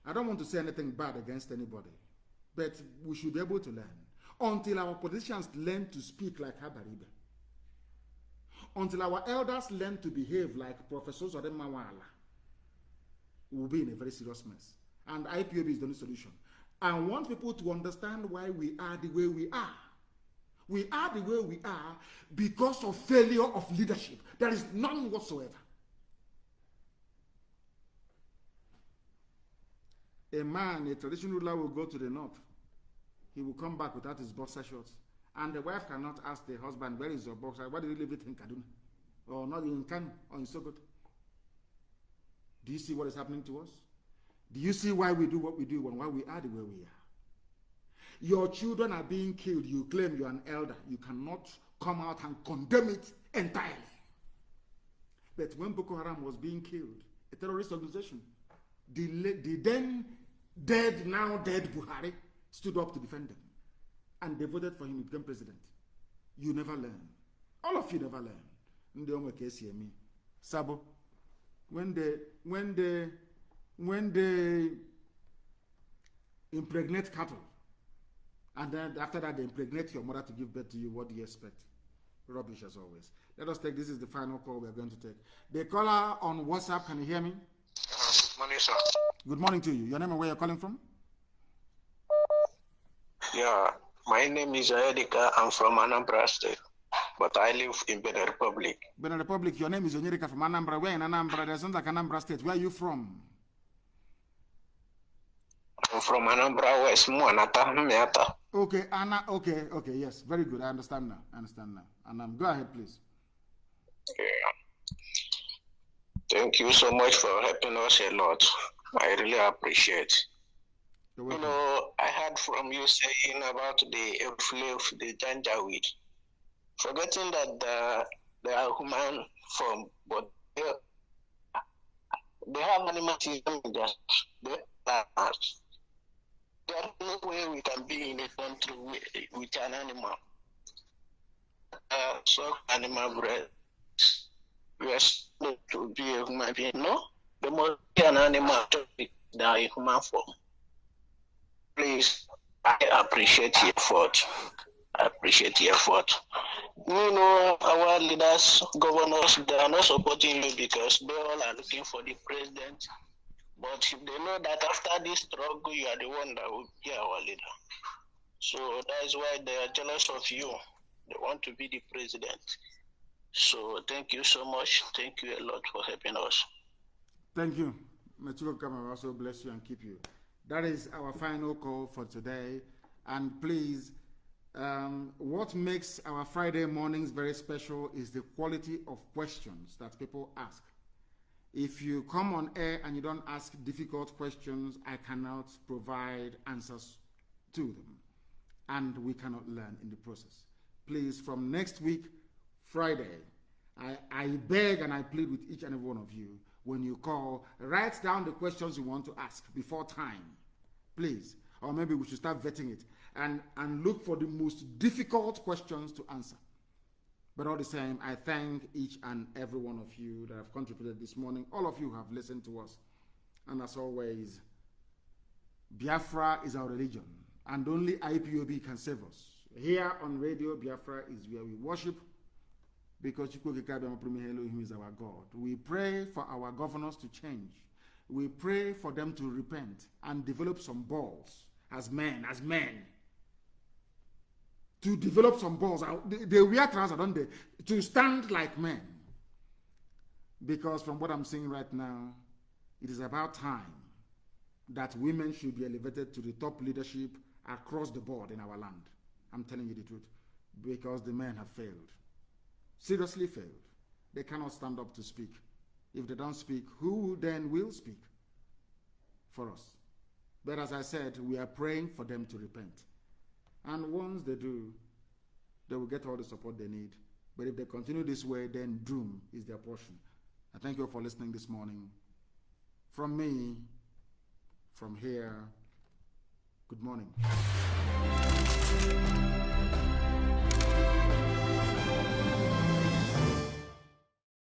I don't want to say anything bad against anybody, but we should be able to learn. Until our politicians learn to speak like Habaribe. Until our elders learn to behave like Professor Mawala, we will be in a very serious mess. And IPOB is the only solution. I want people to understand why we are the way we are. We are the way we are because of failure of leadership. There is none whatsoever. A man, a traditional ruler, will go to the north. He will come back without his boxer shorts. And the wife cannot ask the husband, where is your boxer? Why did you leave it in Kaduna? Or not in Kanu or in Sokoto? Do you see what is happening to us? Do you see why we do what we do and why we are the way we are? Your children are being killed. You claim you're an elder. You cannot come out and condemn it entirely. But when Boko Haram was being killed, a terrorist organization, the then dead, now dead Buhari stood up to defend them. And they voted for him to become president. You never learn. All of you never learn. Sabo, when they impregnate cattle, and then after that they impregnate your mother to give birth to you, what do you expect? Rubbish as always. Let us take, this is the final call we are going to take. The caller on WhatsApp, can you hear me? Good morning, sir. Good morning to you. Your name and where you're calling from? Yeah, my name is Erika. I'm from Anambra State, but I live in Benin Republic. Benin Republic, your name is Erika from Anambra. Where in Anambra? There's not like Anambra State. Where are you from? I'm from Anambra West, Muanata. Okay, okay, yes, very good. I understand now. And go ahead, please. Yeah. Thank you so much for helping us a lot. I really appreciate. You know, I heard from you saying about the effluve, the janjaweed, forgetting that they are human form, but they have animals in their plants. There's no way we can be in a country with an animal. So animal bread. We are supposed to be a human being. No, there must be an animal to be a human form. Please, I appreciate your effort. You know, our leaders, governors, they are not supporting you because they all are looking for the president. But they know that after this struggle, you are the one that will be our leader. So that is why they are jealous of you. They want to be the president. So thank you so much. Thank you a lot for helping us. Thank you. May God also bless you and keep you. That is our final call for today. And please, what makes our Friday mornings very special is the quality of questions that people ask. If you come on air and you don't ask difficult questions, I cannot provide answers to them. And we cannot learn in the process. Please, from next week, Friday, I beg and I plead with each and every one of you, when you call, write down the questions you want to ask before time, please. Or maybe we should start vetting it and look for the most difficult questions to answer. But all the same, I thank each and every one of you that have contributed this morning. All of you have listened to us. And as always, Biafra is our religion. And only IPOB can save us. Here on Radio Biafra is where we worship, because Elohim is our God. We pray for our governors to change. We pray for them to repent and develop some balls as men. To develop some balls. They wear trousers, don't they? To stand like men. Because from what I'm seeing right now, it is about time that women should be elevated to the top leadership across the board in our land. I'm telling you the truth. Because the men have failed. Seriously failed. They cannot stand up to speak. If they don't speak, who then will speak for us? But as I said, we are praying for them to repent. And once they do, they will get all the support they need. But if they continue this way, then doom is their portion. I thank you for listening this morning. From me, from here, good morning.